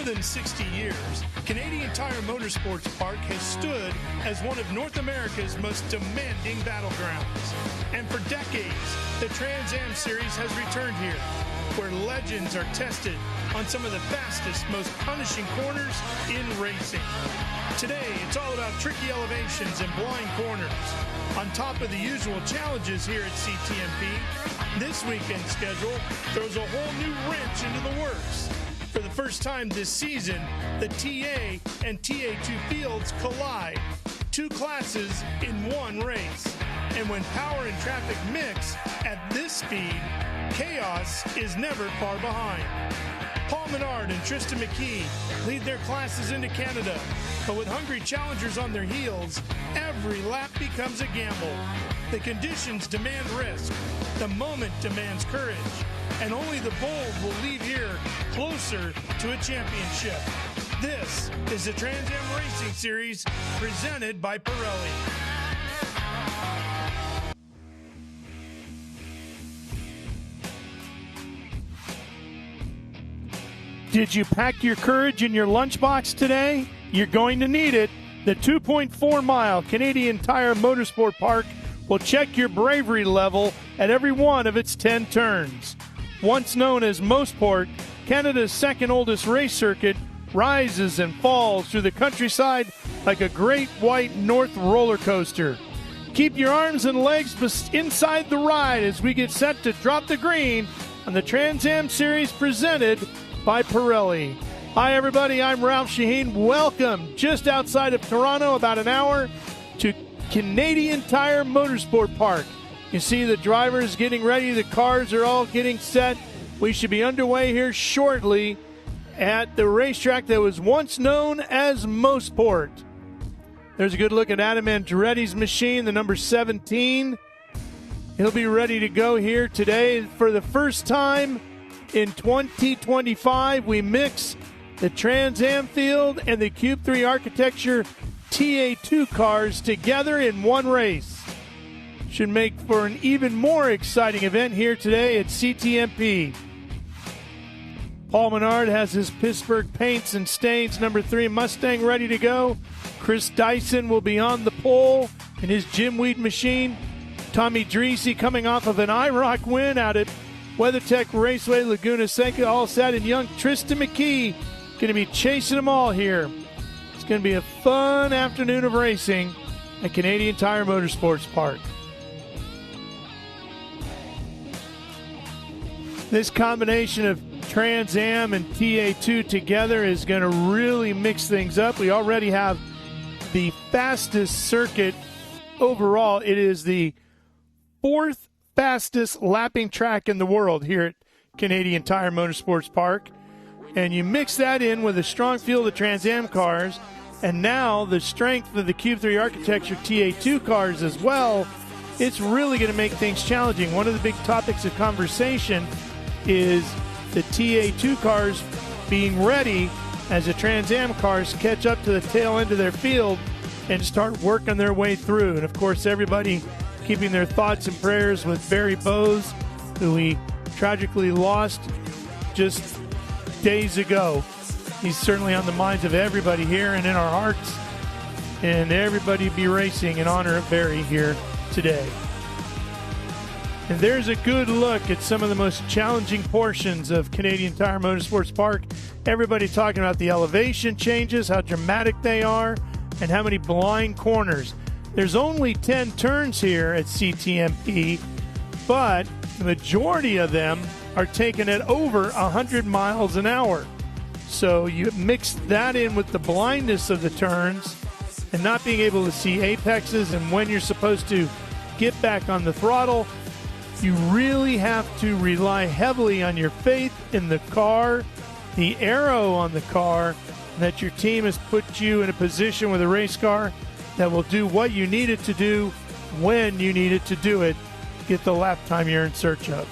more than 60 years, Canadian Tire Motorsports Park has stood as one of North America's most demanding battlegrounds. And for decades, the Trans Am Series has returned here, where legends are tested on some of the fastest, most punishing corners in racing. Today, it's all about tricky elevations and blind corners. On top of the usual challenges here at CTMP, this weekend schedule throws a whole new wrench into the works. For the first time this season, the TA and TA2 fields collide, two classes in one race. And when power and traffic mix at this speed, chaos is never far behind. Paul Menard and Tristan McKee lead their classes into Canada, but with hungry challengers on their heels, every lap becomes a gamble. The conditions demand risk, the moment demands courage, and only the bold will leave here closer to a championship. This is the Trans Am Racing Series presented by Pirelli. Did you pack your courage in your lunchbox today? You're going to need it. The 2.4-mile Canadian Tire Motorsport Park will check your bravery level at every one of its 10 turns. Once known as Motorsport, Canada's second oldest race circuit rises and falls through the countryside like a great white north roller coaster. Keep your arms and legs inside the ride as we get set to drop the green on the Trans Am Series presented by Pirelli. Hi everybody, I'm Ralph Shaheen. Welcome just outside of Toronto, about an hour, to Canadian Tire Motorsport Park. You see the drivers getting ready, the cars are all getting set. We should be underway here shortly at the racetrack that was once known as Motorsport. There's a good look at Adam Andretti's machine, the number 17. He'll be ready to go here today. For the first time in 2025, we mix the Trans Am field and the Cube 3 Architecture TA2 cars together in one race. Should make for an even more exciting event here today at CTMP. Paul Menard has his Pittsburgh paints and stains number 3 Mustang ready to go. Chris Dyson will be on the pole in his Jim Weed machine. Tommy Dreesy coming off of an IROC win out at WeatherTech Raceway, Laguna Seca, all set. And young Tristan McKee going to be chasing them all here. It's going to be a fun afternoon of racing at Canadian Tire Motorsports Park. This combination of Trans Am and TA2 together is going to really mix things up. We already have the fastest circuit overall. It is the 4th fastest lapping track in the world here at Canadian Tire Motorsports Park. And you mix that in with a strong field of Trans Am cars, and now the strength of the Cube 3 Architecture TA2 cars as well. It's really going to make things challenging. One of the big topics of conversation is the TA2 cars being ready as the Trans Am cars catch up to the tail end of their field and start working their way through. And of course, everybody keeping their thoughts and prayers with Barry Boes, who we tragically lost just days ago. He's certainly on the minds of everybody here and in our hearts, and everybody be racing in honor of Barry here today. And there's a good look at some of the most challenging portions of Canadian Tire Motorsports Park. Everybody talking about the elevation changes, how dramatic they are, and how many blind corners. There's only 10 turns here at CTMP, but the majority of them are taken at over 100 miles an hour. So you mix that in with the blindness of the turns and not being able to see apexes and when you're supposed to get back on the throttle. You really have to rely heavily on your faith in the car, the aero on the car, that your team has put you in a position with a race car that will do what you need it to do when you need it to do it. Get the lap time you're in search of.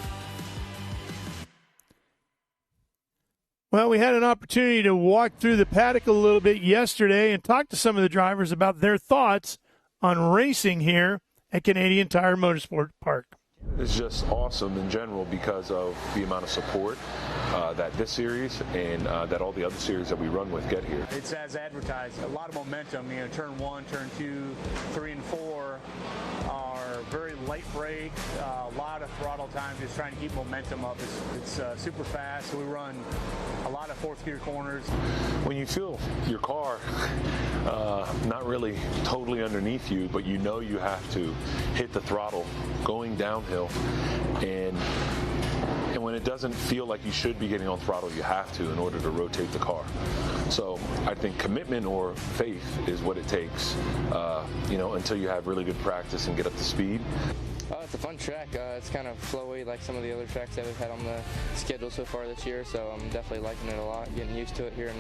Well, we had an opportunity to walk through the paddock a little bit yesterday and talk to some of the drivers about their thoughts on racing here at Canadian Tire Motorsport Park. It's just awesome in general because of the amount of support that this series and that all the other series that we run with get here. It's as advertised. A lot of momentum. You know, turn 1, turn 2, 3, and 4 are very light brake. A lot of throttle time, just trying to keep momentum up. It's super fast. So we run a lot of fourth gear corners. When you feel your car not really totally underneath you, but you know you have to hit the throttle going downhill, and when it doesn't feel like you should be getting on throttle, you have to in order to rotate the car. So I think commitment or faith is what it takes, until you have really good practice and get up to speed. It's a fun track. It's kind of flowy like some of the other tracks that we've had on the schedule so far this year, so I'm definitely liking it a lot, getting used to it here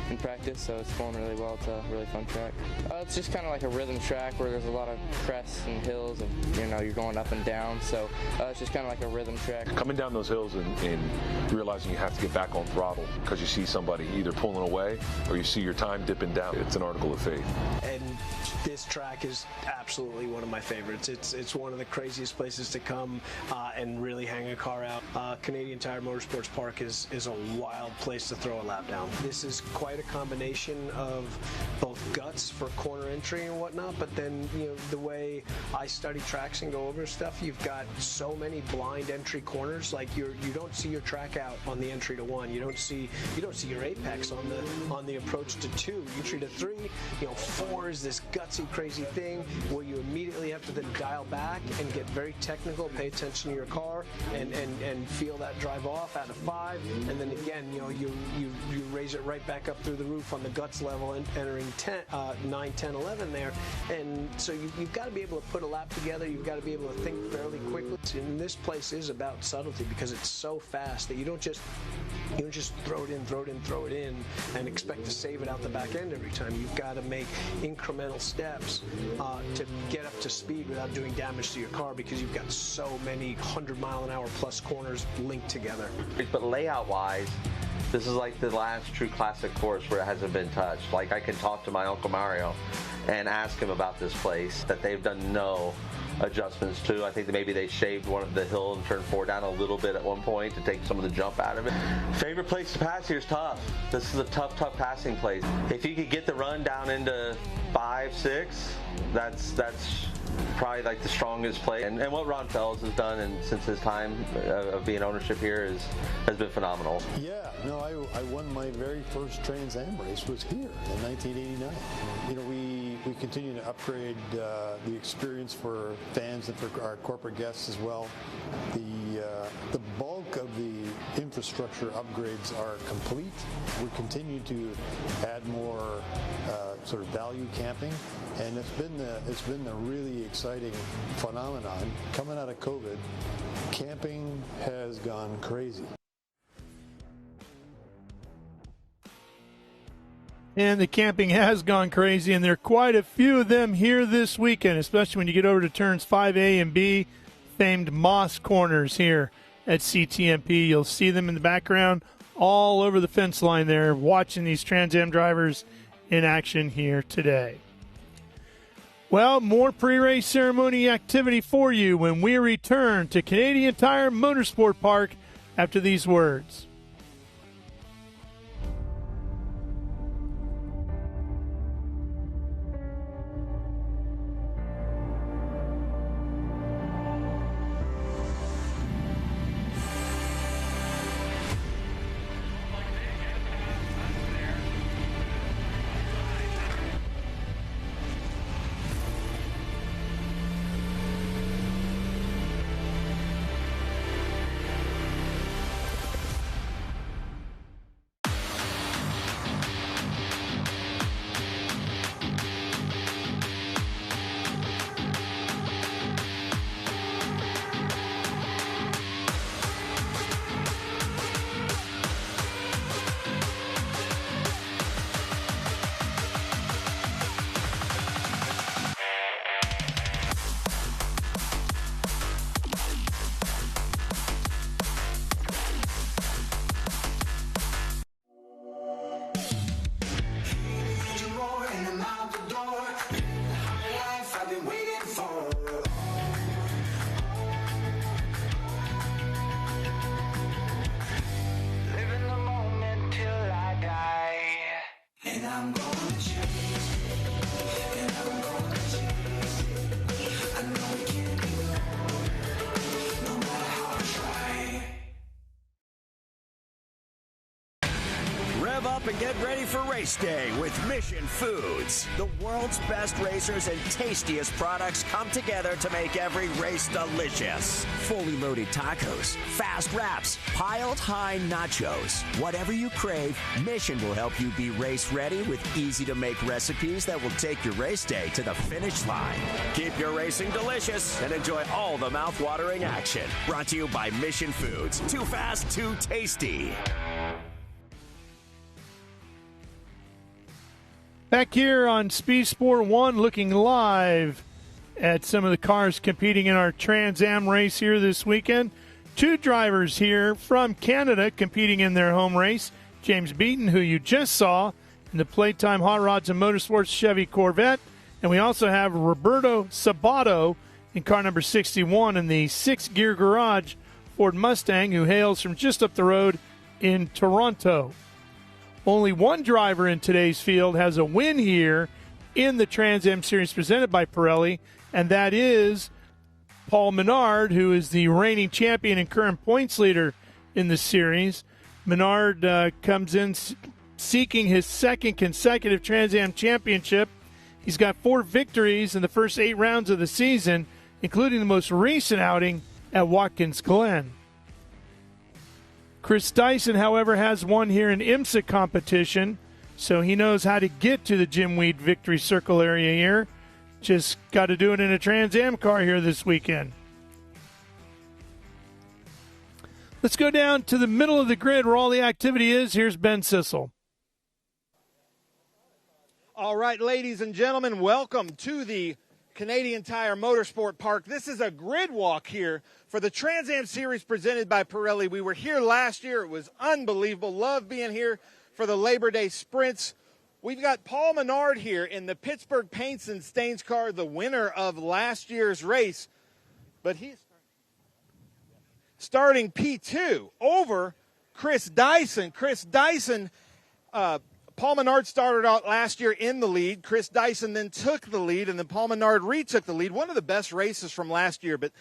in practice, so it's going really well. It's a really fun track. It's just kind of like a rhythm track where there's a lot of crests and hills and, you're going up and down, so it's just kind of like a rhythm track. Coming down those hills and realizing you have to get back on throttle because you see somebody either pulling away or you see your time dipping down, it's an article of faith. And this track is absolutely one of my favorites. It's one of the craziest places to come and really hang a car out. Canadian Tire Motorsports Park is a wild place to throw a lap down. This is quite a combination of both guts for corner entry and whatnot, but then the way I study tracks and go over stuff, you've got so many blind entry corners. Like you don't see your track out on the entry to 1. You don't see your apex on the approach to 2. Entry to 3, 4 is this gutsy crazy thing where you immediately have to then dial back and get very technical, pay attention to your car, and feel that drive off out of 5, and then again, you raise it right back up through the roof on the guts level and entering 9, 10, 11 there, and so you've got to be able to put a lap together. You've got to be able to think fairly quickly. And this place is about subtlety because it's so fast that you don't just throw it in, and expect to save it out the back end every time. You've got to make incremental steps to get up to speed without doing damage to your car because you've got so many 100-mile-an-hour plus corners linked together. But layout-wise, this is like the last true classic course where it hasn't been touched. Like I can talk to my Uncle Mario and ask him about this place that they've done no adjustments to. I think that maybe they shaved one of the hill and turn 4 down a little bit at one point to take some of the jump out of it. Favorite place to pass here is tough. This is a tough passing place. If you could get the run down into 5, 6, that's probably like the strongest play. And what Ron Fells has done since his time of being ownership here has been phenomenal. Yeah, no, I won my very first Trans Am race was here in 1989. We continue to upgrade the experience for fans and for our corporate guests as well. The bulk of the infrastructure upgrades are complete. We continue to add more sort of value camping, and it's been a really exciting phenomenon. Coming out of COVID, camping has gone crazy. And the camping has gone crazy, and there are quite a few of them here this weekend, especially when you get over to turns 5A and B, famed Moss corners here at CTMP. You'll see them in the background all over the fence line there, watching these Trans Am drivers in action here today. Well, more pre-race ceremony activity for you when we return to Canadian Tire Motorsport Park after these words. up and get ready for race day with Mission Foods. The world's best racers and tastiest products come together to make every race delicious. Fully loaded tacos, fast wraps, piled high nachos. Whatever you crave, Mission will help you be race ready with easy-to-make recipes that will take your race day to the finish line. Keep your racing delicious and enjoy all the mouth-watering action. Brought to you by Mission Foods. Too fast, too tasty. Back here on Speed Sport 1, looking live at some of the cars competing in our Trans Am race here this weekend. Two drivers here from Canada competing in their home race. James Beaton, who you just saw in the Playtime Hot Rods and Motorsports Chevy Corvette. And we also have Roberto Sabato in car number 61 in the 6-gear garage Ford Mustang, who hails from just up the road in Toronto. Only one driver in today's field has a win here in the Trans Am Series presented by Pirelli, and that is Paul Menard, who is the reigning champion and current points leader in the series. Menard comes in seeking his second consecutive Trans Am championship. He's got 4 victories in the first 8 rounds of the season, including the most recent outing at Watkins Glen. Chris Dyson, however, has won here in IMSA competition, so he knows how to get to the Jim Weed victory circle area here. Just got to do it in a Trans Am car here this weekend. Let's go down to the middle of the grid where all the activity is. Here's Ben Sissel. All right, ladies and gentlemen, welcome to the Canadian Tire Motorsport Park. This is a grid walk here for the Trans Am Series presented by Pirelli. We were here last year. It was unbelievable. Love being here for the Labor Day sprints. We've got Paul Menard here in the Pittsburgh Paints and Stains car, the winner of last year's race. But he's starting P2 over Chris Dyson. Chris Dyson, Paul Menard started out last year in the lead. Chris Dyson then took the lead, and then Paul Menard retook the lead. One of the best races from last year. But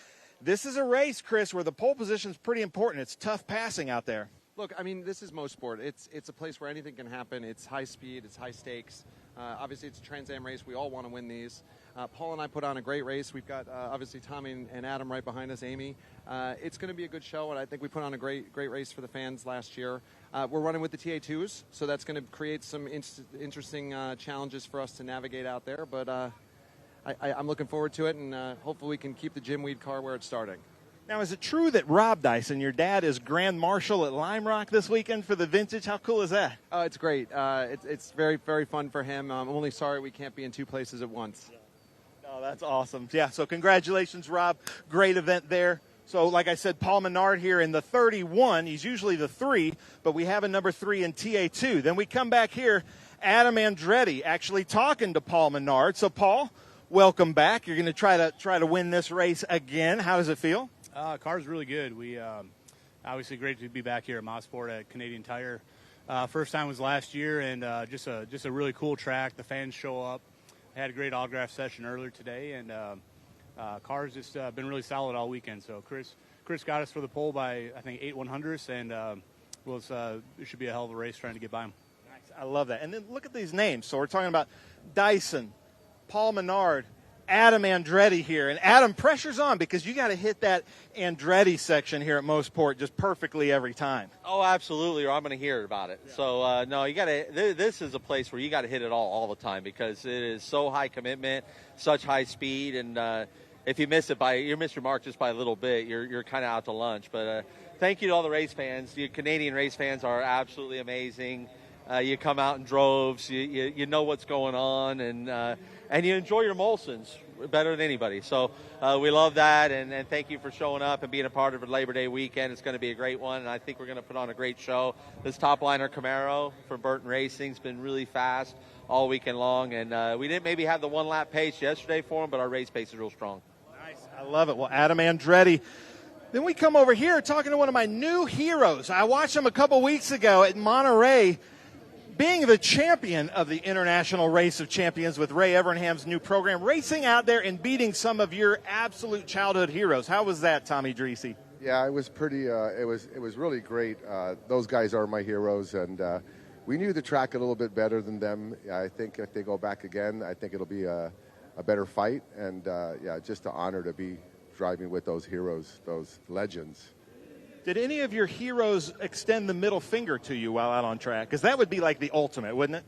this is a race, Chris, where the pole position is pretty important. It's tough passing out there. Look, I mean, this is Motorsport. It's a place where anything can happen. It's high speed. It's high stakes. Obviously, it's a Trans Am race. We all want to win these. Paul and I put on a great race. We've got, obviously, Tommy and Adam right behind us, Amy. It's going to be a good show, and I think we put on a great race for the fans last year. We're running with the TA2s, so that's going to create some interesting challenges for us to navigate out there. But I'm looking forward to it, and hopefully we can keep the Jim Weed car where it's starting. Now, is it true that Rob Dyson, your dad, is Grand Marshal at Lime Rock this weekend for the Vintage? How cool is that? It's great. It's very, very fun for him. I'm only sorry we can't be in 2 places at once. Oh, that's awesome. Yeah, so congratulations, Rob. Great event there. So, like I said, Paul Menard here in the 31. He's usually the 3, but we have a number 3 in TA2. Then we come back here, Adam Andretti actually talking to Paul Menard. So, Paul, welcome back. You're going to try to win this race again. How does it feel? Car's really good. We obviously great to be back here at Motorsport at Canadian Tire. First time was last year, and just a really cool track. The fans show up. I had a great autograph session earlier today, and car's just been really solid all weekend. So Chris got us for the pole by, I think, 8 100ths, and it should be a hell of a race trying to get by him. Nice. I love that. And then look at these names. So we're talking about Dyson, Paul Menard, Adam Andretti here. And Adam, pressure's on because you got to hit that Andretti section here at Motorsport just perfectly every time. Oh, absolutely, or I'm going to hear about it. Yeah. So, no, you got to. This is a place where you got to hit it all the time because it is so high commitment, such high speed, and if you miss it you miss your mark just by a little bit, you're kind of out to lunch. But thank you to all the race fans. You Canadian race fans are absolutely amazing. You come out in droves. You know what's going on, and you enjoy your Molsons better than anybody. So we love that, and thank you for showing up and being a part of the Labor Day weekend. It's going to be a great one, and I think we're going to put on a great show. This top liner Camaro from Burton Racing has been really fast all weekend long, and we didn't maybe have the one-lap pace yesterday for him, but our race pace is real strong. Nice. I love it. Well, Adam Andretti. Then we come over here talking to one of my new heroes. I watched him a couple weeks ago at Monterey, being the champion of the International Race of Champions with Ray Evernham's new program, racing out there and beating some of your absolute childhood heroes. How was that, Tommy Dreese? Yeah, it was pretty. It was really great. Those guys are my heroes, and we knew the track a little bit better than them. I think if they go back again, I think it'll be a better fight. And, yeah, just an honor to be driving with those heroes, those legends. Did any of your heroes extend the middle finger to you while out on track? Because that would be like the ultimate, wouldn't it?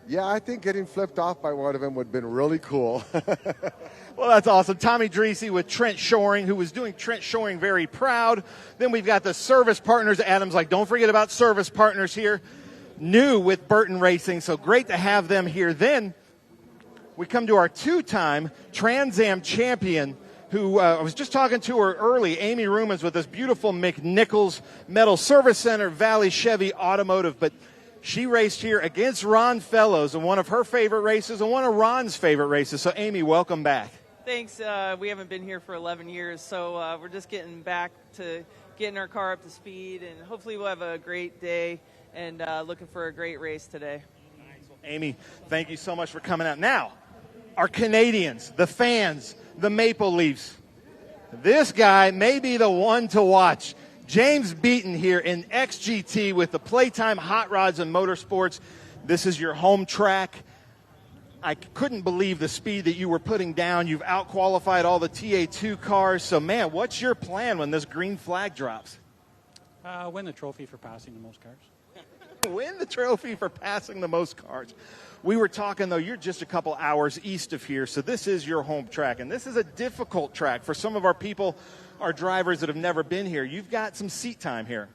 Yeah, I think getting flipped off by one of them would have been really cool. Well, that's awesome. Tommy Dreesy with Trent Shoring, who was doing Trent Shoring very proud. Then we've got the service partners. Adam's like, don't forget about service partners here. New with Burton Racing, so great to have them here. Then we come to our two-time Trans Am champion, who I was just talking to her early, Amy Rumans, with this beautiful McNichols Metal Service Center, Valley Chevy Automotive. But she raced here against Ron Fellows in one of her favorite races and one of Ron's favorite races. So, Amy, welcome back. Thanks. We haven't been here for 11 years, so we're just getting back to getting our car up to speed, and hopefully we'll have a great day and looking for a great race today. Nice. Well, Amy, thank you so much for coming out. Now, our Canadians, the fans, the Maple Leafs. This guy may be the one to watch. James Beaton here in XGT with the Playtime Hot Rods and Motorsports. This is your home track. I couldn't believe the speed that you were putting down. You've out-qualified all the TA2 cars. So, man, what's your plan when this green flag drops? Win the trophy for passing the most cars. Win the trophy for passing the most cars. We were talking, though, you're just a couple hours east of here, so this is your home track. And this is a difficult track for some of our people, our drivers that have never been here. You've got some seat time here.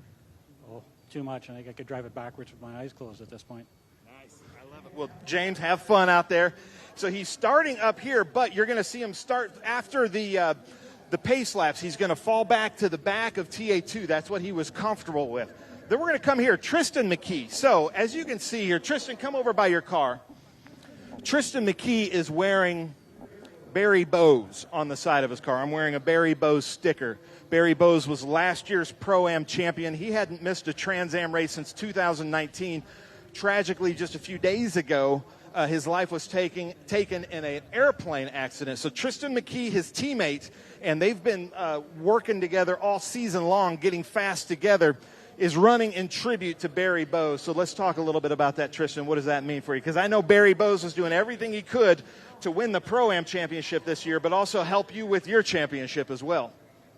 Oh, too much. I think I could drive it backwards with my eyes closed at this point. Nice. I love it. Well, James, have fun out there. So he's starting up here, but you're going to see him start after the pace laps. He's going to fall back to the back of TA2. That's what he was comfortable with. Then we're going to come here, Tristan McKee. So as you can see here, Tristan, come over by your car. Tristan McKee is wearing Barry Boes on the side of his car. I'm wearing a Barry Boes sticker. Barry Boes was last year's Pro-Am champion. He hadn't missed a Trans Am race since 2019. Tragically, just a few days ago, his life was taken in an airplane accident. So Tristan McKee, his teammate, and they've been working together all season long, getting fast together, is running in tribute to Barry Boes. So let's talk a little bit about that, Tristan. What does that mean for you? Because I know Barry Boes was doing everything he could to win the Pro-Am championship this year, but also help you with your championship as well.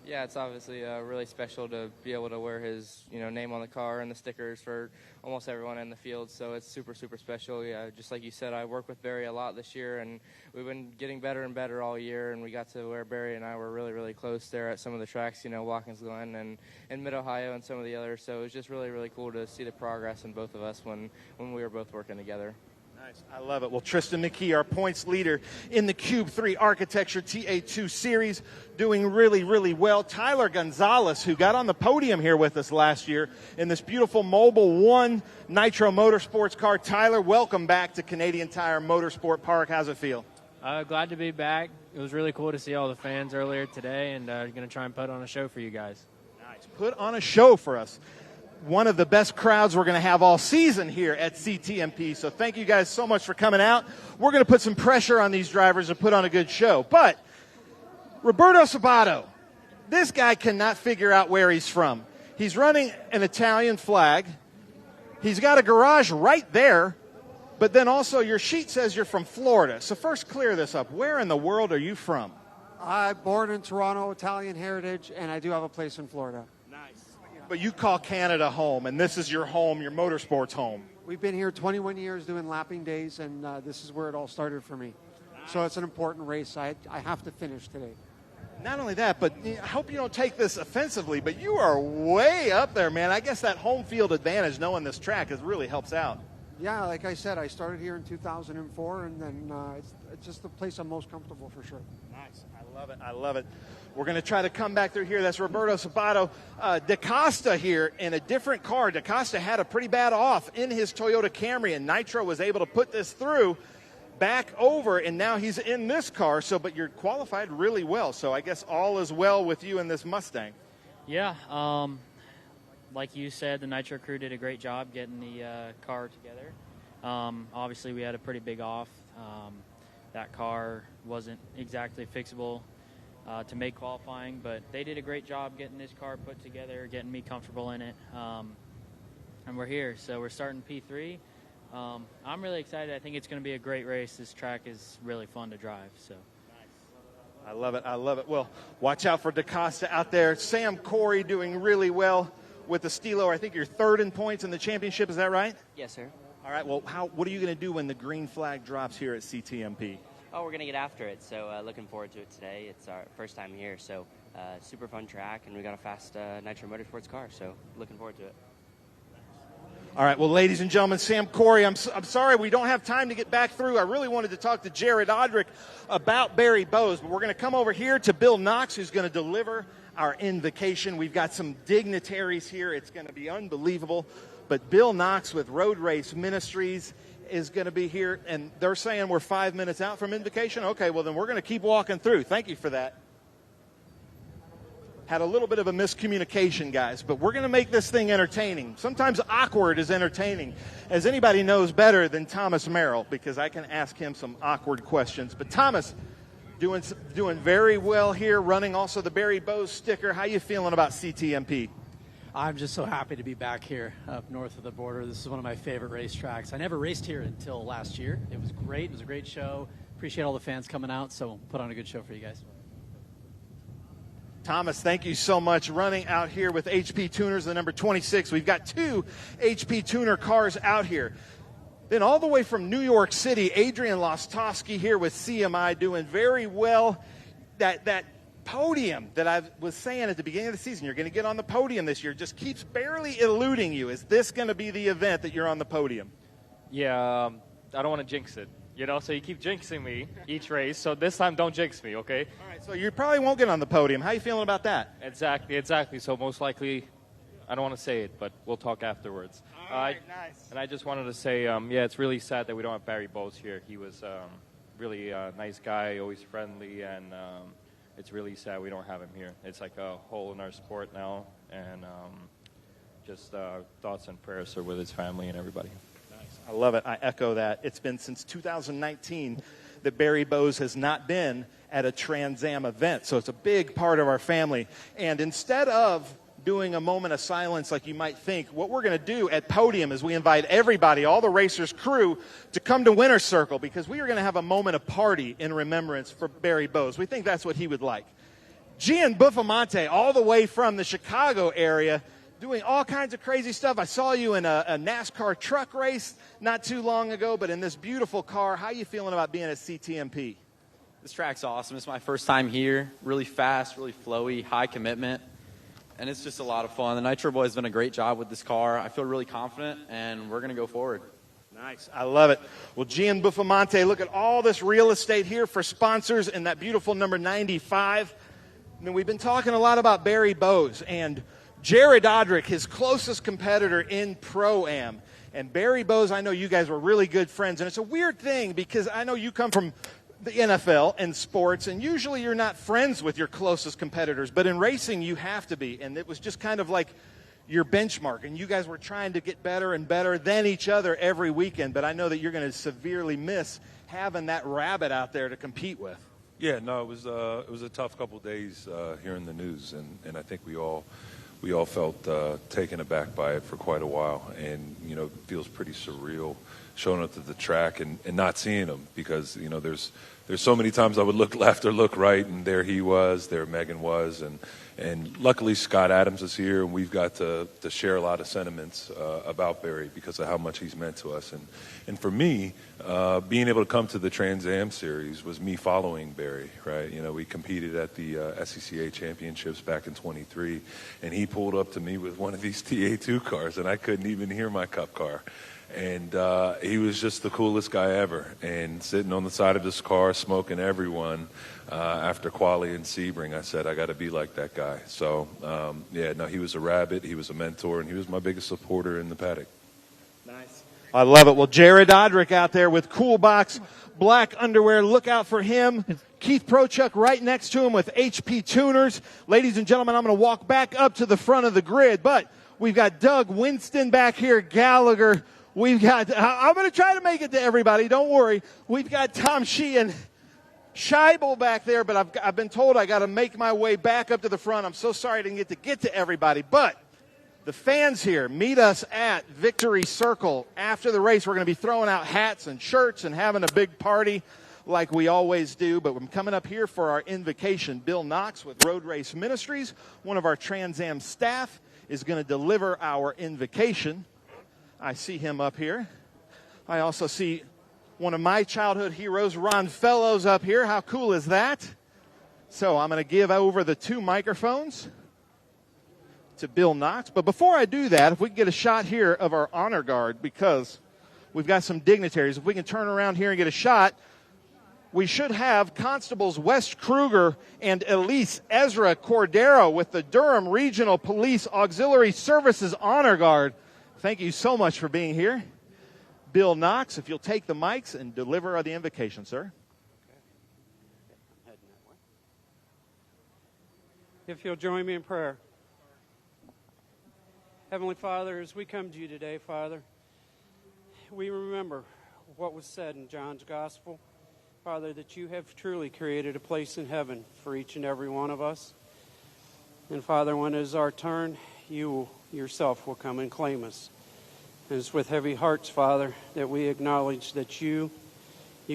Yeah, it's obviously really special to be able to wear his name on the car and the stickers for almost everyone in the field. So it's super, super special. Yeah, just like you said, I worked with Barry a lot this year, and we've been getting better and better all year. And we got to where Barry and I were really, really close there at some of the tracks, Watkins Glen and in Mid-Ohio and some of the others. So it was just really, really cool to see the progress in both of us when we were both working together. Nice. I love it. Well, Tristan McKee, our points leader in the Cube 3 Architecture TA2 Series, doing really, really well. Tyler Gonzalez, who got on the podium here with us last year in this beautiful Mobile 1 Nitro Motorsports car. Tyler, welcome back to Canadian Tire Motorsport Park. How's it feel? Glad to be back. It was really cool to see all the fans earlier today, and going to try and put on a show for you guys. Nice. Put on a show for us. One of the best crowds we're going to have all season here at CTMP. So thank you guys so much for coming out. We're going to put some pressure on these drivers to put on a good show. But Roberto Sabato, this guy cannot figure out where he's from. He's running an Italian flag. He's got a garage right there. But then also your sheet says you're from Florida. So first clear this up. Where in the world are you from? I'm born in Toronto, Italian heritage, and I do have a place in Florida. But you call Canada home, and this is your home, your motorsports home. We've been here 21 years doing lapping days, and this is where it all started for me. So it's an important race. I have to finish today. Not only that, but I hope you don't take this offensively, but you are way up there, man. I guess that home field advantage, knowing this track, really helps out. Yeah, like I said, I started here in 2004, and then it's just the place I'm most comfortable for sure. Nice. I love it. I love it. We're going to try to come back through here. That's Roberto Sabato. DaCosta here in a different car. DaCosta had a pretty bad off in his Toyota Camry, and Nitro was able to put this through back over, and now he's in this car. But you're qualified really well. So I guess all is well with you in this Mustang. Yeah. Like you said, the Nitro crew did a great job getting the car together. Obviously, we had a pretty big off. That car wasn't exactly fixable to make qualifying, but they did a great job getting this car put together, getting me comfortable in it. we're here. So we're starting P3. I'm really excited. I think it's going to be a great race. This track is really fun to drive. So. I love it. I love it. Well, watch out for DaCosta out there. Sam Corey doing really well with the Stilo. I think you're third in points in the championship. Is that right? Yes, sir. All right. Well, what are you going to do when the green flag drops here at CTMP? Oh, we're going to get after it. So looking forward to it today. It's our first time here. So super fun track, and we got a fast Nitro Motorsports car. So looking forward to it. All right, well, ladies and gentlemen, Sam Corey, I'm sorry we don't have time to get back through. I really wanted to talk to Jared Odrick about Barry Boes, but we're going to come over here to Bill Knox, who's going to deliver our invocation. We've got some dignitaries here. It's going to be unbelievable. But Bill Knox with Road Race Ministries is going to be here, and they're saying we're 5 minutes out from invocation. Okay, well, then we're going to keep walking through. Thank you for that. Had a little bit of a miscommunication, guys, but we're going to make this thing entertaining. Sometimes awkward is entertaining, as anybody knows better than Thomas Merrill, because I can ask him some awkward questions. But Thomas, doing very well here, running also the Barry Boes sticker. How you feeling about CTMP? I'm just so happy to be back here up north of the border. This is one of my favorite racetracks. I never raced here until last year. It was great. It was a great show. Appreciate all the fans coming out, so put on a good show for you guys. Thomas, thank you so much. Running out here with HP Tuners, the number 26. We've got 2 HP Tuner cars out here. Then all the way from New York City, Adrian Lostowski here with CMI doing very well. That podium that I was saying at the beginning of the season, you're going to get on the podium this year, just keeps barely eluding you. Is this going to be the event that you're on the podium? Yeah, I don't want to jinx it. You know, so you keep jinxing me each race. So this time, don't jinx me, okay? All right, so you probably won't get on the podium. How are you feeling about that? Exactly. So most likely, I don't want to say it, but we'll talk afterwards. All right, nice. And I just wanted to say, yeah, it's really sad that we don't have Barry Boes here. He was really a nice guy, always friendly, and it's really sad we don't have him here. It's like a hole in our sport now, and just thoughts and prayers are with his family and everybody. I love it. I echo that. It's been since 2019 that Barry Boes has not been at a Trans Am event, so it's a big part of our family. And instead of doing a moment of silence like you might think, what we're going to do at Podium is we invite everybody, all the racers' crew, to come to Winner's Circle, because we are going to have a moment of party in remembrance for Barry Boes. We think that's what he would like. Gian Buffamonte, all the way from the Chicago area, doing all kinds of crazy stuff. I saw you in a NASCAR truck race not too long ago, but in this beautiful car. How are you feeling about being at CTMP? This track's awesome. It's my first time here. Really fast, really flowy, high commitment, and it's just a lot of fun. The Nitro Boys have done a great job with this car. I feel really confident, and we're going to go forward. Nice. I love it. Well, Gian Buffamonte, look at all this real estate here for sponsors and that beautiful number 95. I mean, we've been talking a lot about Barry Boes, and Jared Odrick, his closest competitor in Pro-Am. And Barry Boes, I know you guys were really good friends. And it's a weird thing because I know you come from the NFL and sports, and usually you're not friends with your closest competitors. But in racing, you have to be. And it was just kind of like your benchmark. And you guys were trying to get better and better than each other every weekend. But I know that you're going to severely miss having that rabbit out there to compete with. Yeah, no, it was a tough couple of days hearing the news. And I think we all felt taken aback by it for quite a while, and it feels pretty surreal showing up to the track and not seeing him, because there's so many times I would look left or look right, and there he was, there Megan was, and luckily Scott Adams is here, and we've got to share a lot of sentiments about Barry because of how much he's meant to us. And for me, being able to come to the Trans Am Series was me following Barry, right? We competed at the SCCA Championships back in 23, and he pulled up to me with one of these TA2 cars, and I couldn't even hear my Cup car. And he was just the coolest guy ever. And sitting on the side of this car, smoking everyone, after Quali and Sebring, I said, I got to be like that guy. So, he was a rabbit, he was a mentor, and he was my biggest supporter in the paddock. Nice. I love it. Well, Jared Odrick out there with Cool Box black underwear. Look out for him. Keith Prochuk right next to him with HP Tuners. Ladies and gentlemen, I'm going to walk back up to the front of the grid, but we've got Doug Winston back here, Gallagher. We've got, I'm going to try to make it to everybody. Don't worry. We've got Tom Sheehan, Scheibel back there, but I've been told I got to make my way back up to the front. I'm so sorry I didn't get to everybody. But The fans here meet us at Victory Circle. After the race, we're going to be throwing out hats and shirts and having a big party like we always do. But we're coming up here for our invocation. Bill Knox with Road Race Ministries, one of our Trans Am staff, is going to deliver our invocation. I see him up here. I also see one of my childhood heroes, Ron Fellows, up here. How cool is that? So I'm going to give over the 2 microphones to Bill Knox. But before I do that, if we can get a shot here of our honor guard, because we've got some dignitaries. If we can turn around here and get a shot, we should have Constables Wes Kruger and Elise Ezra Cordero with the Durham Regional Police Auxiliary Services Honor Guard. Thank you so much for being here. Bill Knox, if you'll take the mics and deliver the invocation, sir. If you'll join me in prayer. Heavenly Father, as we come to you today, Father, we remember what was said in John's Gospel, Father, that you have truly created a place in heaven for each and every one of us. And Father, when it is our turn, you yourself will come and claim us. And it's with heavy hearts, Father, that we acknowledge that you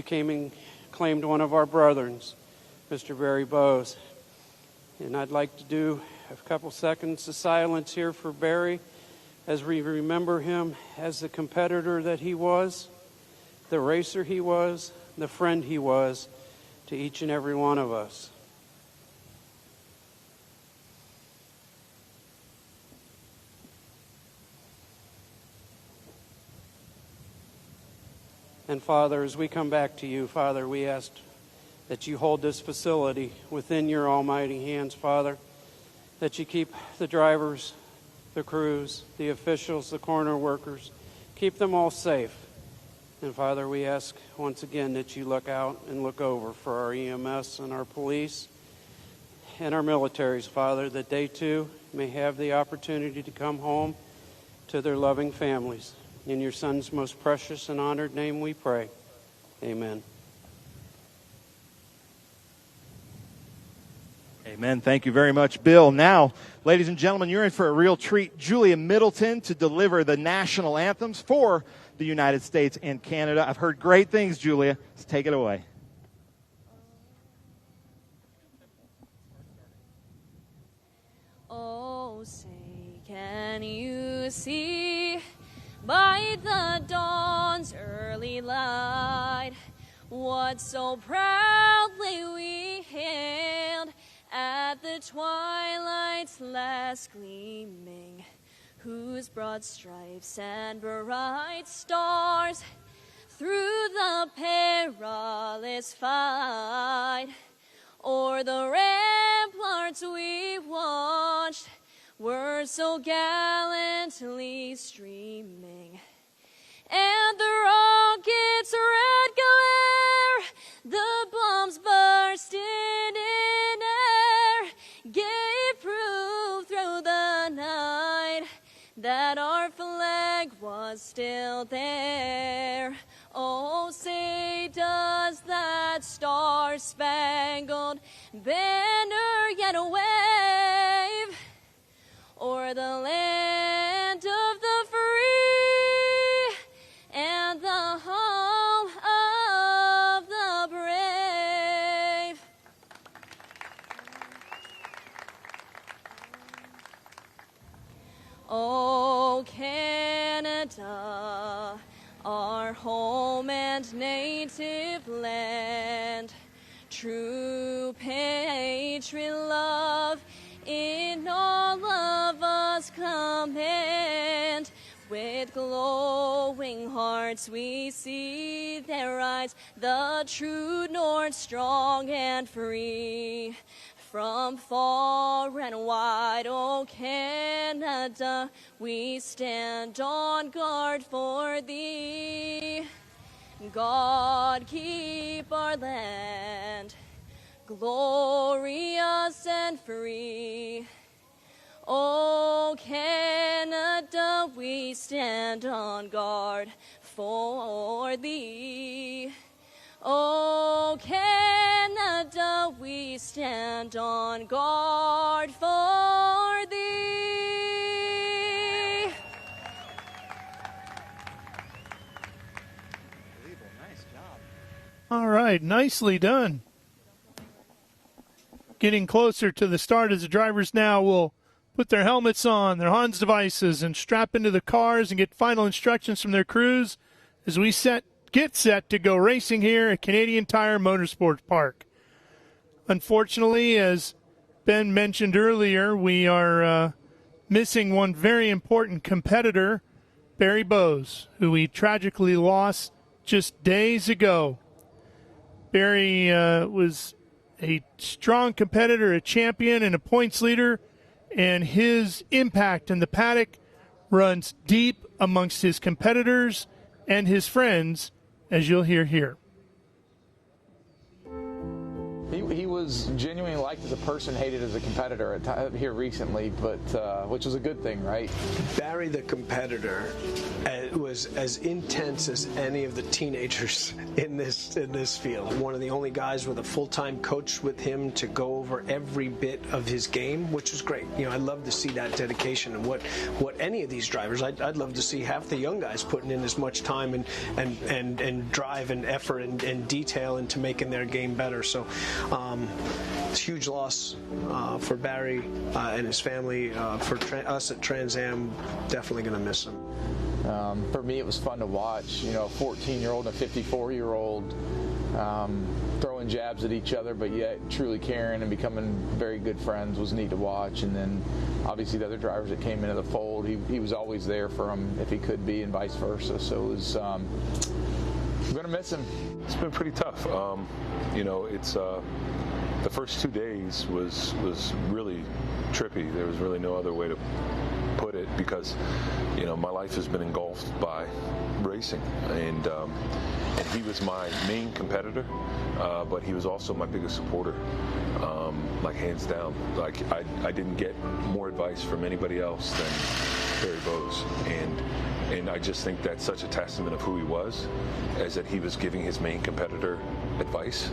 came and claimed one of our brethren, Mr. Barry Boes. And I'd like to do a couple seconds of silence here for Barry as we remember him as the competitor that he was, the racer he was, the friend he was to each and every one of us. And Father, as we come back to you, Father, we ask that you hold this facility within your almighty hands, Father, that you keep the drivers, the crews, the officials, the corner workers, keep them all safe. And Father, we ask once again that you look out and look over for our EMS and our police and our militaries, Father, that they too may have the opportunity to come home to their loving families. In your Son's most precious and honored name we pray. Amen. Amen. Thank you very much, Bill. Now, ladies and gentlemen, you're in for a real treat. Julia Middleton to deliver the national anthems for the United States and Canada. I've heard great things, Julia. Let's take it away. Oh, say, can you see by the dawn's early light what so proudly we hailed at the twilight's last gleaming, whose broad stripes and bright stars through the perilous fight o'er the ramparts we watched were so gallantly streaming, and the rocket's red glare, the bombs bursting in air, gave proof through the night that our flag was still there. Oh, say, does that star-spangled banner yet wave o'er the land of the free and the home of the brave? Oh, Canada, our home and native land, true patriot love in all of us command. With glowing hearts we see there rise the true North, strong and free. From far and wide, oh Canada, we stand on guard for thee. God keep our land glorious and free. Oh Canada, we stand on guard for thee. Oh Canada, we stand on guard for thee. All right, nicely done. Getting closer to the start as the drivers now will put their helmets on, their Hans devices, and strap into the cars and get final instructions from their crews as we get set to go racing here at Canadian Tire Motorsports Park. Unfortunately, as Ben mentioned earlier, we are missing one very important competitor, Barry Boes, who we tragically lost just days ago. Barry was a strong competitor, a champion, and a points leader, and his impact in the paddock runs deep amongst his competitors and his friends, as you'll hear here. He was genuinely liked as a person, hated as a competitor here recently, but which was a good thing, right? Barry the competitor was as intense as any of the teenagers in this field. One of the only guys with a full-time coach with him to go over every bit of his game, which is great. You know, I love to see that dedication, and what any of these drivers, I'd love to see half the young guys putting in as much time and drive and effort and detail into making their game better. So it's a huge loss for Barry and his family. For us at Trans Am, definitely going to miss him. For me, it was fun to watch. You know, a 14-year-old and a 54-year-old throwing jabs at each other, but yet truly caring and becoming very good friends was neat to watch. And then, obviously, the other drivers that came into the fold, he was always there for them if he could be, and vice versa. So it was. I'm going to miss him. It's been pretty tough. You know, it's the first 2 days was really trippy. There was really no other way to put it, because, you know, my life has been engulfed by racing, and he was my main competitor, but he was also my biggest supporter, like hands down. Like I didn't get more advice from anybody else than Barry Boes, and I just think that's such a testament of who he was, as that he was giving his main competitor advice,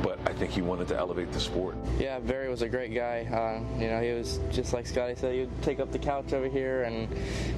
but I think he wanted to elevate the sport. Yeah, Barry was a great guy. You know, he was just like Scotty said, he'd take up the couch over here, and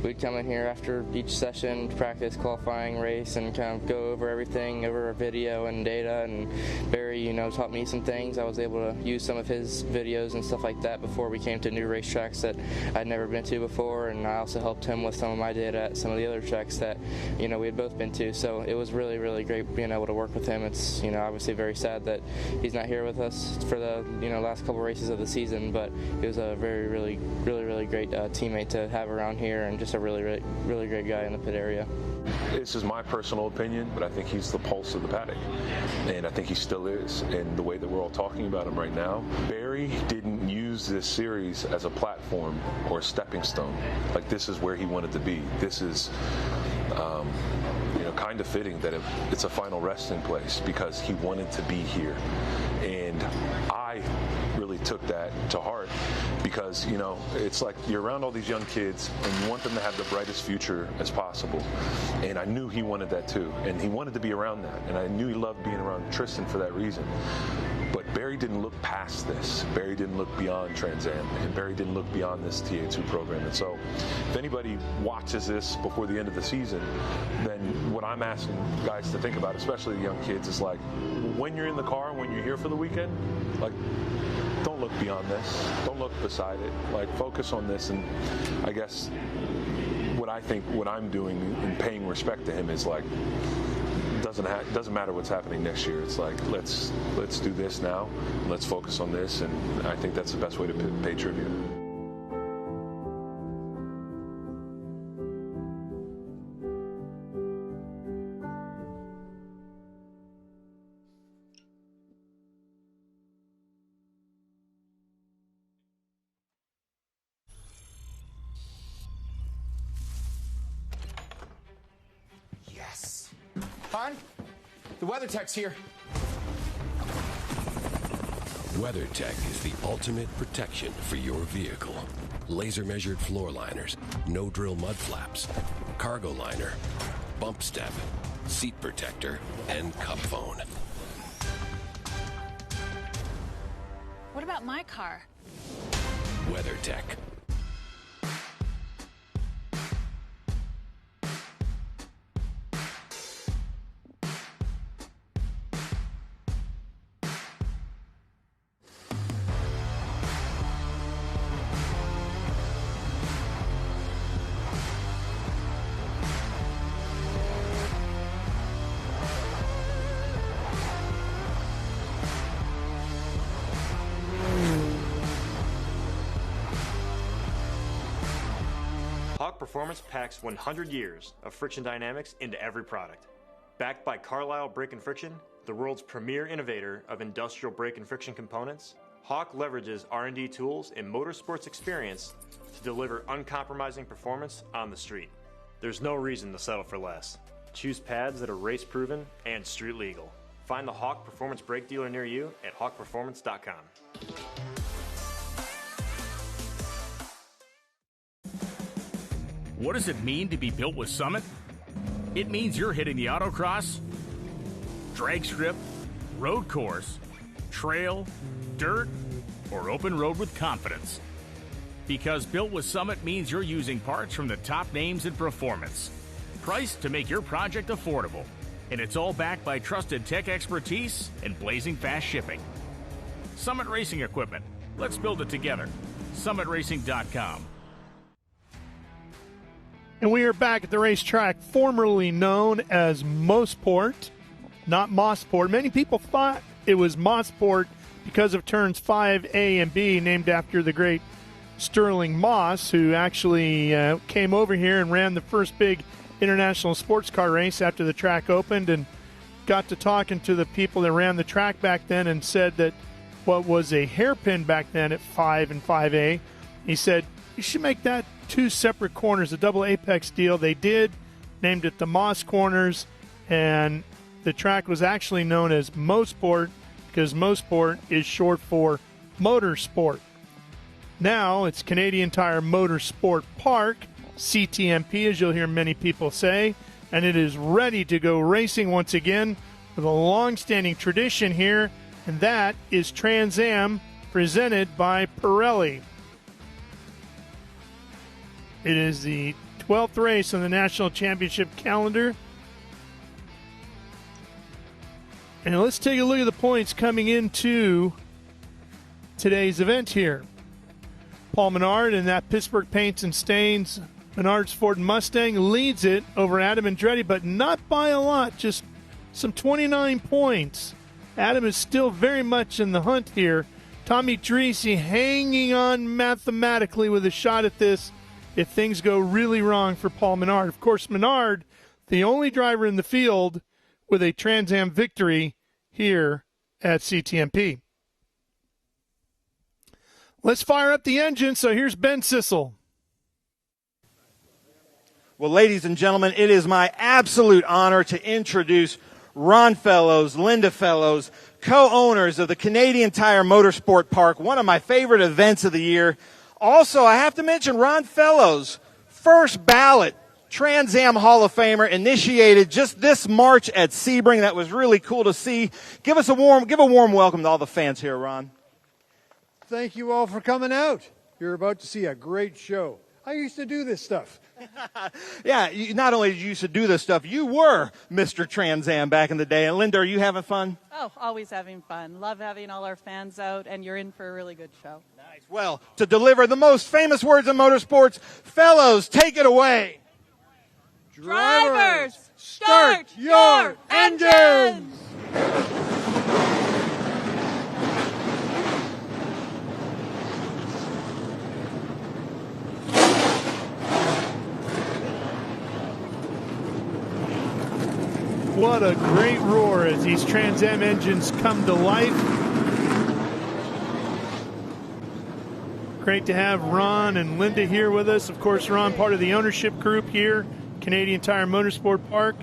we'd come in here after each session to practice, qualifying, race, and kind of go over everything, over video and data. And Barry, you know, taught me some things. I was able to use some of his videos and stuff like that before we came to new racetracks that I'd never been to before, and I also helped him with some of my data at some of the other tracks that, you know, we had both been to. So it was really, really great being able to work with him. It's, you know, obviously very sad that he's not here with us for the, you know, last couple races of the season, but he was a very, really great teammate to have around here, and just a really great guy in the pit area. This is my personal opinion, but I think he's the pulse of the paddock, and I think he still is. And the way that we're all talking about him right now, Barry didn't use this series as a platform or a stepping stone. Like, this is where he wanted to be. This is, you know, kind of fitting that it's a final resting place, because he wanted to be here. And I really took that to heart, because, you know, it's like you're around all these young kids and you want them to have the brightest future as possible. And I knew he wanted that too, and he wanted to be around that, and I knew he loved being around Tristan for that reason. But Barry didn't look past this. Barry didn't look beyond Trans Am, and Barry didn't look beyond this TA2 program. And so if anybody watches this before the end of the season, then what I'm asking guys to think about, especially the young kids, is like, when you're in the car, when you're here for the weekend, like, don't look beyond this. Don't look beside it. Like, focus on this. And I guess what I'm doing in paying respect to him is like, doesn't matter what's happening next year. It's like, let's do this now. Let's focus on this, and I think that's the best way to pay tribute. Yes. Hon, the weather tech's here. WeatherTech is the ultimate protection for your vehicle. Laser measured floor liners, no drill mud flaps, cargo liner, bump step, seat protector, and cup phone. What about my car? WeatherTech. Hawk Performance packs 100 years of friction dynamics into every product. Backed by Carlisle Brake and Friction, the world's premier innovator of industrial brake and friction components, Hawk leverages R&D tools and motorsports experience to deliver uncompromising performance on the street. There's no reason to settle for less. Choose pads that are race-proven and street-legal. Find the Hawk Performance brake dealer near you at hawkperformance.com. What does it mean to be built with Summit? It means you're hitting the autocross, drag strip, road course, trail, dirt, or open road with confidence. Because built with Summit means you're using parts from the top names in performance, priced to make your project affordable. And it's all backed by trusted tech expertise and blazing fast shipping. Summit Racing Equipment. Let's build it together. SummitRacing.com. And we are back at the racetrack formerly known as Mosport, not Mosport. Many people thought it was Mosport because of turns 5A and B, named after the great Sterling Moss, who actually came over here and ran the first big international sports car race after the track opened, and got to talking to the people that ran the track back then and said that what was a hairpin back then at 5 and 5A, he said, you should make that 2 separate corners, a double apex deal. They did, named it the Moss Corners, and the track was actually known as Mosport because Mosport is short for Motorsport. Now it's Canadian Tire Motorsport Park, CTMP, as you'll hear many people say, and it is ready to go racing once again with a long-standing tradition here, and that is Trans Am presented by Pirelli. It is the 12th race on the National Championship calendar. And let's take a look at the points coming into today's event here. Paul Menard in that Pittsburgh Paints and Stains Menard's Ford Mustang leads it over Adam Andretti, but not by a lot, just some 29 points. Adam is still very much in the hunt here. Tommy Dreese hanging on mathematically with a shot at this if things go really wrong for Paul Menard. Of course, Menard, the only driver in the field with a Trans Am victory here at CTMP. Let's fire up the engine. So here's Ben Sissel. Well, ladies and gentlemen, it is my absolute honor to introduce Ron Fellows, Linda Fellows, co-owners of the Canadian Tire Motorsport Park, one of my favorite events of the year. Also, I have to mention Ron Fellows, first ballot Trans Am Hall of Famer, initiated just this March at Sebring. That was really cool to see. Give a warm welcome to all the fans here, Ron. Thank you all for coming out. You're about to see a great show. I used to do this stuff. Yeah, not only did you used to do this stuff, you were Mr. Trans Am back in the day. And Linda, are you having fun? Oh, always having fun. Love having all our fans out, and you're in for a really good show. Nice. Well, to deliver the most famous words in motorsports, Fellows, take it away. Drivers, start your engines! What a great roar as these Trans Am engines come to life. Great to have Ron and Linda here with us. Of course, Ron, part of the ownership group here, Canadian Tire Motorsport Park,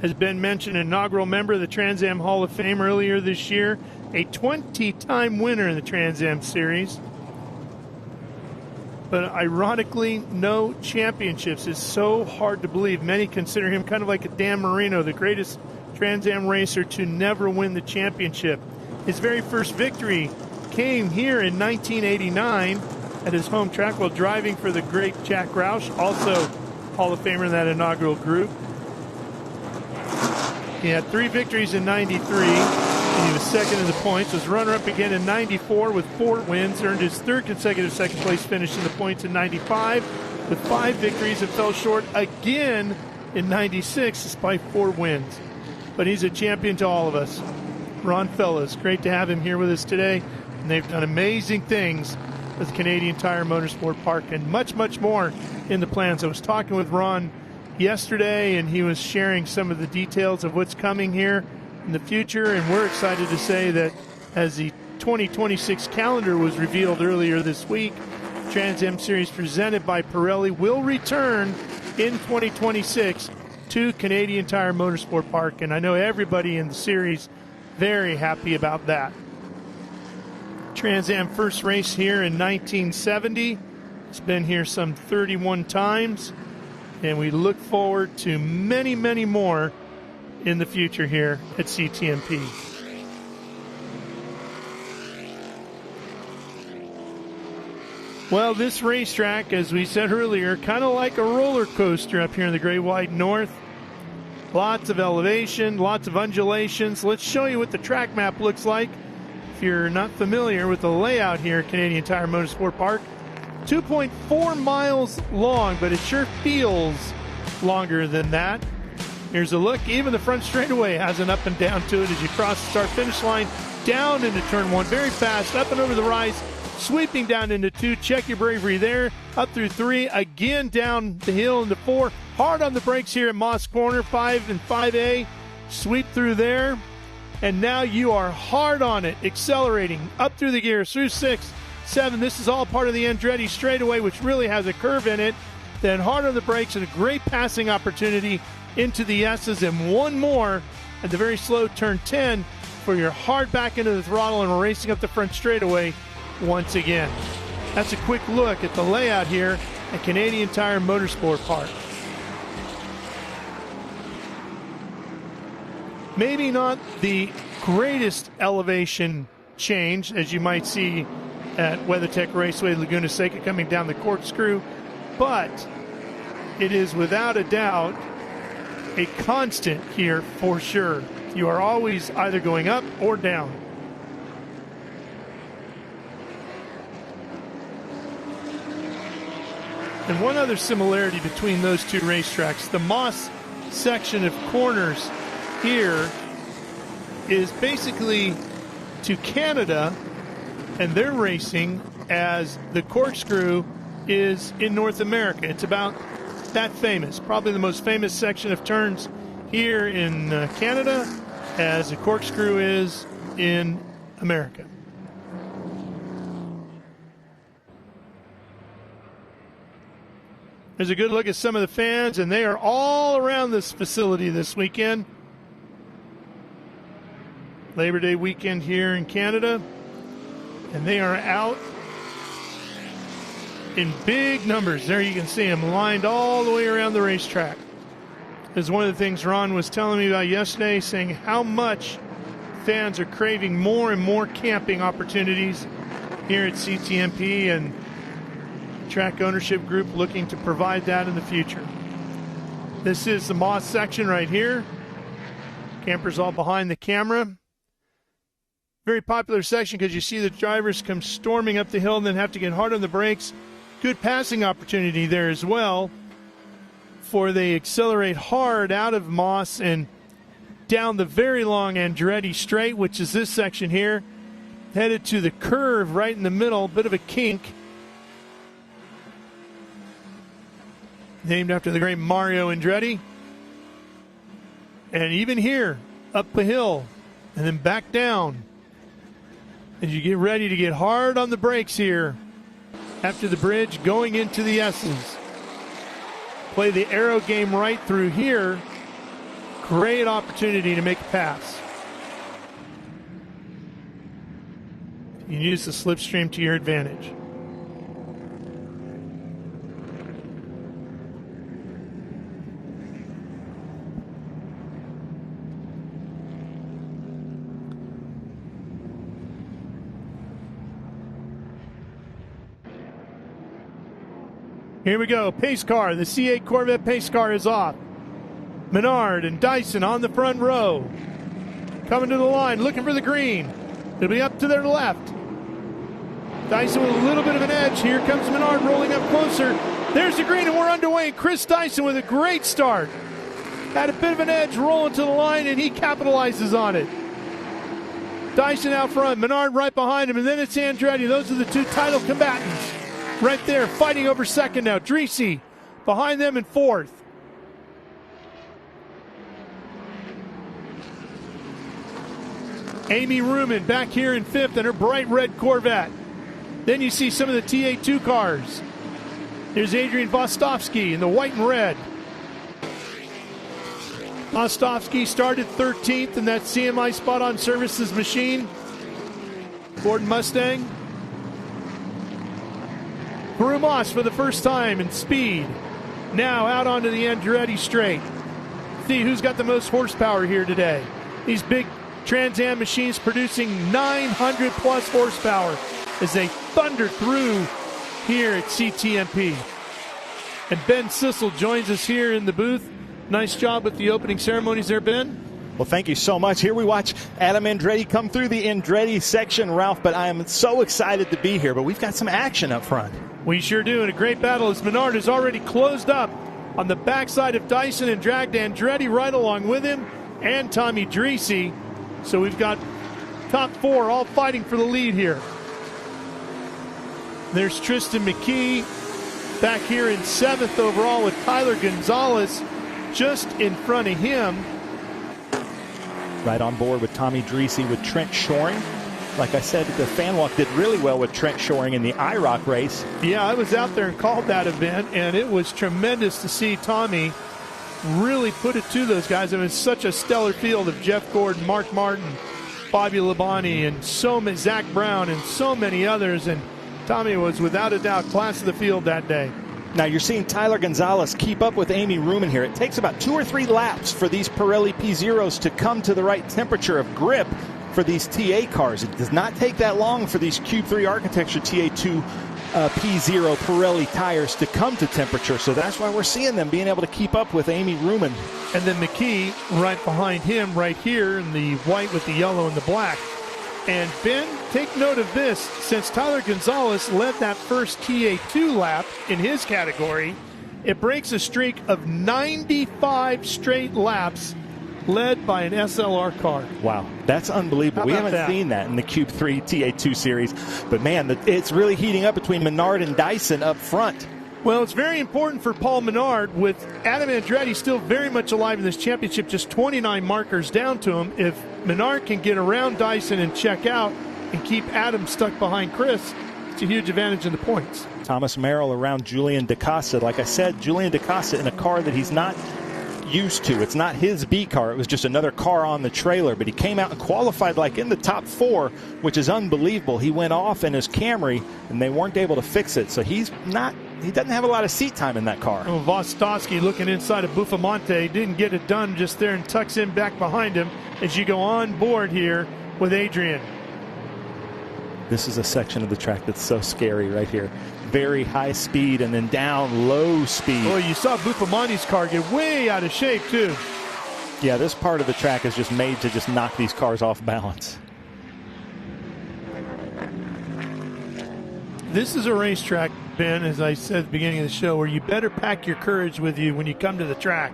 has been mentioned, inaugural member of the Trans Am Hall of Fame earlier this year, a 20-time winner in the Trans Am Series. But ironically, no championships. Is so hard to believe. Many consider him kind of like a Dan Marino, the greatest Trans Am racer to never win the championship. His very first victory came here in 1989 at his home track while driving for the great Jack Roush, also Hall of Famer in that inaugural group. He had 3 victories in 93. He was second in the points, was runner-up again in 94 with 4 wins, earned his 3rd consecutive second-place finish in the points in 95 with 5 victories, and fell short again in 96 despite 4 wins. But he's a champion to all of us. Ron Fellows, great to have him here with us today, and they've done amazing things of the Canadian Tire Motorsport Park, and much, much more in the plans. I was talking with Ron yesterday, and he was sharing some of the details of what's coming here in the future, and we're excited to say that as the 2026 calendar was revealed earlier this week, Trans Am Series presented by Pirelli will return in 2026 to Canadian Tire Motorsport Park, and I know everybody in the series very happy about that. Trans Am first race here in 1970. It's been here some 31 times, and we look forward to many, many more in the future here at CTMP. Well, this racetrack, as we said earlier, kind of like a roller coaster up here in the Great White North. Lots of elevation, lots of undulations. Let's show you what the track map looks like. If you're not familiar with the layout here at Canadian Tire Motorsport Park, 2.4 miles long, but it sure feels longer than that. Here's a look. Even the front straightaway has an up and down to it as you cross the start-finish line, down into turn one, very fast, up and over the rise, sweeping down into two. Check your bravery there. Up through three, again down the hill into four. Hard on the brakes here at Moss Corner, 5 and 5A. Sweep through there. And now you are hard on it, accelerating up through the gears, through 6, 7. This is all part of the Andretti straightaway, which really has a curve in it. Then hard on the brakes and a great passing opportunity into the S's, and one more at the very slow turn 10 for your hard back into the throttle and racing up the front straightaway once again. That's a quick look at the layout here at Canadian Tire Motorsport Park. Maybe not the greatest elevation change, as you might see at WeatherTech Raceway, Laguna Seca coming down the corkscrew, but it is without a doubt a constant here for sure. You are always either going up or down. And one other similarity between those two racetracks, the Moss section of corners here is basically to Canada, and they're racing as the corkscrew is in North America. It's about that famous, probably the most famous section of turns here in Canada, as the corkscrew is in America. There's a good look at some of the fans, and they are all around this facility this weekend. Labor Day weekend here in Canada, and they are out in big numbers. There you can see them lined all the way around the racetrack. This is one of the things Ron was telling me about yesterday, saying how much fans are craving more and more camping opportunities here at CTMP, and Track Ownership Group looking to provide that in the future. This is the Moss section right here. Campers all behind the camera. Very popular section because you see the drivers come storming up the hill and then have to get hard on the brakes. Good passing opportunity there as well, for they accelerate hard out of Moss and down the very long Andretti straight, which is this section here, headed to the curve right in the middle, bit of a kink, named after the great Mario Andretti. And even here, up the hill and then back down, as you get ready to get hard on the brakes here after the bridge, going into the S's. Play the aero game right through here. Great opportunity to make a pass. You can use the slipstream to your advantage. Here we go, pace car. The C8 Corvette pace car is off. Menard and Dyson on the front row. Coming to the line, looking for the green. It'll be up to their left. Dyson with a little bit of an edge. Here comes Menard rolling up closer. There's the green, and we're underway. Chris Dyson with a great start. Had a bit of an edge rolling to the line, and he capitalizes on it. Dyson out front, Menard right behind him, and then it's Andretti. Those are the two title combatants right there, fighting over second now. Dreese behind them in fourth. Amy Ruman back here in fifth in her bright red Corvette. Then you see some of the TA2 cars. There's Adrian Vostovsky in the white and red. Vostovsky started 13th in that CMI Spot On Services machine. Ford Mustang. Peru Moss for the first time in speed. Now out onto the Andretti straight. See who's got the most horsepower here today. These big Trans Am machines producing 900 plus horsepower as they thunder through here at CTMP. And Ben Sissel joins us here in the booth. Nice job with the opening ceremonies there, Ben. Well, thank you so much. Here we watch Adam Andretti come through the Andretti section, Ralph, but I am so excited to be here. But we've got some action up front. We sure do, and a great battle as Menard has already closed up on the backside of Dyson and dragged Andretti right along with him and Tommy Dreese. So we've got top four all fighting for the lead here. There's Tristan McKee back here in seventh overall with Tyler Gonzalez just in front of him. Right on board with Tommy Dreese with Trent Shoring. Like I said, the fan walk did really well with Trent Shoring in the IROC race. Yeah, I was out there and called that event, and it was tremendous to see Tommy really put it to those guys. It was such a stellar field of Jeff Gordon, Mark Martin, Bobby Labonte, and so many, Zach Brown, and so many others. And Tommy was without a doubt class of the field that day. Now you're seeing Tyler Gonzalez keep up with Amy Ruman here. It takes about 2 or 3 laps for these Pirelli P0s to come to the right temperature of grip for these TA cars. It does not take that long for these Cube 3 Architecture TA2 P0 Pirelli tires to come to temperature. So that's why we're seeing them being able to keep up with Amy Ruman. And then McKee right behind him right here in the white with the yellow and the black. And Ben, take note of this. Since Tyler Gonzalez led that first TA2 lap in his category, it breaks a streak of 95 straight laps led by an SLR car. Wow, that's unbelievable. We haven't seen that in the Cube 3 TA2 series. But man, it's really heating up between Menard and Dyson up front. Well, it's very important for Paul Menard with Adam Andretti still very much alive in this championship, just 29 markers down to him. If Menard can get around Dyson and check out and keep Adam stuck behind Chris, it's a huge advantage in the points. Thomas Merrill around Julian DaCosta. Like I said, Julian DaCosta in a car that he's not used to. It's not his B car. It was just another car on the trailer, but he came out and qualified like in the top 4, which is unbelievable. He went off in his Camry and they weren't able to fix it. So he doesn't have a lot of seat time in that car. Oh, Vostovsky looking inside of Buffamonte, didn't get it done just there and tucks in back behind him as you go on board here with Adrian. This is a section of the track that's so scary right here. Very high speed and then down low speed. Boy, you saw Buffamonte's car get way out of shape too. Yeah, this part of the track is just made to just knock these cars off balance. This is a racetrack, Ben, as I said at the beginning of the show, where you better pack your courage with you when you come to the track,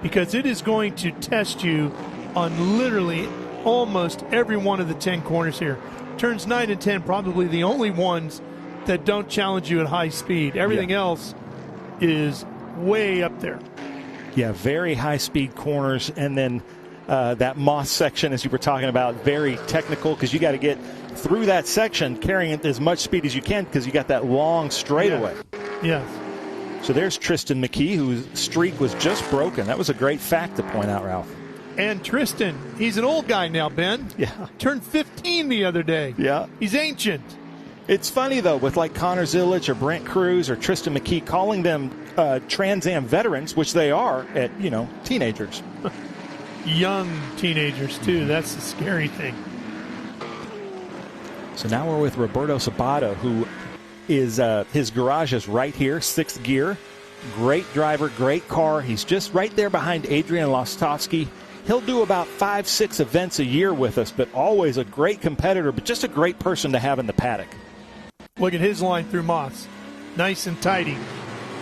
because it is going to test you on literally almost every one of the 10 corners here. Turns 9 and 10, probably the only ones that don't challenge you at high speed. Everything else is way up there. Yeah, very high speed corners, and then that Moss section, as you were talking about, very technical because you got to get through that section carrying it as much speed as you can because you got that long straightaway. Yes. So there's Tristan McKee, whose streak was just broken. That was a great fact to point out, Ralph. And Tristan, he's an old guy now, Ben. Yeah. Turned 15 the other day. Yeah. He's ancient. It's funny, though, with like Connor Zillich or Brent Cruz or Tristan McKee calling them Trans Am veterans, which they are at, teenagers. Young teenagers, too. That's the scary thing. So now we're with Roberto Sabato, who is his garage is right here, 6th gear. Great driver, great car. He's just right there behind Adrian Lostovsky. He'll do about 5-6 events a year with us, but always a great competitor, but just a great person to have in the paddock. Look at his line through Moss. Nice and tidy.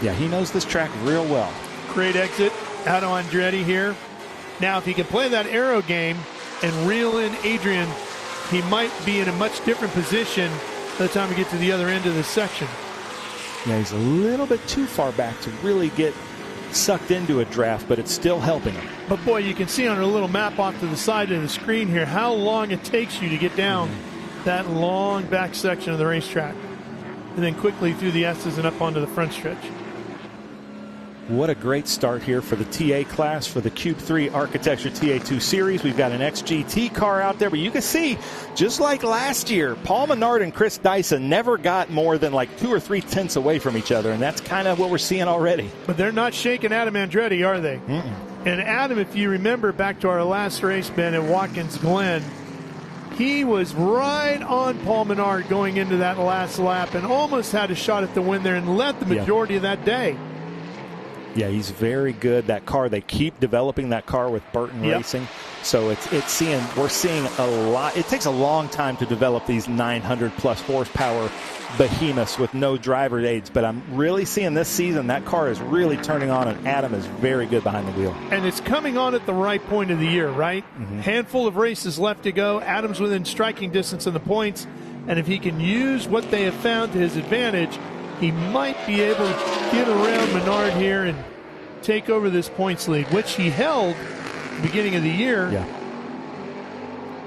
Yeah, he knows this track real well. Great exit out of Andretti here. Now, if he can play that aero game and reel in Adrian he might be in a much different position by the time we get to the other end of the section. Yeah, he's a little bit too far back to really get sucked into a draft, but it's still helping him. But boy, you can see on a little map off to the side of the screen here how long it takes you to get down that long back section of the racetrack, and then quickly through the S's and up onto the front stretch. What a great start here for the TA class for the Cube 3 Architecture TA2 Series. We've got an XGT car out there, but you can see, just like last year, Paul Menard and Chris Dyson never got more than like 2 or 3 tenths away from each other, and that's kind of what we're seeing already. But they're not shaking Adam Andretti, are they? And Adam, if you remember back to our last race, Ben, at Watkins Glen, he was right on Paul Menard going into that last lap and almost had a shot at the win there and led the majority of that day. Yeah, he's very good. That car, they keep developing that car with Burton Racing. So we're seeing a lot. It takes a long time to develop these 900-plus horsepower behemoths with no driver aids. But I'm really seeing this season that car is really turning on, and Adam is very good behind the wheel. And it's coming on at the right point of the year, right? Handful of races left to go. Adam's within striking distance in the points. And if he can use what they have found to his advantage, he might be able to get around Menard here and take over this points lead, which he held at the beginning of the year. Yeah.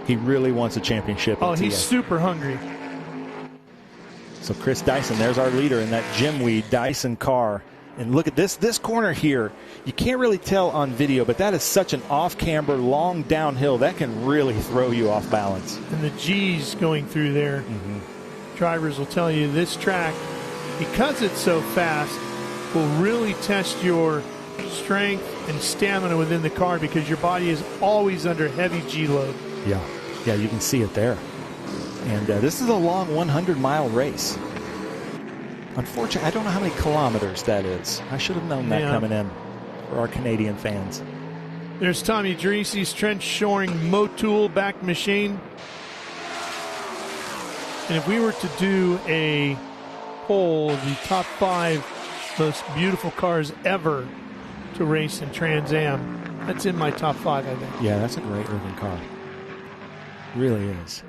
He really wants a championship. Oh, he's super hungry. So Chris Dyson, there's our leader in that Jim Weed Dyson car. And look at this corner here. You can't really tell on video, but that is such an off-camber, long downhill. That can really throw you off balance. And the G's going through there. Drivers will tell you this track, because it's so fast, will really test your strength and stamina within the car because your body is always under heavy G load. Yeah, you can see it there. And this is a long 100-mile race. Unfortunately, I don't know how many kilometers that is. I should have known that coming in for our Canadian fans. There's Tommy Dreese's trench shoring Motul back machine. And if we were to do a poll of the top 5 most beautiful cars ever to race in Trans Am, that's in my top 5, I think. Yeah, that's a great looking car. Really is.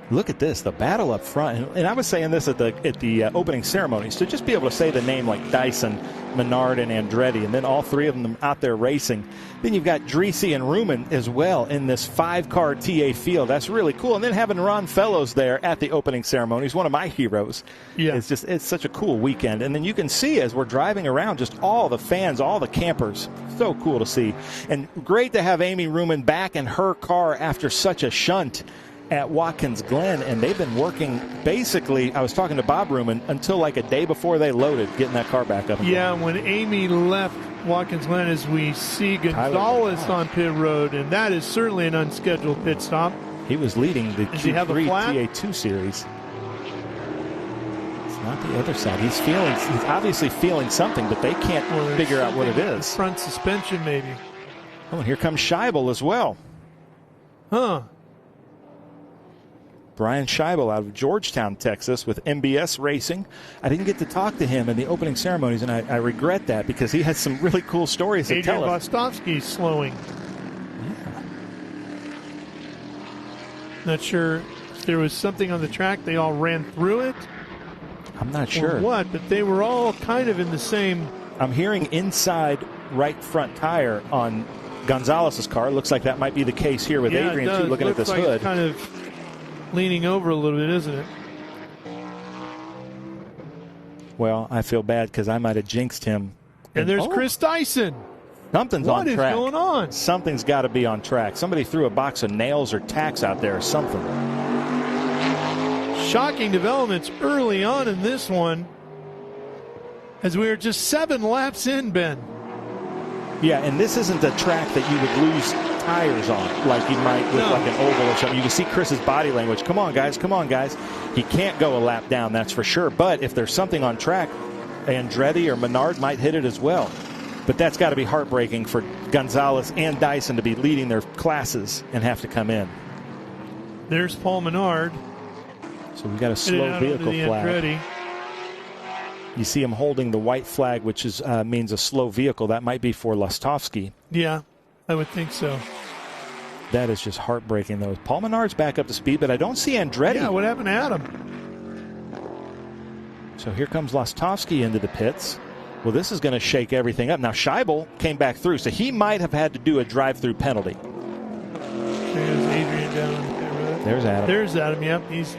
Look at this, the battle up front. And I was saying this at the opening ceremonies, to just be able to say the name like Dyson, Menard, and Andretti, and then all 3 of them out there racing. Then you've got Dreese and Ruman as well in this 5-car TA field. That's really cool. And then having Ron Fellows there at the opening ceremonies, one of my heroes. Yeah. It's such a cool weekend. And then you can see as we're driving around, just all the fans, all the campers. So cool to see. And great to have Amy Ruman back in her car after such a shunt at Watkins Glen, and they've been working basically, I was talking to Bob Ruman, until like a day before they loaded, getting that car back up. Yeah, when Amy left Watkins Glen, as we see Gonzalez on pit road, and that is certainly an unscheduled pit stop. He was leading the Q3 TA2 Series. It's not the other side. He's obviously feeling something, but they can't figure out what it is. Front suspension, maybe. Oh, and here comes Scheibel as well. Brian Scheibel out of Georgetown, Texas, with MBS Racing. I didn't get to talk to him in the opening ceremonies, and I regret that because he has some really cool stories to tell us. Adrian Vostovsky's slowing. Yeah. Not sure if there was something on the track. They all ran through it. I'm not sure. Or what, but they were all kind of in the same. I'm hearing inside right front tire on Gonzalez's car. Looks like that might be the case here with Adrian, too, looking at this hood. It's kind of leaning over a little bit, isn't it? Well, I feel bad because I might have jinxed him. And there's Chris Dyson. Something's on track. What is going on? Something's got to be on track. Somebody threw a box of nails or tacks out there or something. Shocking developments early on in this one as we are just 7 laps in, Ben. Yeah, and this isn't a track that you would lose tires on like you might with like an oval or something. You can see Chris's body language. Come on, guys. Come on, guys. He can't go a lap down, that's for sure. But if there's something on track, Andretti or Menard might hit it as well. But that's got to be heartbreaking for Gonzalez and Dyson to be leading their classes and have to come in. There's Paul Menard. So we've got a slow vehicle flag. Andretti. You see him holding the white flag, which is means a slow vehicle. That might be for Lastovsky. Yeah, I would think so. That is just heartbreaking, though. Paul Menard's back up to speed, but I don't see Andretti. Yeah, what happened to Adam? So here comes Lostowski into the pits. Well, this is going to shake everything up. Now, Scheibel came back through, so he might have had to do a drive-through penalty. There's Adrian down. There's Adam. There's Adam, yep. He's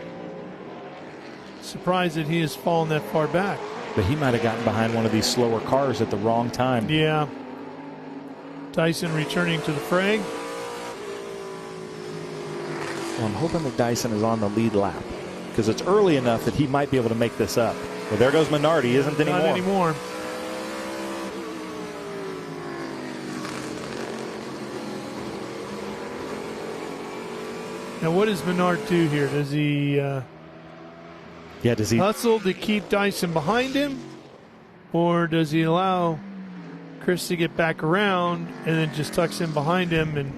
surprised that he has fallen that far back. But he might have gotten behind one of these slower cars at the wrong time. Yeah. Dyson returning to the fray. Well, I'm hoping that Dyson is on the lead lap because it's early enough that he might be able to make this up. Well, there goes Menard. He isn't anymore. Not anymore. Now, what does Menard do here? Does he does he hustle to keep Dyson behind him? Or does he allow Chris to get back around and then just tucks him behind him? And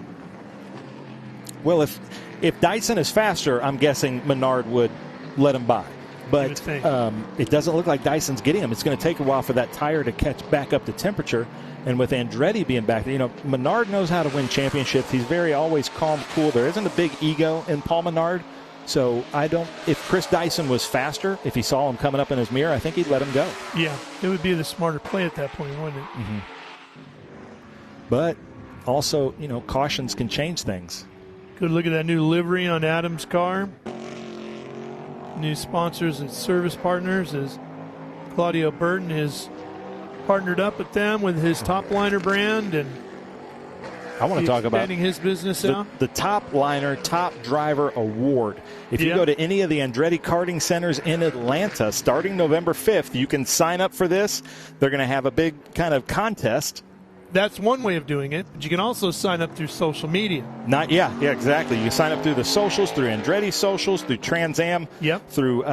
well, if Dyson is faster, I'm guessing Menard would let him by. But it doesn't look like Dyson's getting him. It's going to take a while for that tire to catch back up to temperature. And with Andretti being back, Menard knows how to win championships. He's very always calm, cool. There isn't a big ego in Paul Menard. So if Chris Dyson was faster, if he saw him coming up in his mirror, I think he'd let him go. Yeah, it would be the smarter play at that point, wouldn't it? Mm-hmm. But also, cautions can change things. Good look at that new livery on Adam's car. New sponsors and service partners as Claudio Burton has partnered up with them with his Top Liner brand, and I want to talk about expanding his business out. The Top Liner Top Driver Award. If you go to any of the Andretti karting centers in Atlanta starting November 5th, you can sign up for this. They're going to have a big kind of contest. That's one way of doing it, but you can also sign up through social media. Yeah, exactly. You can sign up through the socials, through Andretti socials, through Trans Am, through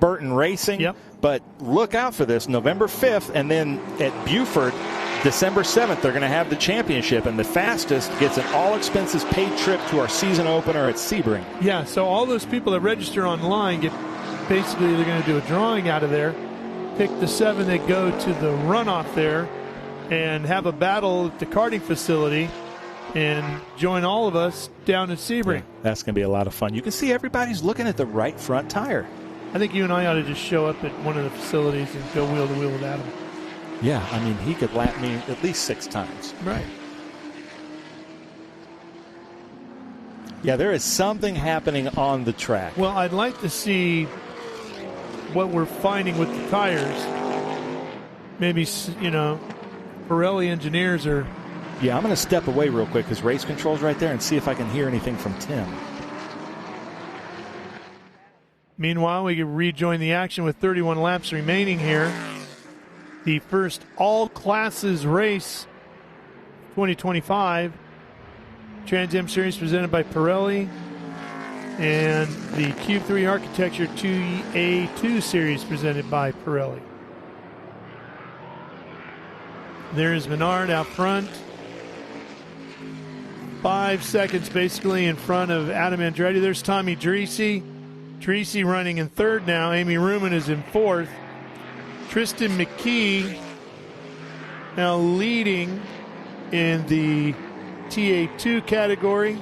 Burton Racing. Yep. But look out for this, November 5th, and then at Buford, December 7th, they're going to have the championship, and the fastest gets an all-expenses paid trip to our season opener at Sebring. Yeah, so all those people that register online basically they're going to do a drawing out of there, pick the 7 that go to the runoff there, and have a battle at the karting facility and join all of us down at Sebring. Yeah, that's going to be a lot of fun. You can see everybody's looking at the right front tire. I think you and I ought to just show up at one of the facilities and go wheel to wheel with Adam. Yeah, I mean, he could lap me at least 6 times. Right. Yeah, there is something happening on the track. Well, I'd like to see what we're finding with the tires. Maybe, Pirelli engineers are... Yeah, I'm going to step away real quick because race control's right there and see if I can hear anything from Tim. Meanwhile, we can rejoin the action with 31 laps remaining here. The first all-classes race 2025. Trans Am Series presented by Pirelli. And the Q3 Architecture TA2 Series presented by Pirelli. There's Menard out front. 5 seconds basically in front of Adam Andretti. There's Tommy Dreese. Dreese running in third now. Amy Ruman is in fourth. Tristan McKee now leading in the TA2 category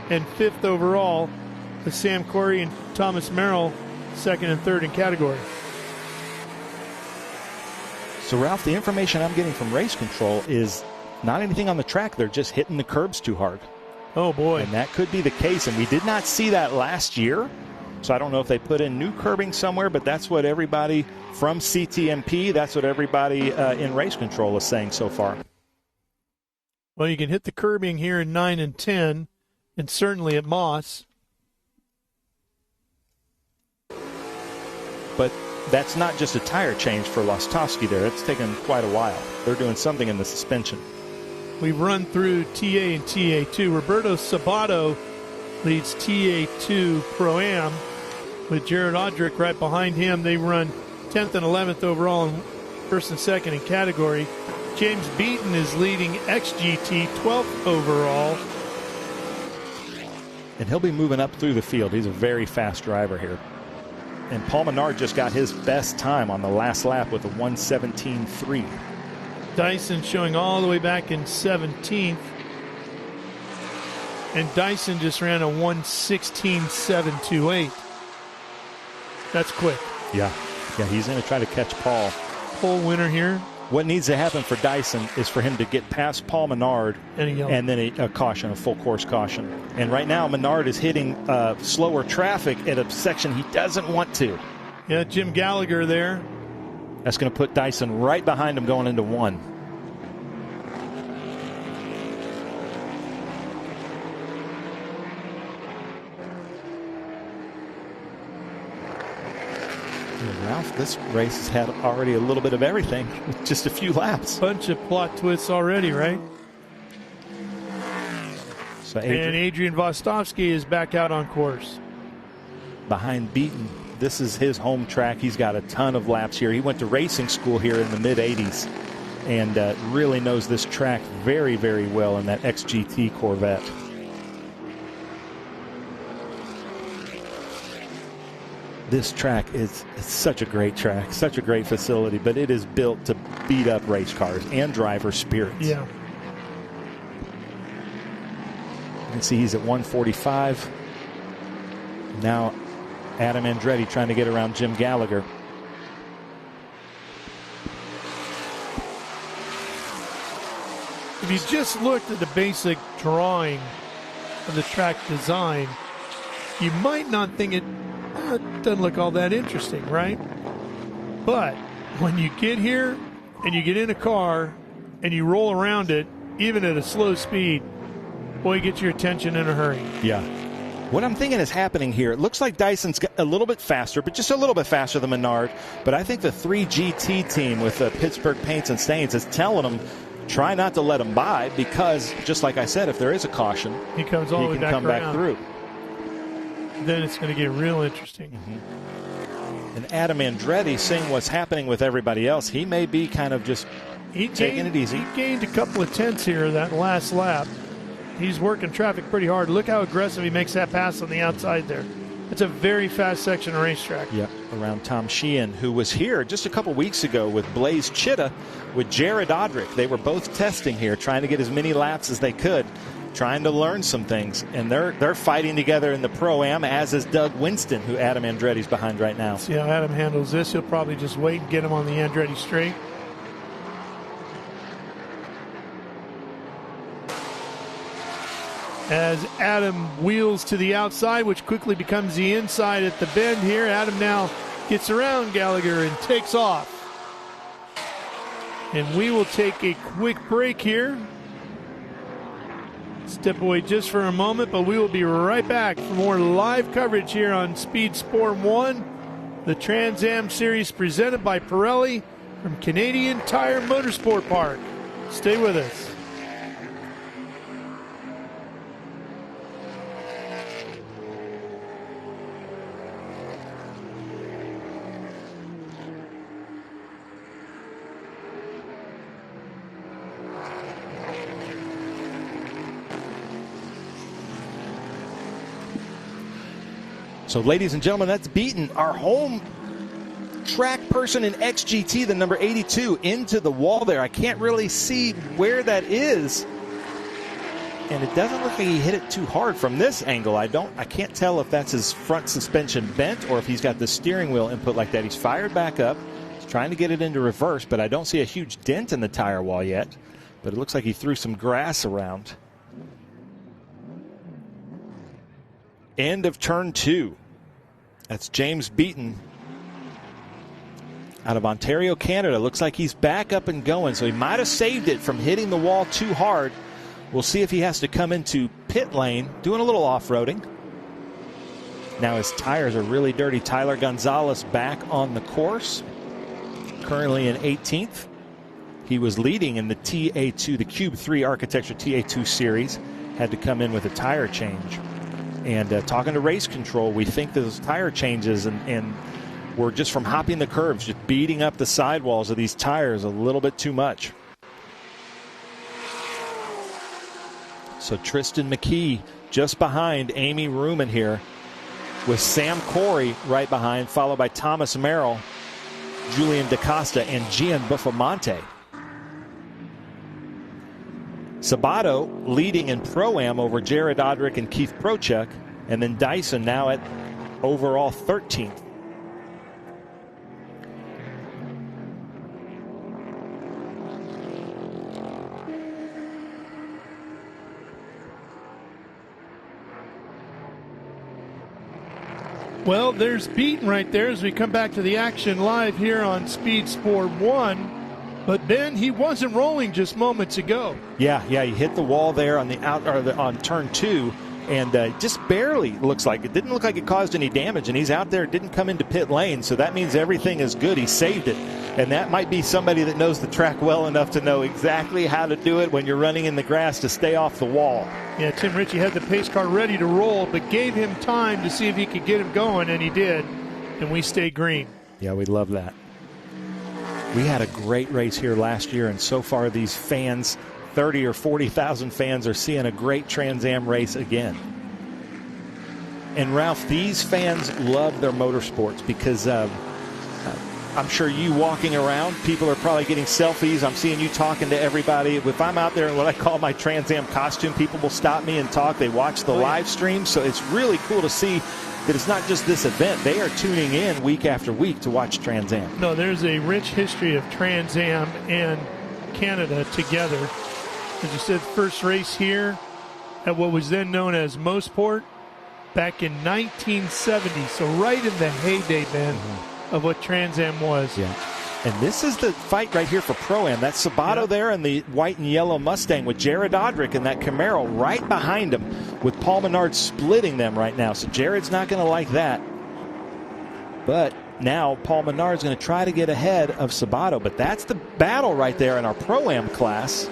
and fifth overall, with Sam Corey and Thomas Merrill second and third in category. So, Ralph, the information I'm getting from race control is not anything on the track. They're just hitting the curbs too hard. Oh, boy. And that could be the case, and we did not see that last year. So I don't know if they put in new curbing somewhere, but that's what everybody from CTMP, that's what everybody in race control is saying so far. Well, you can hit the curbing here in 9 and 10, and certainly at Moss. But that's not just a tire change for Lostowski there. It's taken quite a while. They're doing something in the suspension. We've run through TA and TA2. Roberto Sabato leads TA2 Pro-Am with Jared Audrick right behind him. They run 10th and 11th overall in first and second in category. James Beaton is leading XGT 12th overall. And he'll be moving up through the field. He's a very fast driver here. And Paul Menard just got his best time on the last lap with a 1:17.3. Dyson showing all the way back in 17th. And Dyson just ran a 1:16.728. That's quick. Yeah, he's going to try to catch Paul. Pole winner here. What needs to happen for Dyson is for him to get past Paul Menard and then a caution, a full course caution. And right now, Menard is hitting slower traffic at a section he doesn't want to. Yeah, Jim Gallagher there. That's going to put Dyson right behind him going into 1. Ralph, this race has had already a little bit of everything with just a few laps. Bunch of plot twists already, right? So and Adrian Vostovsky is back out on course. Behind Beaton. This is his home track. He's got a ton of laps here. He went to racing school here in the mid-'80s and really knows this track very, very well in that XGT Corvette. This track is such a great track, such a great facility, but it is built to beat up race cars and driver spirits. Yeah. You can see he's at 145. Now Adam Andretti trying to get around Jim Gallagher. If you just looked at the basic drawing of the track design, you might not think it doesn't look all that interesting, right? But when you get here and you get in a car and you roll around it, even at a slow speed, boy, it gets your attention in a hurry. Yeah. What I'm thinking is happening here, it looks like Dyson's a little bit faster, but just a little bit faster than Menard. But I think the 3GT team with Pittsburgh Paints and Stains is telling them, try not to let him by, because just like I said, if there is a caution, he comes all the way back come back through. Then it's going to get real interesting. Mm-hmm. And Adam Andretti, seeing what's happening with everybody else, he may be kind of just taking it easy. He gained a couple of tenths here that last lap. He's working traffic pretty hard. Look how aggressive he makes that pass on the outside there. It's a very fast section of racetrack. Yeah, around Tom Sheehan, who was here just a couple weeks ago with Blaze Chitta, with Jared Odrick. They were both testing here, trying to get as many laps as they could, trying to learn some things. And they're fighting together in the Pro-Am, as is Doug Winston, who Adam Andretti's behind right now. See how Adam handles this. He'll probably just wait and get him on the Andretti straight. As Adam wheels to the outside, which quickly becomes the inside at the bend here, Adam now gets around Gallagher and takes off. And we will take a quick break here. Step away just for a moment, but we will be right back for more live coverage here on Speed Sport 1, the Trans Am Series presented by Pirelli from Canadian Tire Motorsport Park. Stay with us. So, ladies and gentlemen, that's Beaton, our home track person in XGT, the number 82, into the wall there. I can't really see where that is. And it doesn't look like he hit it too hard from this angle. I can't tell if that's his front suspension bent or if he's got the steering wheel input like that. He's fired back up. He's trying to get it into reverse, but I don't see a huge dent in the tire wall yet. But it looks like he threw some grass around. End of turn 2. That's James Beaton out of Ontario, Canada. Looks like he's back up and going, so he might have saved it from hitting the wall too hard. We'll see if he has to come into pit lane, doing a little off-roading. Now his tires are really dirty. Tyler Gonzalez back on the course, currently in 18th. He was leading in the TA2, the Cube 3 Architecture TA2 Series. Had to come in with a tire change. And talking to race control, we think those tire changes and were just from hopping the curves, just beating up the sidewalls of these tires a little bit too much. So Tristan McKee just behind Amy Ruman here, with Sam Corey right behind, followed by Thomas Merrill, Julian DaCosta, and Gian Buffamonte. Sabato leading in Pro-Am over Jared Odrick and Keith Prochek, and then Dyson now at overall 13th. Well, there's Beaton right there as we come back to the action live here on Speed Sport 1. But Ben, he wasn't rolling just moments ago. Yeah, he hit the wall there on on turn 2, and just barely looks like it. Didn't look like it caused any damage, and he's out there, didn't come into pit lane, so that means everything is good. He saved it, and that might be somebody that knows the track well enough to know exactly how to do it when you're running in the grass to stay off the wall. Yeah, Tim Ritchie had the pace car ready to roll, but gave him time to see if he could get him going, and he did, and we stayed green. Yeah, we love that. We had a great race here last year, and so far these fans, 30 or 40,000 fans, are seeing a great Trans Am race again. And Ralph, these fans love their motorsports because I'm sure you walking around, people are probably getting selfies. I'm seeing you talking to everybody. If I'm out there in what I call my Trans Am costume, people will stop me and talk. They watch the live stream, so it's really cool to see that it's not just this event. They are tuning in week after week to watch Trans Am. No, there's a rich history of Trans Am and Canada together. As you said, first race here at what was then known as Motorsport back in 1970. So right in the heyday, Ben, of what Trans Am was. Yeah. And this is the fight right here for Pro-Am. That's Sabato there in the white and yellow Mustang with Jared Odrick in that Camaro right behind him, with Paul Menard splitting them right now. So Jared's not going to like that. But now Paul Menard's going to try to get ahead of Sabato. But that's the battle right there in our Pro-Am class.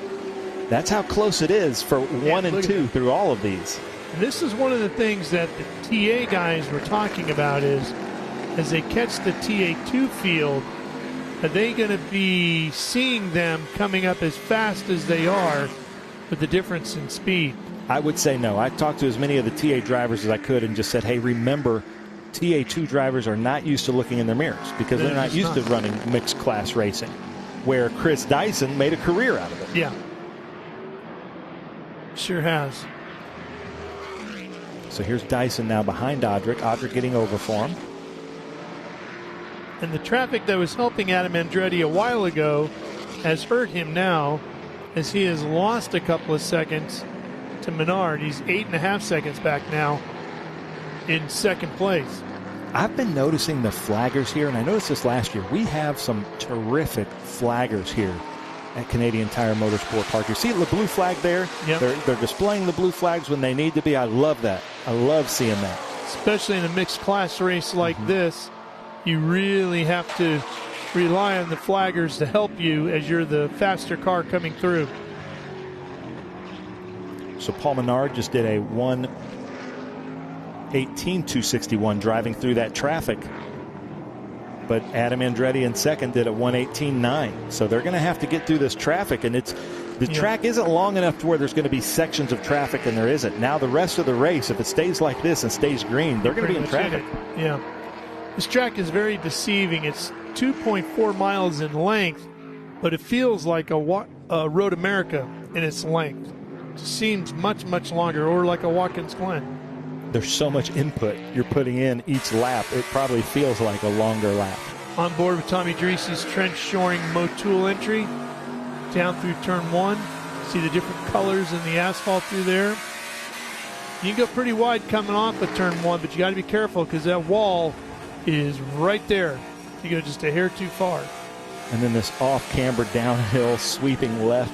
That's how close it is for 1 and 2 through all of these. And this is one of the things that the TA guys were talking about is as they catch the TA2 field, are they going to be seeing them coming up as fast as they are with the difference in speed? I would say no. I talked to as many of the TA drivers as I could and just said, hey, remember, TA2 drivers are not used to looking in their mirrors because they're not used to running mixed class racing, where Chris Dyson made a career out of it. Yeah. Sure has. So here's Dyson now behind Odrick. Odrick getting over for him. And the traffic that was helping Adam Andretti a while ago has hurt him now as he has lost a couple of seconds to Menard. He's 8.5 seconds back now in second place. I've been noticing the flaggers here, and I noticed this last year. We have some terrific flaggers here at Canadian Tire Motorsport Park. You see the blue flag there? Yep. They're displaying the blue flags when they need to be. I love that. I love seeing that. Especially in a mixed class race like this. You really have to rely on the flaggers to help you as you're the faster car coming through. So Paul Menard just did a 1:18.261 driving through that traffic. But Adam Andretti in second did a 1:18.9. So they're going to have to get through this traffic, and the track isn't long enough to where there's going to be sections of traffic, and there isn't. Now the rest of the race, if it stays like this and stays green, they're going to be in traffic. Yeah. This track is very deceiving. It's 2.4 miles in length, but it feels like a Road America in its length. It seems much, much longer, or like a Watkins Glen. There's so much input you're putting in each lap, it probably feels like a longer lap. On board with Tommy Dreese's trench shoring Motul entry down through turn 1. See the different colors in the asphalt through there. You can go pretty wide coming off of turn 1, but you got to be careful because that wall is right there. You go just a hair too far. And then this off-camber downhill sweeping left.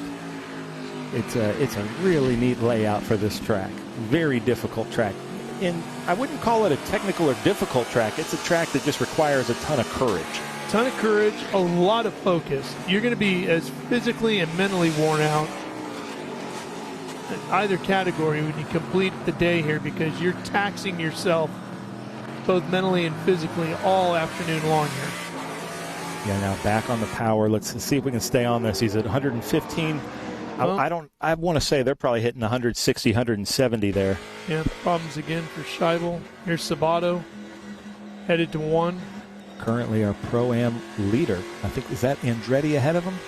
It's a really neat layout for this track. Very difficult track. And I wouldn't call it a technical or difficult track. It's a track that just requires a ton of courage. Ton of courage, a lot of focus. You're going to be as physically and mentally worn out in either category when you complete the day here because you're taxing yourself both mentally and physically all afternoon long here. Yeah, now back on the power. Let's see if we can stay on this. He's at 115. Well, I want to say they're probably hitting 160, 170 there. Yeah, problems again for Scheibel. Here's Sabato, headed to 1. Currently our Pro-Am leader. I think, is that Andretti ahead of him?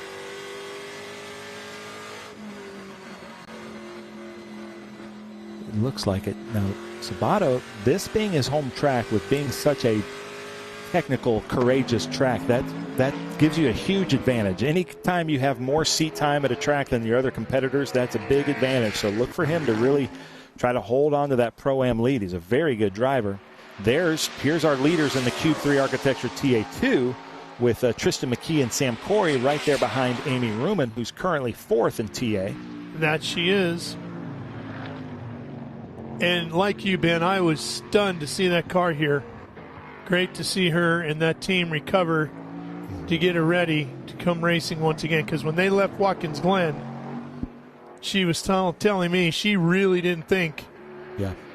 It looks like it. Now, Sabato, this being his home track, with being such a technical, courageous track, that gives you a huge advantage. Anytime you have more seat time at a track than your other competitors, that's a big advantage. So look for him to really try to hold on to that Pro-Am lead. He's a very good driver. Here's our leaders in the Cube 3 Architecture TA2 with Tristan McKee and Sam Corey right there behind Amy Ruman, who's currently 4th in TA. That she is. And like you, Ben, I was stunned to see that car here. Great to see her and that team recover to get her ready to come racing once again. Because when they left Watkins Glen, she was telling me she really didn't think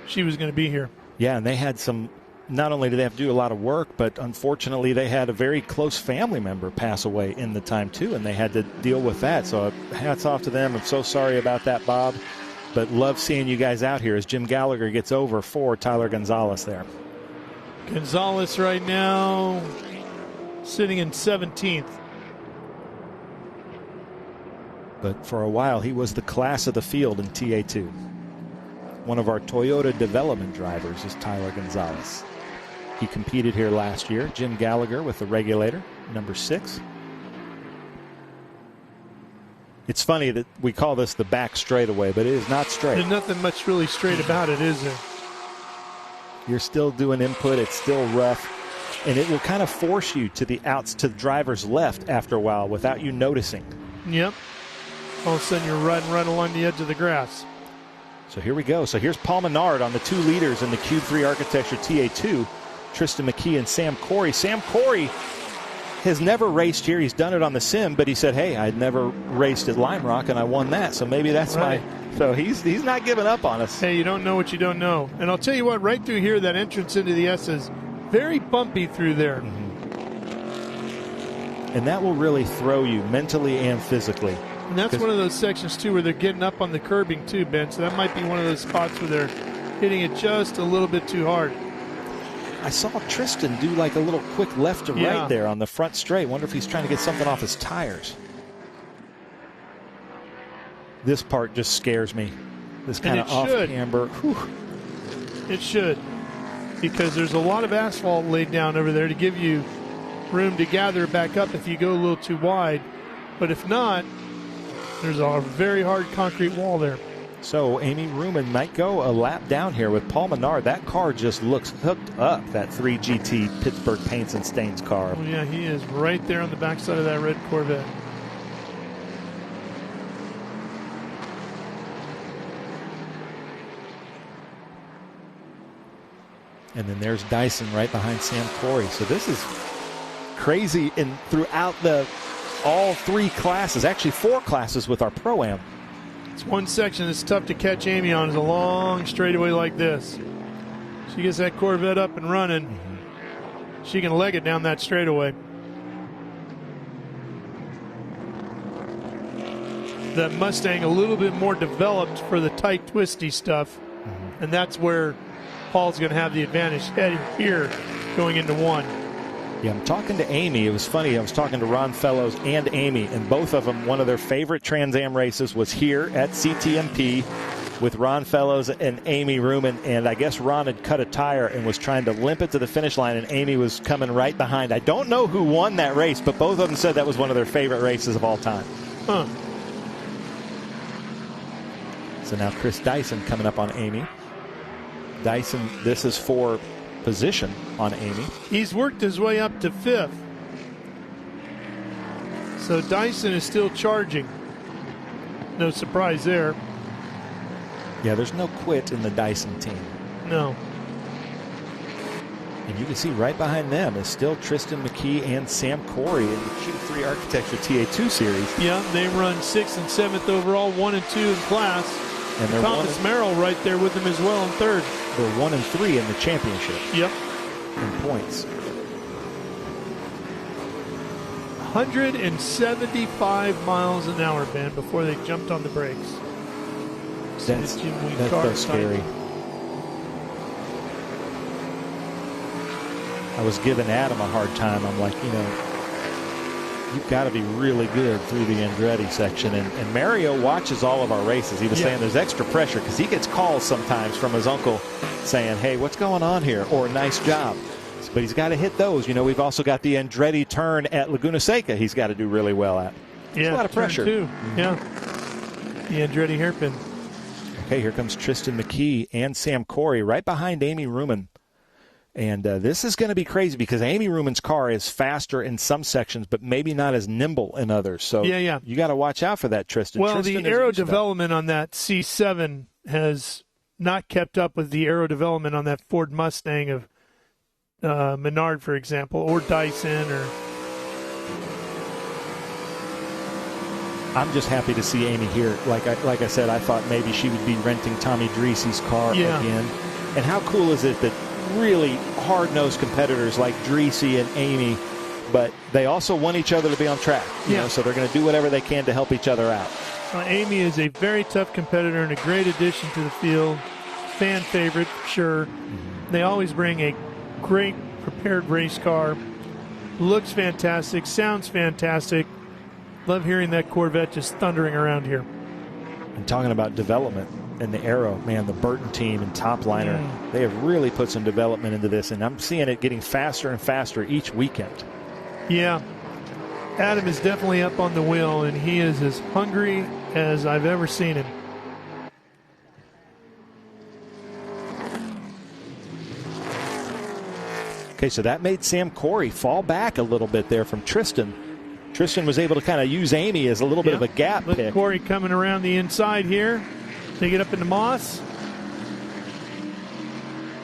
she was going to be here. Yeah, and they had some, not only did they have to do a lot of work, but unfortunately they had a very close family member pass away in the time too, and they had to deal with that. So hats off to them. I'm so sorry about that, Bob, but love seeing you guys out here as Jim Gallagher gets over for Tyler Gonzalez there. Gonzalez right now sitting in 17th. But for a while he was the class of the field in TA2. One of our Toyota development drivers is Tyler Gonzalez. He competed here last year. Jim Gallagher with the regulator, number 6. It's funny that we call this the back straightaway, but it is not straight. There's nothing much really straight about it, is there? You're still doing input. It's still rough. And it will kind of force you to the driver's left after a while without you noticing. Yep. All of a sudden you're riding right along the edge of the grass. So here we go. So here's Paul Menard on the 2 leaders in the Cube 3 Architecture TA2, Tristan McKee and Sam Corey. Sam Corey has never raced here. He's done it on the sim, but he said, hey, I'd never raced at Lime Rock, and I won that. So maybe that's right. So he's not giving up on us. Hey, you don't know what you don't know. And I'll tell you what, right through here, that entrance into the S is very bumpy through there. Mm-hmm. And that will really throw you mentally and physically. And that's one of those sections, too, where they're getting up on the curbing, too, Ben. So that might be one of those spots where they're hitting it just a little bit too hard. I saw Tristan do like a little quick left to right there on the front straight. Wonder if he's trying to get something off his tires. This part just scares me. This kind of off camber. It should. Because there's a lot of asphalt laid down over there to give you room to gather it back up if you go a little too wide. But if not, there's a very hard concrete wall there. So Amy Ruman might go a lap down here with Paul Menard. That car just looks hooked up, that 3GT Pittsburgh Paints and Stains car. Oh, yeah, he is right there on the backside of that red Corvette. And then there's Dyson right behind Sam Corey. So this is crazy throughout all 3 classes, actually 4 classes with our Pro-Am. It's one section that's tough to catch Amy on, is a long straightaway like this. She gets that Corvette up and running. Mm-hmm. She can leg it down that straightaway. That Mustang a little bit more developed for the tight, twisty stuff. Mm-hmm. And that's where Paul's going to have the advantage heading here going into 1. Yeah, I'm talking to Amy. It was funny. I was talking to Ron Fellows and Amy, and both of them, one of their favorite Trans Am races was here at CTMP with Ron Fellows and Amy Ruman. And I guess Ron had cut a tire and was trying to limp it to the finish line, and Amy was coming right behind. I don't know who won that race, but both of them said that was one of their favorite races of all time. Huh. So now Chris Dyson coming up on Amy. Dyson, this is for position on Amy. He's worked his way up to 5th. So Dyson is still charging. No surprise there. Yeah, there's no quit in the Dyson team. No. And you can see right behind them is still Tristan McKee and Sam Corey in the Q3 Architecture TA2 Series. Yeah, they run 6th and 7th overall, 1 and 2 in class. And they're Thomas Merrill right there with them as well in 3rd. They're 1 and 3 in the championship. Yep. In points. 175 miles an hour, Ben, before they jumped on the brakes. That's so scary. I was giving Adam a hard time. I'm like, you've got to be really good through the Andretti section. And Mario watches all of our races. He was saying there's extra pressure because he gets calls sometimes from his uncle saying, hey, what's going on here? Or nice job. But he's got to hit those. You know, we've also got the Andretti turn at Laguna Seca he's got to do really well at. There's a lot of pressure. Too. Yeah. The Andretti hairpin. Okay, here comes Tristan McKee and Sam Corey right behind Amy Ruman. And this is going to be crazy because Amy Ruman's car is faster in some sections, but maybe not as nimble in others. So you got to watch out for that, Tristan. Well, Tristan the aero development on that C7 has not kept up with the aero development on that Ford Mustang of Menard, for example, or Dyson. Or I'm just happy to see Amy here. Like I said, I thought maybe she would be renting Tommy Dreese's car again. And how cool is it that really hard-nosed competitors like Dreese and Amy, but they also want each other to be on track. You know, so they're going to do whatever they can to help each other out. Amy is a very tough competitor and a great addition to the field. Fan favorite, for sure. They always bring a great prepared race car. Looks fantastic, sounds fantastic. Love hearing that Corvette just thundering around here. And talking about development and the aero, man, the Burton team and Top Liner, they have really put some development into this, and I'm seeing it getting faster and faster each weekend. Yeah. Adam is definitely up on the wheel, and he is as hungry as I've ever seen him. Okay, so that made Sam Corey fall back a little bit there from Tristan. Tristan was able to kind of use Amy as a little bit of a gap pick. Corey coming around the inside here. They get up into Moss.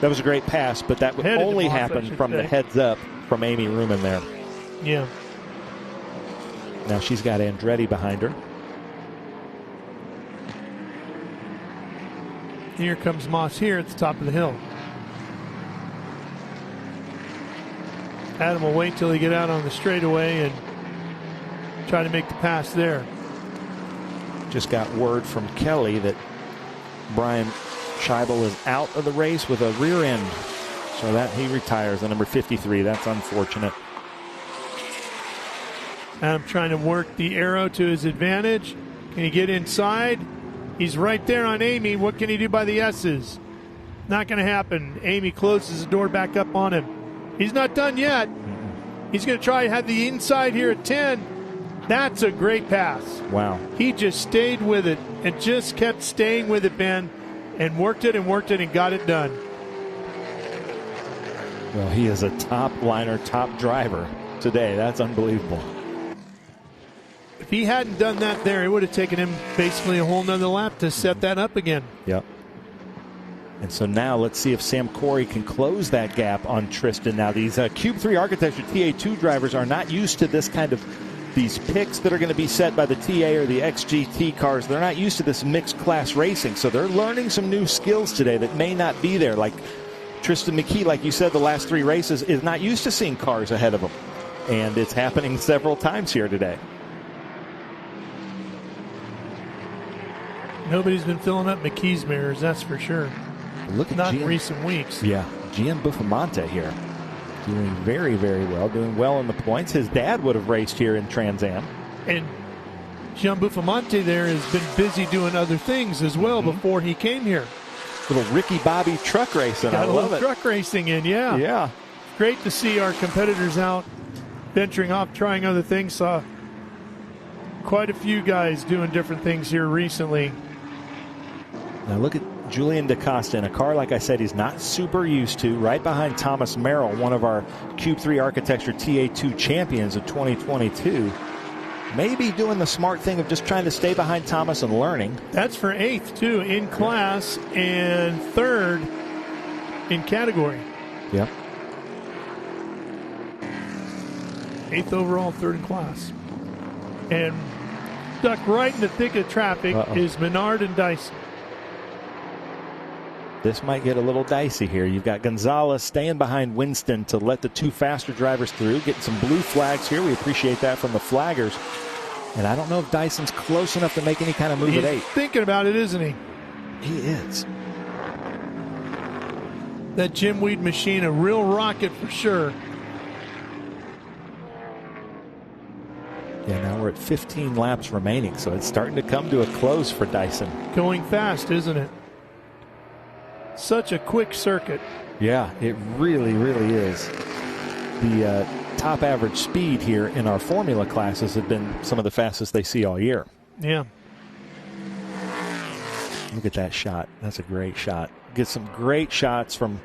That was a great pass, but that would only happen from the heads up from Amy Ruman there. Yeah. Now she's got Andretti behind her. Here comes Moss here at the top of the hill. Adam will wait till he get out on the straightaway and try to make the pass there. Just got word from Kelly that Brian Scheibel is out of the race with a rear end. So that he retires, the number 53. That's unfortunate. Adam trying to work the aero to his advantage. Can he get inside? He's right there on Amy. What can he do by the S's? Not going to happen. Amy closes the door back up on him. He's not done yet. He's going to try to have the inside here at 10. That's a great pass. Wow. He just stayed with it and just kept staying with it, Ben, and worked it and got it done. Well, he is a top liner, top driver today. That's unbelievable. If he hadn't done that there, it would have taken him basically a whole nother lap to set that up again. Yep. And so now let's see if Sam Corey can close that gap on Tristan. Now these Cube 3 Architecture TA2 drivers are not used to this kind of these picks that are going to be set by the TA or the XGT cars. They're not used to this mixed class racing, so they're learning some new skills today that may not be there. Like Tristan McKee, like you said, the last 3 races is not used to seeing cars ahead of him, and it's happening several times here today. Nobody's been filling up McKee's mirrors, that's for sure. Look at not in recent weeks. Yeah, Gian Buffamonte here. Doing very, very well. Doing well in the points. His dad would have raced here in Trans Am. And Gian Buffamonte there has been busy doing other things as well before he came here. Little Ricky Bobby truck racing. Got I love it. Truck racing in, yeah. Yeah. Great to see our competitors out venturing off, trying other things. Saw quite a few guys doing different things here recently. Now look at Julian DaCosta in a car, like I said, he's not super used to, right behind Thomas Merrill, one of our Cube 3 Architecture TA2 champions of 2022. Maybe doing the smart thing of just trying to stay behind Thomas and learning. That's for 8th, too, in class, and 3rd in category. Yep. 8th overall, 3rd in class. And stuck right in the thick of traffic is Menard and Dyson. This might get a little dicey here. You've got Gonzalez staying behind Winston to let the 2 faster drivers through. Getting some blue flags here. We appreciate that from the flaggers. And I don't know if Dyson's close enough to make any kind of move at 8. He's thinking about it, isn't he? He is. That Jim Weed machine, a real rocket for sure. Yeah, now we're at 15 laps remaining, so it's starting to come to a close for Dyson. Going fast, isn't it? Such a quick circuit. Yeah, it really, really is. The top average speed here in our Formula classes have been some of the fastest they see all year. Yeah. Look at that shot. That's a great shot. Get some great shots from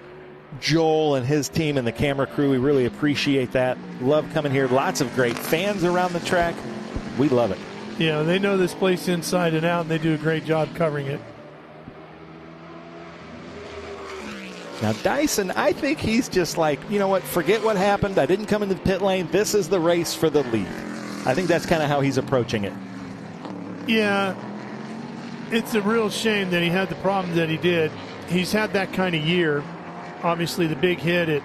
Joel and his team and the camera crew. We really appreciate that. Love coming here. Lots of great fans around the track. We love it. Yeah, they know this place inside and out, and they do a great job covering it. Now, Dyson, I think he's just like, you know what, forget what happened. I didn't come into the pit lane. This is the race for the lead. I think that's kind of how he's approaching it. Yeah, it's a real shame that he had the problem that he did. He's had that kind of year. Obviously, the big hit at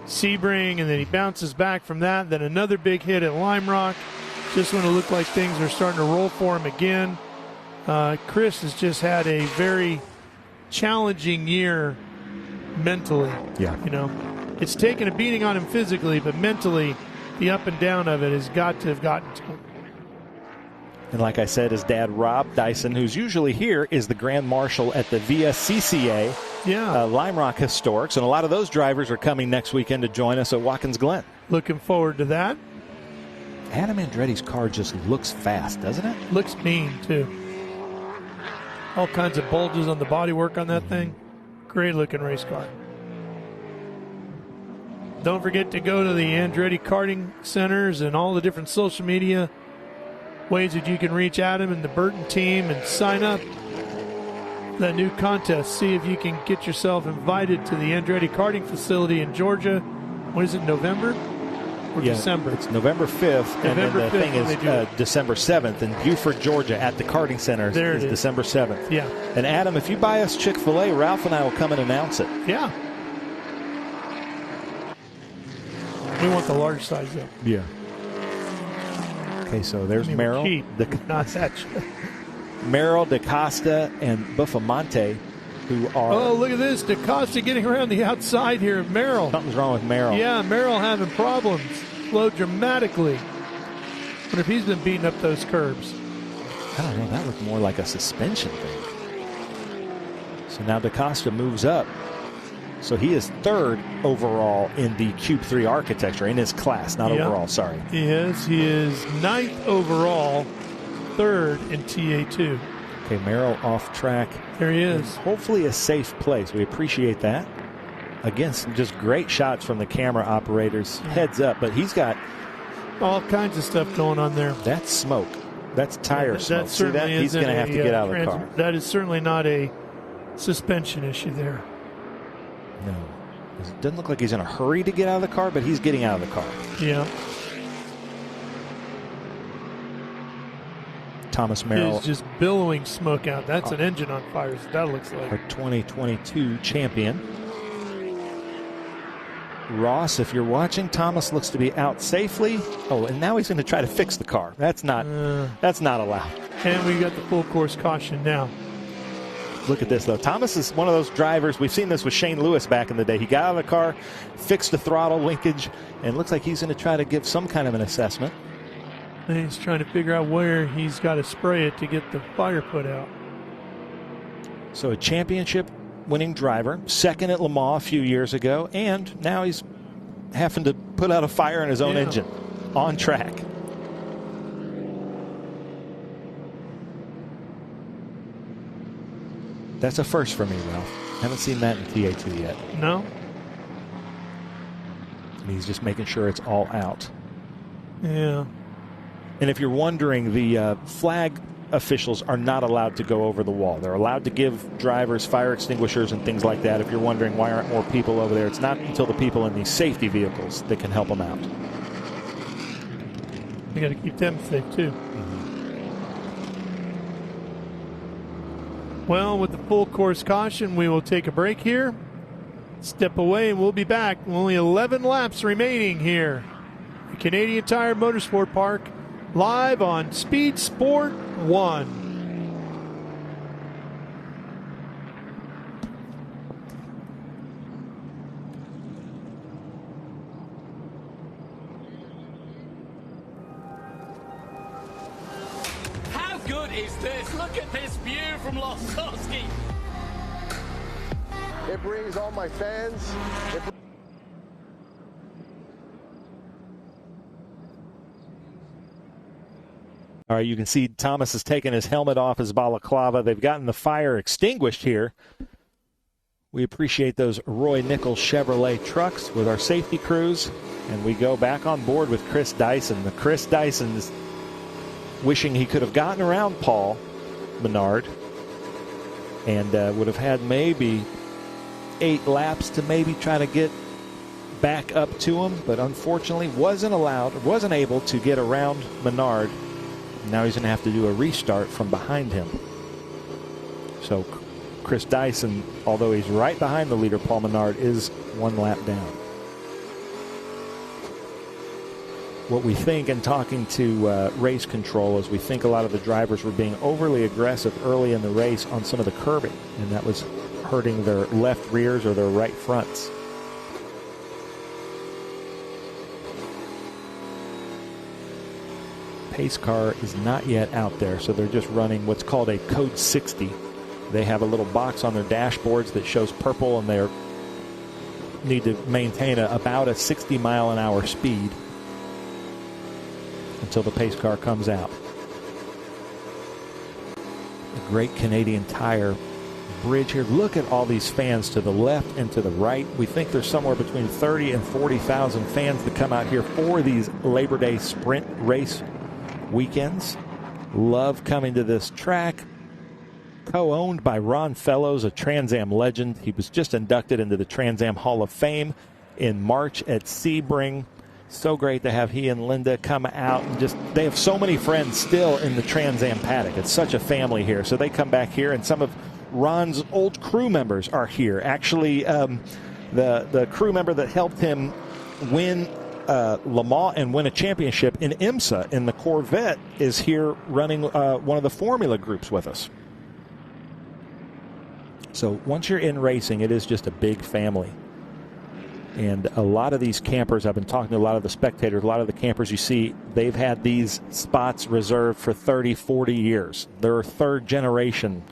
Sebring, and then he bounces back from that. Then another big hit at Lime Rock, just when it looked like things are starting to roll for him again. Chris has just had a very challenging year mentally. Yeah. You know, it's taken a beating on him physically, but mentally, the up and down of it has got to have gotten to him. And like I said, his dad, Rob Dyson, who's usually here, is the Grand Marshal at the VSCCA Lime Rock Historics. And a lot of those drivers are coming next weekend to join us at Watkins Glen. Looking forward to that. Adam Andretti's car just looks fast, doesn't it? Looks mean, too. All kinds of bulges on the bodywork on that thing. Great looking race car. Don't forget to go to the Andretti karting centers and all the different social media ways that you can reach Adam and the Burton team and sign up that new contest. See if you can get yourself invited to the Andretti karting facility in Georgia. What is it, November or December? It's November 5th, and then the thing is December 7th in Buford, Georgia at the karting center. There it is. December 7th. Yeah. And Adam, if you buy us Chick-fil-A, Ralph and I will come and announce it. Yeah. We want the large size, though. Yeah. Okay, so there's Merrill. Not that. Merrill, DaCosta, and Buffamonte, who are... Oh, look at this. DaCosta getting around the outside here of Merrill. Something's wrong with Merrill. Yeah, Merrill having problems. Slowed dramatically. But if he's been beating up those curbs. I don't know. That looked more like a suspension thing. So now DaCosta moves up. So he is third overall in the Cube 3 architecture in his class, not overall, sorry. He is ninth overall, third in TA2. Okay, Merrill off track. There he is. Hopefully a safe place. We appreciate that. Again, some just great shots from the camera operators. Heads up, but he's got all kinds of stuff going on there. That's smoke. That's tire smoke. That certainly he's going to have to get out of the car. That is certainly not a suspension issue there. No. It doesn't look like he's in a hurry to get out of the car, but he's getting out of the car. Yeah. Thomas Merrill. He's just billowing smoke out. That's an engine on fire, so that looks like. Our 2022 champion. Ross, if you're watching, Thomas looks to be out safely. Oh, and now he's going to try to fix the car. That's not allowed. And we got the full course caution now. Look at this, though. Thomas is one of those drivers. We've seen this with Shane Lewis back in the day. He got out of the car, fixed the throttle linkage, and looks like he's going to try to give some kind of an assessment. And he's trying to figure out where he's got to spray it to get the fire put out. So a championship-winning driver, second at Le Mans a few years ago, and now he's having to put out a fire in his own engine on track. That's a first for me, Ralph. Haven't seen that in TA2 yet. No. And he's just making sure it's all out. Yeah. And if you're wondering, the flag officials are not allowed to go over the wall. They're allowed to give drivers fire extinguishers and things like that. If you're wondering why aren't more people over there, it's not until the people in these safety vehicles that can help them out. You got to keep them safe, too. Well, with the full course caution, we will take a break here. Step away, and we'll be back. Only 11 laps remaining here. The Canadian Tire Motorsport Park, live on Speed Sport 1. is this? Look at this view from Losowski. It brings all my fans. All right, you can see Thomas has taken his helmet off, his balaclava. They've gotten the fire extinguished here. We appreciate those Roy Nichols Chevrolet trucks with our safety crews, and we go back on board with Chris Dyson. The Chris Dyson is wishing he could have gotten around Paul Menard and would have had maybe 8 laps to maybe try to get back up to him, but unfortunately wasn't able to get around Menard. Now he's going to have to do a restart from behind him. So Chris Dyson, although he's right behind the leader, Paul Menard, is 1 lap down. What we think in talking to race control is we think a lot of the drivers were being overly aggressive early in the race on some of the curbing, and that was hurting their left rears or their right fronts. Pace car is not yet out there, so they're just running what's called a code 60. They have a little box on their dashboards that shows purple, and they need to maintain about a 60-mile-an-hour speed until the pace car comes out. A great Canadian Tire bridge here. Look at all these fans to the left and to the right. We think there's somewhere between 30 and 40,000 fans that come out here for these Labor Day sprint race weekends. Love coming to this track. Co-owned by Ron Fellows, a Trans Am legend. He was just inducted into the Trans Am Hall of Fame in March at Sebring. So great to have he and Linda come out, and just they have so many friends still in the Trans Am paddock. It's such a family here. So they come back here, and some of Ron's old crew members are here. Actually, the crew member that helped him win Le Mans and win a championship in IMSA in the Corvette is here running one of the Formula groups with us. So once you're in racing, it is just a big family. And a lot of these campers, I've been talking to a lot of the spectators, a lot of the campers you see, they've had these spots reserved for 30, 40 years. They're third generation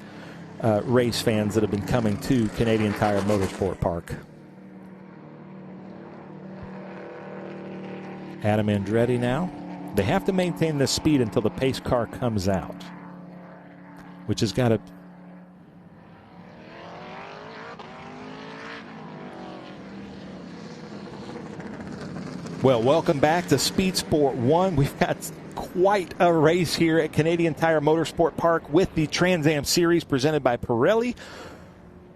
race fans that have been coming to Canadian Tire Motorsport Park. Adam Andretti now. They have to maintain this speed until the pace car comes out, which has got to... Well, welcome back to Speed Sport 1. We've got quite a race here at Canadian Tire Motorsport Park with the Trans Am Series presented by Pirelli.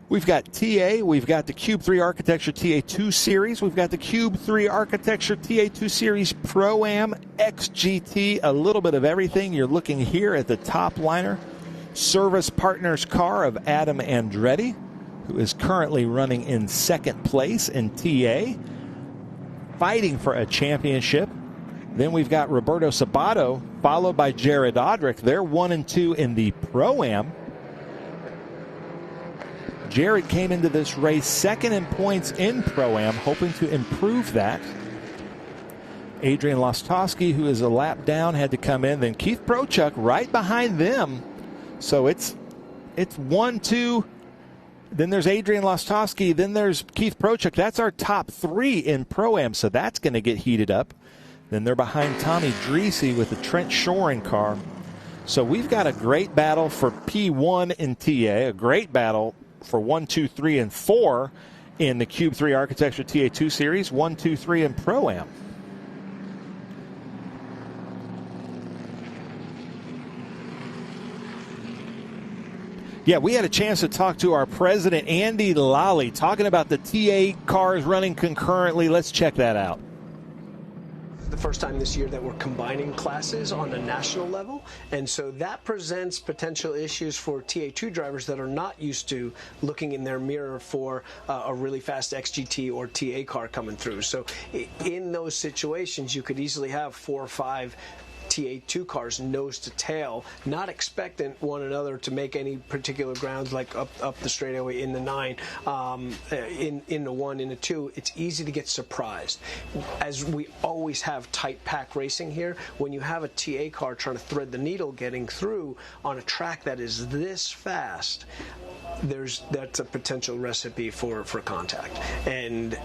We've got TA, we've got the Cube 3 Architecture TA2 Series, we've got the Cube 3 Architecture TA2 Series Pro-Am XGT, a little bit of everything. You're looking here at the top liner, service partners car of Adam Andretti, who is currently running in second place in TA, fighting for a championship. Then we've got Roberto Sabato, followed by Jared Odrick. They're 1 and 2 in the Pro-Am. Jared came into this race second in points in Pro-Am, hoping to improve that. Adrian Lostowski, who is a lap down, had to come in. Then Keith Prochuk right behind them. So it's 1, 2. Then there's Adrian Lostowski. Then there's Keith Prochuk. That's our top 3 in Pro-Am, so that's going to get heated up. Then they're behind Tommy Dreesy with the Trent Shoring car. So we've got a great battle for P1 in TA, a great battle for 1, 2, 3, and 4 in the Cube 3 Architecture TA2 Series, 1, 2, 3 in Pro-Am. Yeah, we had a chance to talk to our president, Andy Lally, talking about the TA cars running concurrently. Let's check that out. The first time this year that we're combining classes on a national level, and so that presents potential issues for TA2 drivers that are not used to looking in their mirror for a really fast XGT or TA car coming through. So in those situations, you could easily have 4 or 5 TA2 cars nose to tail, not expectant one another to make any particular grounds like up the straightaway in the 9, in the 1, in the 2. It's easy to get surprised. As we always have tight pack racing here, when you have a TA car trying to thread the needle getting through on a track that is this fast, that's a potential recipe for contact. And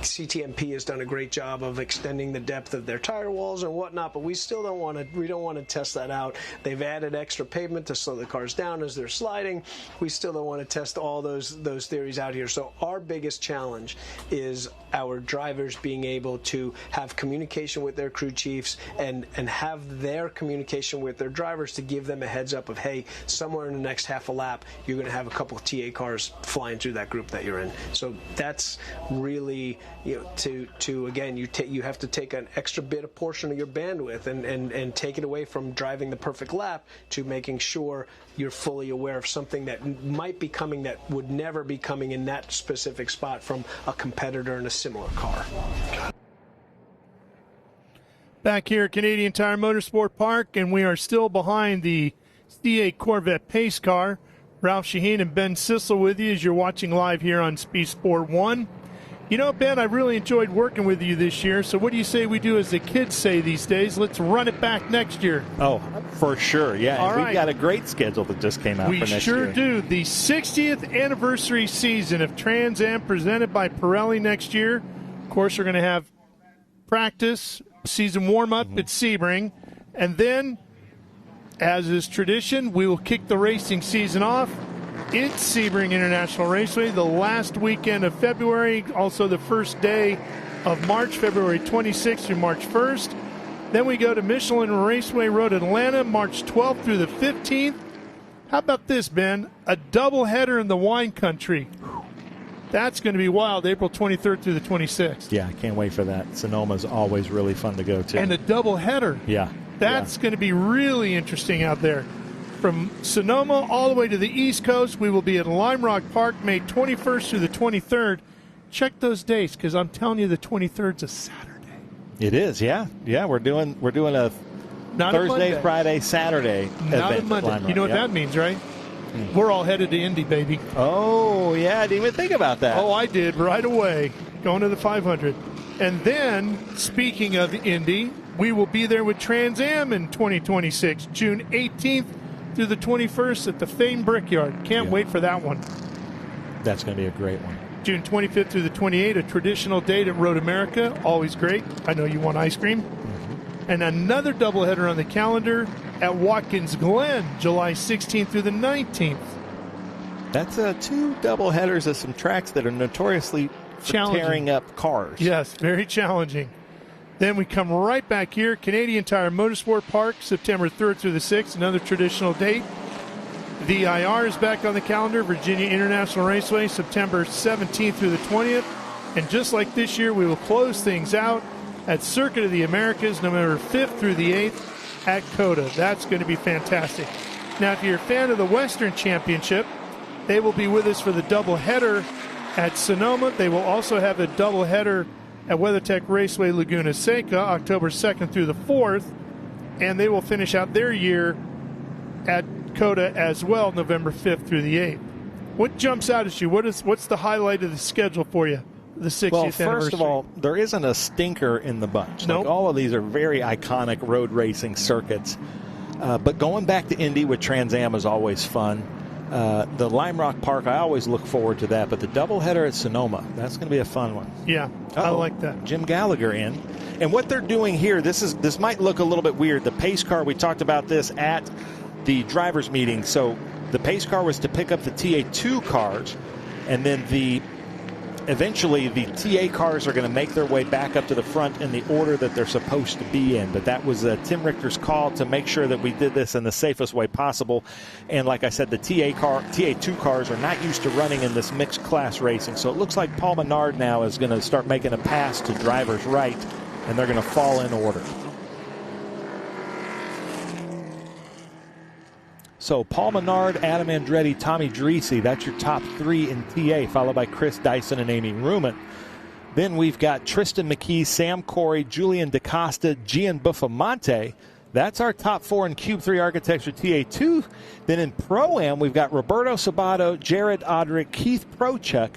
CTMP has done a great job of extending the depth of their tire walls and whatnot, but we still don't want to test that out. They've added extra pavement to slow the cars down as they're sliding. We still don't want to test all those theories out here. So our biggest challenge is our drivers being able to have communication with their crew chiefs and have their communication with their drivers to give them a heads up of, hey, somewhere in the next half a lap, you're going to have a couple of TA cars flying through that group that you're in. So that's really, to again, you have to take an extra bit of portion of your bandwidth and take it away from driving the perfect lap to making sure you're fully aware of something that might be coming that would never be coming in that specific spot from a competitor in a similar car. Back here at Canadian Tire Motorsport Park, and we are still behind the C8 Corvette pace car. Ralph Shaheen and Ben Sissel with you as you're watching live here on Speed Sport 1. You know, Ben, I really enjoyed working with you this year, so what do you say we do as the kids say these days? Let's run it back next year. Oh, for sure, yeah. All right. We've got a great schedule that just came out for next year. We sure do. The 60th anniversary season of Trans Am presented by Pirelli next year. Of course, we're going to have practice, season warm-up at Sebring, and then, as is tradition, we will kick the racing season off in Sebring International Raceway the last weekend of February, also the first day of March, February 26th through March 1st. Then we go to Michelin Raceway Road, Atlanta, March 12th through the 15th. How about this, Ben? A doubleheader in the wine country. That's going to be wild, April 23rd through the 26th. Yeah, I can't wait for that. Sonoma's always really fun to go to. And a doubleheader. Yeah. That's going to be really interesting out there. From Sonoma all the way to the East Coast, we will be at Lime Rock Park May 21st through the 23rd. Check those dates, because I'm telling you the 23rd is a Saturday. It is, yeah. Yeah, we're doing a Not Thursday, a Friday, Saturday Not event a Monday. at Lime You know Rock, what that means, right? We're all headed to Indy, baby. Oh, yeah, I didn't even think about that. Oh, I did right away, going to the 500. And then, speaking of Indy, we will be there with Trans Am in 2026, June 18th through the 21st at the famed Brickyard. Can't wait for that one. That's going to be a great one. June 25th through the 28th, a traditional date at Road America. Always great. I know you want ice cream. And another doubleheader on the calendar at Watkins Glen, July 16th through the 19th. That's two doubleheaders of some tracks that are notoriously tearing up cars. Yes, very challenging. Then we come right back here, Canadian Tire Motorsport Park, September 3rd through the 6th, another traditional date. VIR is back on the calendar, Virginia International Raceway, September 17th through the 20th. And just like this year, we will close things out at Circuit of the Americas, November 5th through the 8th at COTA. That's going to be fantastic. Now, if you're a fan of the Western Championship, they will be with us for the doubleheader at Sonoma. They will also have a doubleheader at WeatherTech Raceway Laguna Seca, October 2nd through the 4th, and they will finish out their year at COTA as well, November 5th through the 8th. What jumps out at you? What's the highlight of the schedule for you, the 60th anniversary? Well, first of all, there isn't a stinker in the bunch. Nope. Like, all of these are very iconic road racing circuits. But going back to Indy with Trans Am is always fun. The Lime Rock Park, I always look forward to that. But the doubleheader at Sonoma, that's going to be a fun one. Yeah, I like that. Jim Gallagher in. And what they're doing here, this might look a little bit weird. The pace car, we talked about this at the drivers' meeting. So the pace car was to pick up the TA2 cars, and then eventually the TA cars are going to make their way back up to the front in the order that they're supposed to be in. But that was Tim Richter's call to make sure that we did this in the safest way possible. And like I said, the TA2 cars are not used to running in this mixed class racing. So it looks like Paul Menard now is going to start making a pass to drivers right, and they're going to fall in order. So Paul Menard, Adam Andretti, Tommy Dreese, that's your top three in TA, followed by Chris Dyson and Amy Ruman. Then we've got Tristan McKee, Sam Corey, Julian DaCosta, Gian Buffamonte. That's our top 4 in Cube 3 Architecture TA2. Then in Pro-Am, we've got Roberto Sabato, Jared Odrick, Keith Prochuk.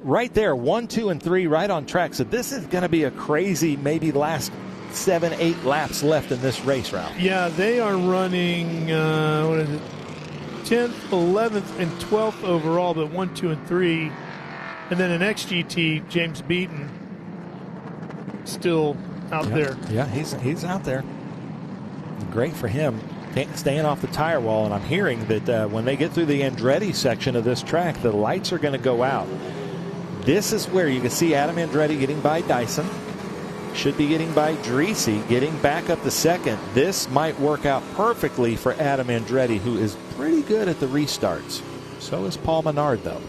Right there, 1, 2, and 3 right on track. So this is going to be a crazy, maybe last 7, 8 laps left in this race, Ralph. Yeah, they are running, 10th, 11th, and 12th overall, but 1, 2, and 3. And then an XGT, James Beaton, still out there. Yeah, he's out there. Great for him, staying off the tire wall. And I'm hearing that when they get through the Andretti section of this track, the lights are going to go out. This is where you can see Adam Andretti getting by Dyson. Should be getting by Dreesy, getting back up to second. This might work out perfectly for Adam Andretti, who is pretty good at the restarts. So is Paul Menard, though.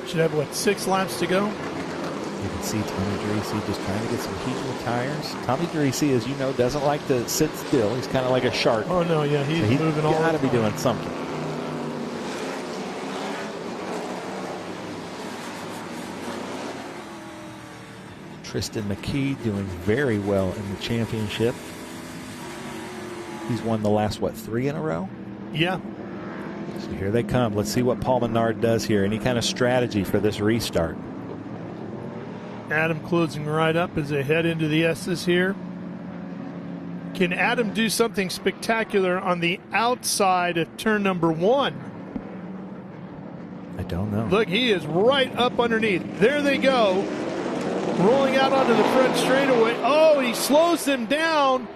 Should have, 6 laps to go? You can see Tommy Dreesy just trying to get some heat in the tires. Tommy Dreesy, as you know, doesn't like to sit still. He's kind of like a shark. Oh, no, yeah, he's moving all the time. Got to be doing something. Tristan McKee doing very well in the championship. He's won the last, 3 in a row? Yeah. So here they come. Let's see what Paul Menard does here. Any kind of strategy for this restart. Adam closing right up as they head into the S's here. Can Adam do something spectacular on the outside of turn number 1? I don't know. Look, he is right up underneath. There they go. Rolling out onto the front straightaway. Oh, he slows them down.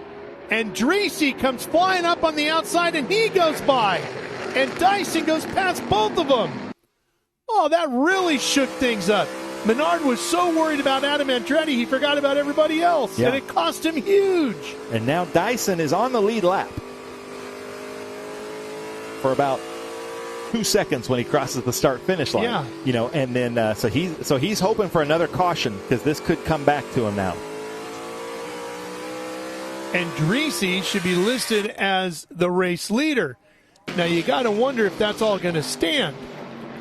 And Dreesy comes flying up on the outside, and he goes by. And Dyson goes past both of them. Oh, that really shook things up. Menard was so worried about Adam Andretti, he forgot about everybody else. Yeah. And it cost him huge. And now Dyson is on the lead lap for about 2 seconds when he crosses the start-finish line. Yeah. You know, and then so he's hoping for another caution because this could come back to him now. And Dreesy should be listed as the race leader. Now you got to wonder if that's all going to stand.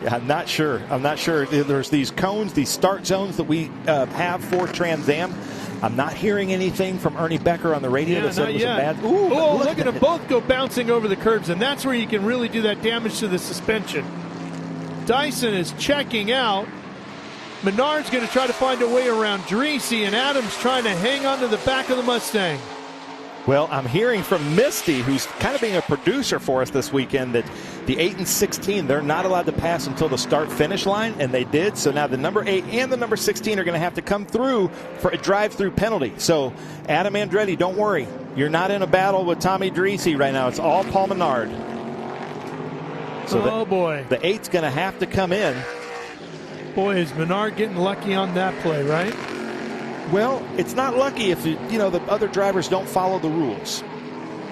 Yeah, I'm not sure. There's these cones, these start zones that we have for Trans Am. I'm not hearing anything from Ernie Becker on the radio that said it was a bad. Ooh, look at them both go bouncing over the curbs, and that's where you can really do that damage to the suspension. Dyson is checking out. Menard's going to try to find a way around Dreesy, and Adams trying to hang on to the back of the Mustang. Well, I'm hearing from Misty, who's kind of being a producer for us this weekend, that the 8 and 16, they're not allowed to pass until the start-finish line, and they did. So now the number 8 and the number 16 are going to have to come through for a drive-through penalty. So, Adam Andretti, don't worry. You're not in a battle with Tommy Dreesy right now. It's all Paul Menard. So boy. The 8's going to have to come in. Boy, is Menard getting lucky on that play, right? Well, it's not lucky if the other drivers don't follow the rules.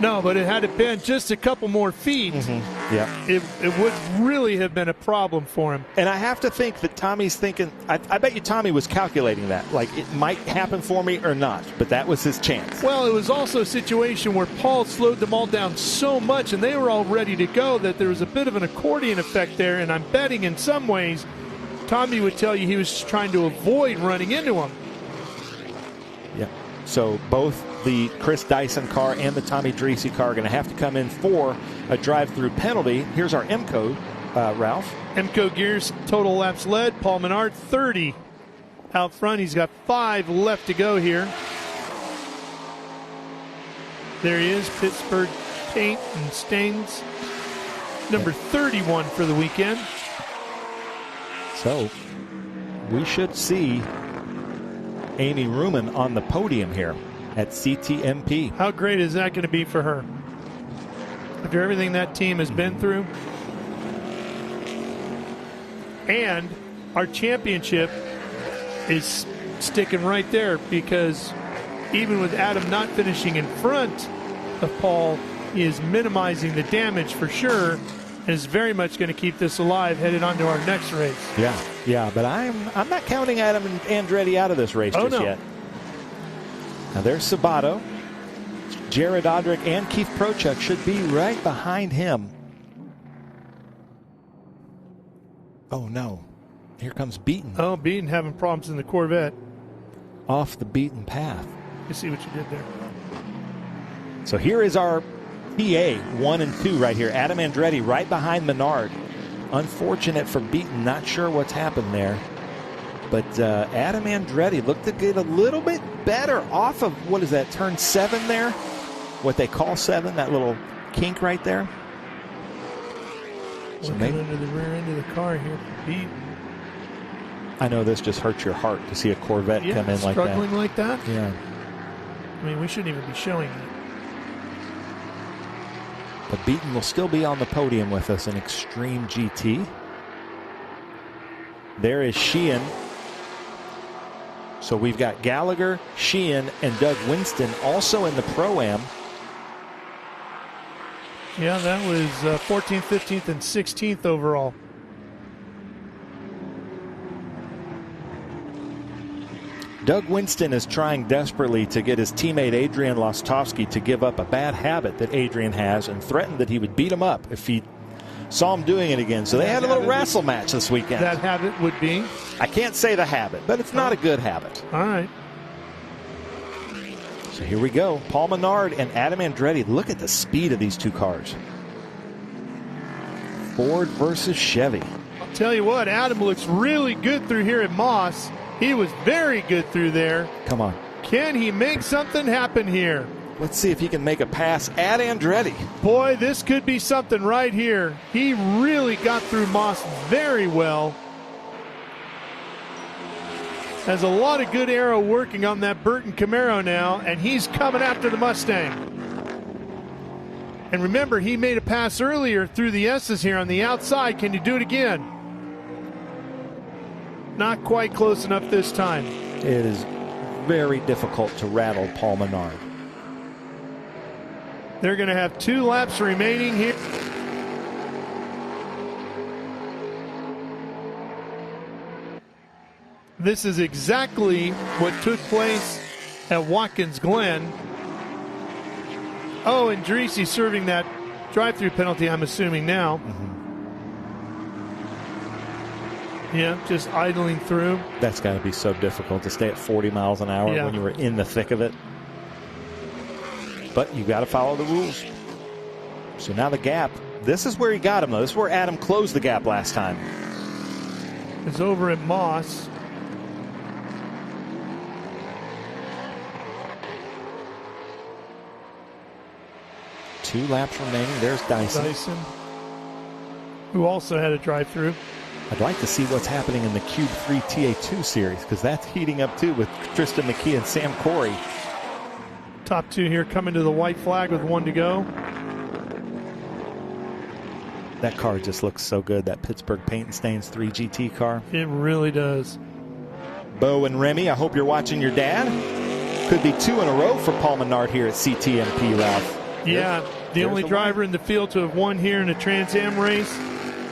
No, but it had it been just a couple more feet, Yeah, it would really have been a problem for him. And I have to think that Tommy's thinking, I bet you Tommy was calculating that. Like, it might happen for me or not, but that was his chance. Well, it was also a situation where Paul slowed them all down so much, and they were all ready to go, that there was a bit of an accordion effect there, and I'm betting in some ways Tommy would tell you he was trying to avoid running into him. Yeah. So both the Chris Dyson car and the Tommy Dreesy car are going to have to come in for a drive-through penalty. Here's our M code, Ralph. MCO Gears total laps led. Paul Menard 30 out front. He's got 5 left to go here. There he is, Pittsburgh paint and stains. Number 31 for the weekend. So we should see Amy Ruman on the podium here at CTMP. How great is that going to be for her? After everything that team has been through. And our championship is sticking right there, because even with Adam not finishing in front of Paul, he is minimizing the damage for sure, and is very much going to keep this alive headed on to our next race. Yeah, but I'm not counting Adam and Andretti out of this race just yet. Now there's Sabato. Jared Odrick and Keith Prochuk should be right behind him. Oh, no. Here comes Beaton. Oh, Beaton having problems in the Corvette. Off the beaten path. You see what you did there. So here is our TA 1 and 2 right here. Adam Andretti right behind Menard. Unfortunate for Beaton. Not sure what's happened there. But Adam Andretti looked to get a little bit better off of, what is that, turn 7 there? What they call 7, that little kink right there. So maybe into the rear end of the car here. Beaton. I know this just hurts your heart to see a Corvette come in like that. Struggling like that? Yeah. I mean, we shouldn't even be showing it. But Beaton will still be on the podium with us in Extreme GT. There is Sheehan. So we've got Gallagher, Sheehan, and Doug Winston also in the Pro-Am. Yeah, that was 14th, 15th, and 16th overall. Doug Winston is trying desperately to get his teammate Adrian Lostowski to give up a bad habit that Adrian has and threatened that he would beat him up if he saw him doing it again. So they had a little wrestle match this weekend. That habit would be? I can't say the habit, but it's not a good habit. All right. So here we go. Paul Menard and Adam Andretti. Look at the speed of these two cars. Ford versus Chevy. I'll tell you what, Adam looks really good through here at Moss. He was very good through there. Come on. Can he make something happen here? Let's see if he can make a pass at Andretti. Boy, this could be something right here. He really got through Moss very well. Has a lot of good aero working on that Burton Camaro now, and he's coming after the Mustang. And remember, he made a pass earlier through the S's here on the outside. Can you do it again? Not quite close enough this time. It is very difficult to rattle Paul Menard. They're going to have 2 laps remaining here. This is exactly what took place at Watkins Glen. Oh, and Dreesy serving that drive-through penalty, I'm assuming now. Yeah, just idling through. That's got to be so difficult to stay at 40 miles an hour when you were in the thick of it. But you got to follow the rules. So now the gap. This is where he got him, though. This is where Adam closed the gap last time. It's over at Moss. Two laps remaining. There's Dyson. Who also had a drive-through. I'd like to see what's happening in the Cube 3 TA2 Series, because that's heating up too with Tristan McKee and Sam Corey. Top 2 here coming to the white flag with 1 to go. That car just looks so good, that Pittsburgh Paint and Stains 3 GT car. It really does. Bo and Remy, I hope you're watching your dad. Could be 2 in a row for Paul Menard here at CTMP, Ralph. Yeah, the only driver in the field to have won here in a Trans Am race.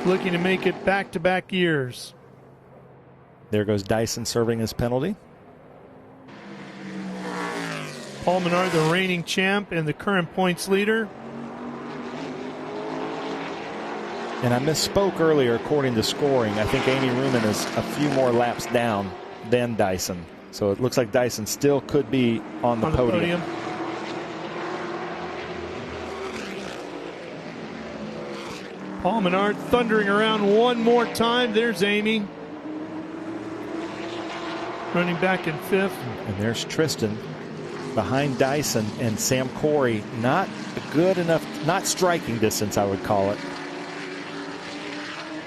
Looking to make it back-to-back years. There goes Dyson serving his penalty. Paul Menard, the reigning champ and the current points leader. And I misspoke earlier according to scoring. I think Amy Ruman is a few more laps down than Dyson. So it looks like Dyson still could be on the podium. Paul Menard thundering around one more time. There's Amy. Running back in 5th. And there's Tristan behind Dyson and Sam Corey. Not good enough, not striking distance, I would call it.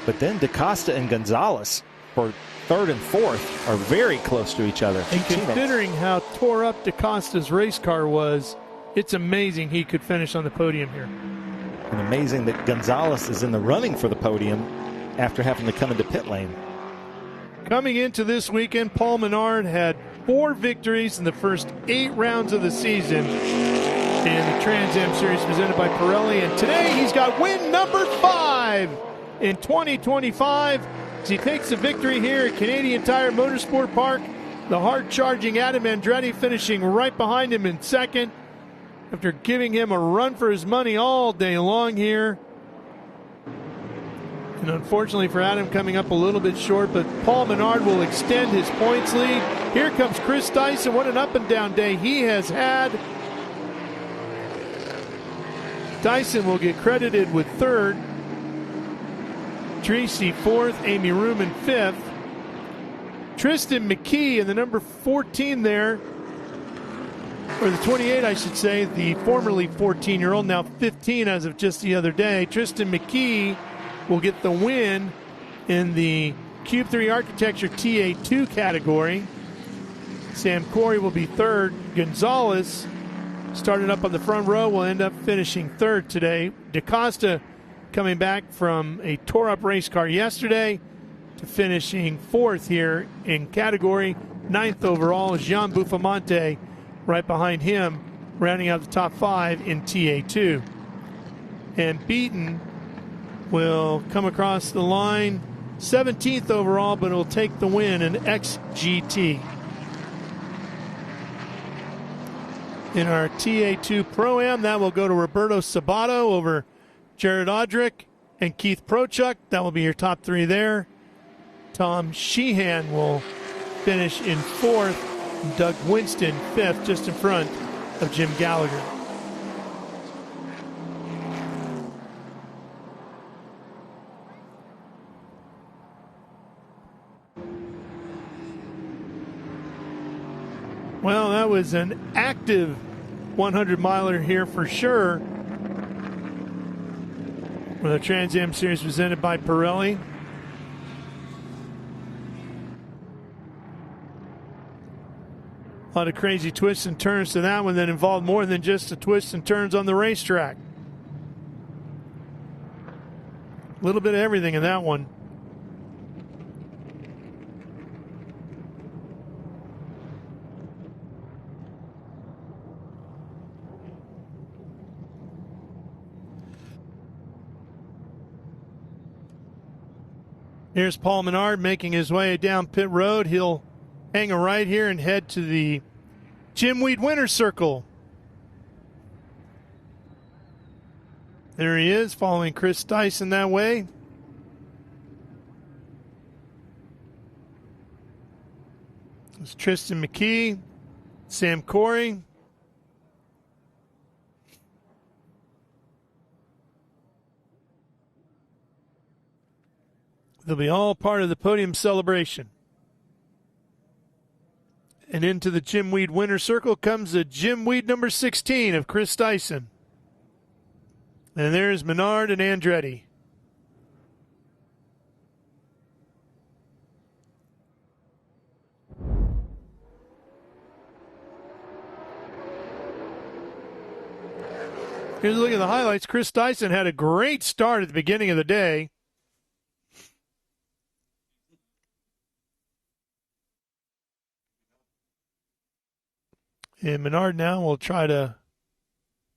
But then DaCosta and Gonzalez for 3rd and 4th are very close to each other. And considering how tore up DaCosta's race car was, it's amazing he could finish on the podium here. And amazing that Gonzalez is in the running for the podium after having to come into pit lane. Coming into this weekend, Paul Menard had 4 victories in the first 8 rounds of the season in the Trans Am Series presented by Pirelli. And today he's got win number 5 in 2025 as he takes the victory here at Canadian Tire Motorsport Park. The hard-charging Adam Andretti finishing right behind him in 2nd. After giving him a run for his money all day long here. And unfortunately for Adam, coming up a little bit short, but Paul Menard will extend his points lead. Here comes Chris Dyson. What an up-and-down day he has had. Dyson will get credited with third. Tracy fourth. Amy Ruman fifth. Tristan McKee in the number 14 there, or the 28, I should say, the formerly 14-year-old, now 15 as of just the other day. Tristan McKee will get the win in the Cube 3 Architecture TA2 category. Sam Corey will be third. Gonzalez, started up on the front row, will end up finishing third today. DaCosta coming back from a tore-up race car yesterday to finishing fourth here in category. Ninth overall is Jean Buffamonte right behind him, rounding out the top five in TA2. And Beaton will come across the line 17th overall, but will take the win in XGT. In our TA2 Pro-Am, that will go to Roberto Sabato over Jared Audrick and Keith Prochuk. That will be your top three there. Tom Sheehan will finish in fourth. Doug Winston fifth, just in front of Jim Gallagher. Well, that was an active 100-miler here for sure. Well, the Trans Am Series presented by Pirelli. A lot of crazy twists and turns to that one that involved more than just the twists and turns on the racetrack. A little bit of everything in that one. Here's Paul Menard making his way down pit road. He'll hang a right here and head to the Jim Weed winner's circle. There he is, following Chris Dyson that way. It's Tristan McKee, Sam Corey. They'll be all part of the podium celebration. And into the Jim Weed winner's circle comes the Jim Weed number 16 of Chris Dyson. And there's Menard and Andretti. Here's a look at the highlights. Chris Dyson had a great start at the beginning of the day. And Menard now will try to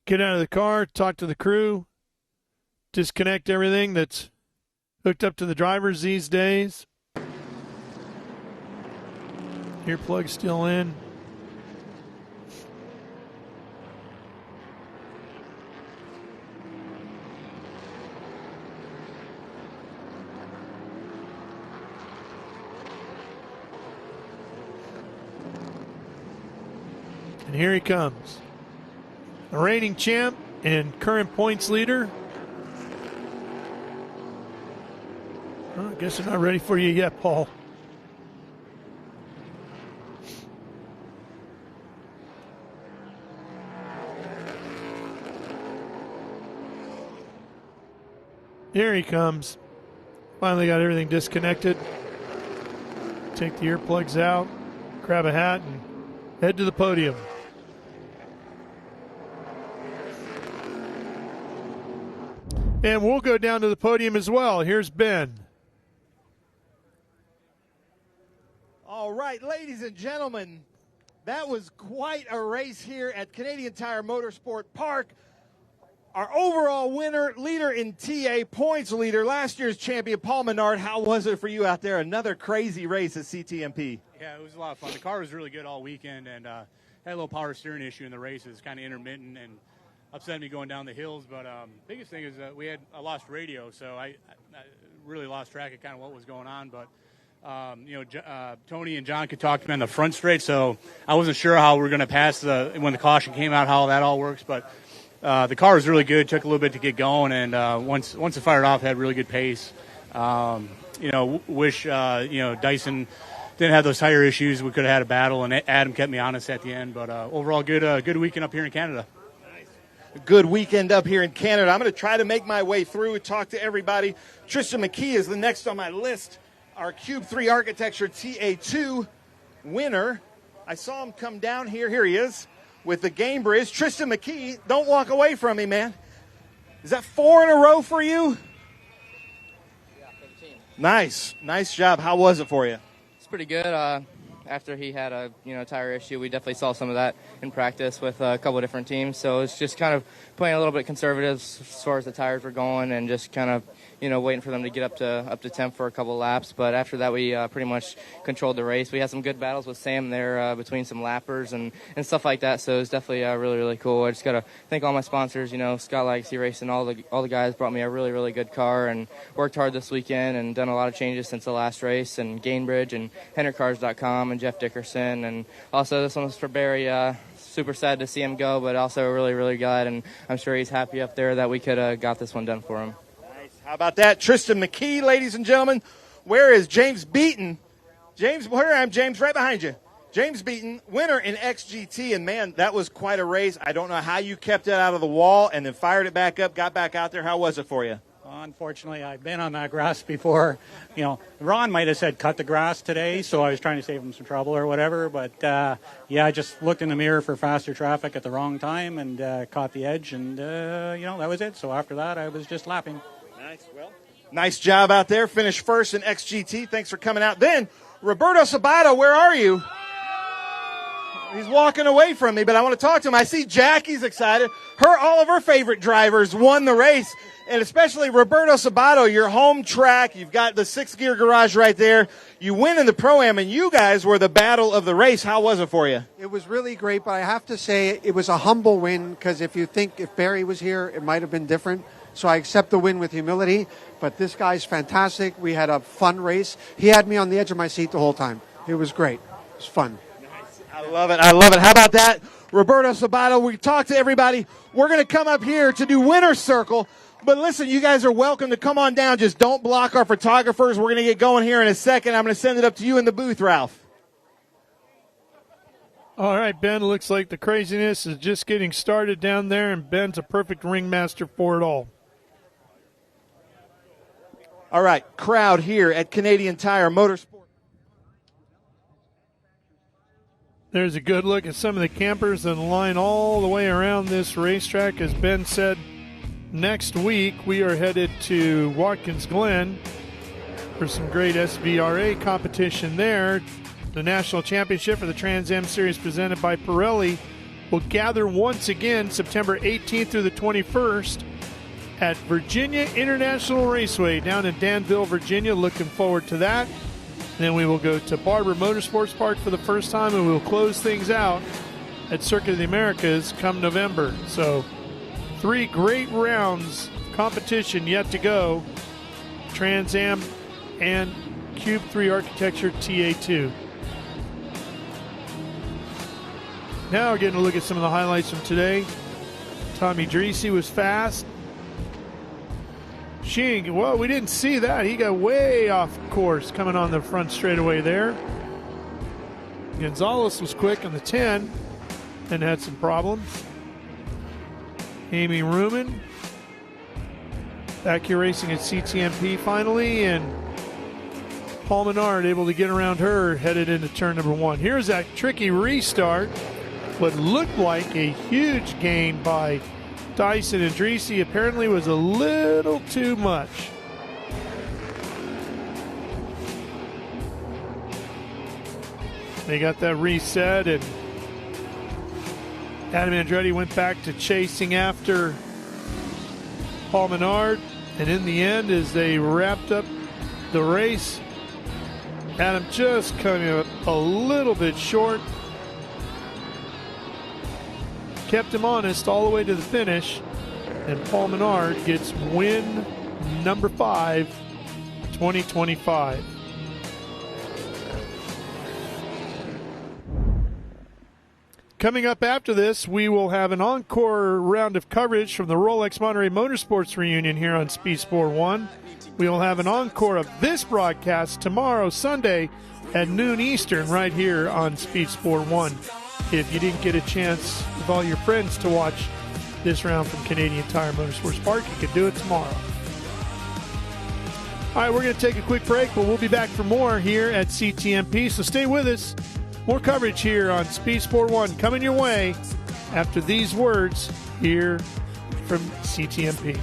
get out of the car, talk to the crew, disconnect everything that's hooked up to the drivers these days. Earplug still in. And here he comes. The reigning champ and current points leader. Well, I guess they're not ready for you yet, Paul. Here he comes. Finally got everything disconnected. Take the earplugs out, grab a hat, and head to the podium. And we'll go down to the podium as well. Here's Ben. All right, ladies and gentlemen, that was quite a race here at Canadian Tire Motorsport Park. Our overall winner, leader in TA, points leader, last year's champion, Paul Menard. How was it for you out there? Another crazy race at CTMP. Yeah, it was a lot of fun. The car was really good all weekend, and had a little power steering issue in the races, kind of intermittent and upset me going down the hills. But biggest thing is that I lost radio, so I really lost track of kind of what was going on, but Tony and John could talk to me on the front straight, so I wasn't sure how we were going to pass when the caution came out, how that all works, but the car was really good. Took a little bit to get going, and once it fired off, had really good pace. Wish Dyson didn't have those tire issues. We could have had a battle, and Adam kept me honest at the end. But overall, good weekend up here in Canada. Good weekend up here in Canada. I'm going to try to make my way through and talk to everybody. Tristan McKee is the next on my list. Our Cube 3 Architecture TA2 winner. I saw him come down here. Here he is with the game bridge. Tristan McKee, don't walk away from me, man. Is that 4 in a row for you? Yeah, for the team. Nice job. How was it for you? It's pretty good. After he had a tire issue, we definitely saw some of that in practice with a couple of different teams. So it's just kind of playing a little bit conservative as far as the tires were going, and just kind of waiting for them to get up to temp for a couple of laps. But after that, we pretty much controlled the race. We had some good battles with Sam there between some lappers and stuff like that. So it was definitely really, really cool. I just got to thank all my sponsors, Scott Legacy Racing, all the guys brought me a really, really good car and worked hard this weekend and done a lot of changes since the last race, and Gainbridge and HenrickCars.com and Jeff Dickerson. And also this one was for Barry. Super sad to see him go, but also really, really glad, and I'm sure he's happy up there that we could have got this one done for him. How about that? Tristan McKee, ladies and gentlemen. Where is James Beaton? James, where I am, James, right behind you. James Beaton, winner in XGT, and man, that was quite a race. I don't know how you kept it out of the wall and then fired it back up, got back out there. How was it for you? Unfortunately, I've been on that grass before. Ron might have said cut the grass today, so I was trying to save him some trouble or whatever. But, I just looked in the mirror for faster traffic at the wrong time and caught the edge, and, that was it. So after that, I was just lapping. Nice job out there. Finished first in XGT. Thanks for coming out. Then, Roberto Sabato, where are you? He's walking away from me, but I want to talk to him. I see Jackie's excited. All of her favorite drivers won the race, and especially Roberto Sabato, your home track. You've got the 6-gear garage right there. You win in the Pro-Am, and you guys were the battle of the race. How was it for you? It was really great, but I have to say it was a humble win, because if Barry was here, it might have been different. So I accept the win with humility, but this guy's fantastic. We had a fun race. He had me on the edge of my seat the whole time. It was great. It was fun. I love it. How about that? Roberto Sabato, we talked to everybody. We're going to come up here to do Winner's Circle. But listen, you guys are welcome to come on down. Just don't block our photographers. We're going to get going here in a second. I'm going to send it up to you in the booth, Ralph. All right, Ben, looks like the craziness is just getting started down there, and Ben's a perfect ringmaster for it all. All right, crowd here at Canadian Tire Motorsport. There's a good look at some of the campers in line all the way around this racetrack. As Ben said, next week we are headed to Watkins Glen for some great SVRA competition there. The National Championship for the Trans Am Series presented by Pirelli will gather once again September 18th through the 21st at Virginia International Raceway down in Danville, Virginia. Looking forward to that. Then we will go to Barber Motorsports Park for the first time, and we'll close things out at Circuit of the Americas come November. So 3 great rounds competition yet to go. Trans Am and Cube 3 Architecture TA2. Now we're getting a look at some of the highlights from today. Tommy Dreese was fast. Shing, well, we didn't see that. He got way off course coming on the front straightaway there. Gonzalez was quick on the 10 and had some problems. Amy Ruman back here racing at CTMP finally, and Paul Menard able to get around her headed into turn number 1. Here's that tricky restart. What looked like a huge gain by Dyson and Dreese apparently was a little too much. They got that reset, and Adam Andretti went back to chasing after Paul Menard. And in the end, as they wrapped up the race, Adam just coming up a little bit short. Kept him honest all the way to the finish, and Paul Menard gets win number 5 2025. Coming up after this, we will have an encore round of coverage from the Rolex Monterey Motorsports reunion here on Speed Sport 1. We will have an encore of this broadcast tomorrow, Sunday, at noon Eastern, right here on Speed Sport 1. If you didn't get a chance with all your friends to watch this round from Canadian Tire Motorsports Park, you can do it tomorrow. All right, we're going to take a quick break, but we'll be back for more here at CTMP, so stay with us. More coverage here on Speed Sport 1 coming your way after these words here from CTMP.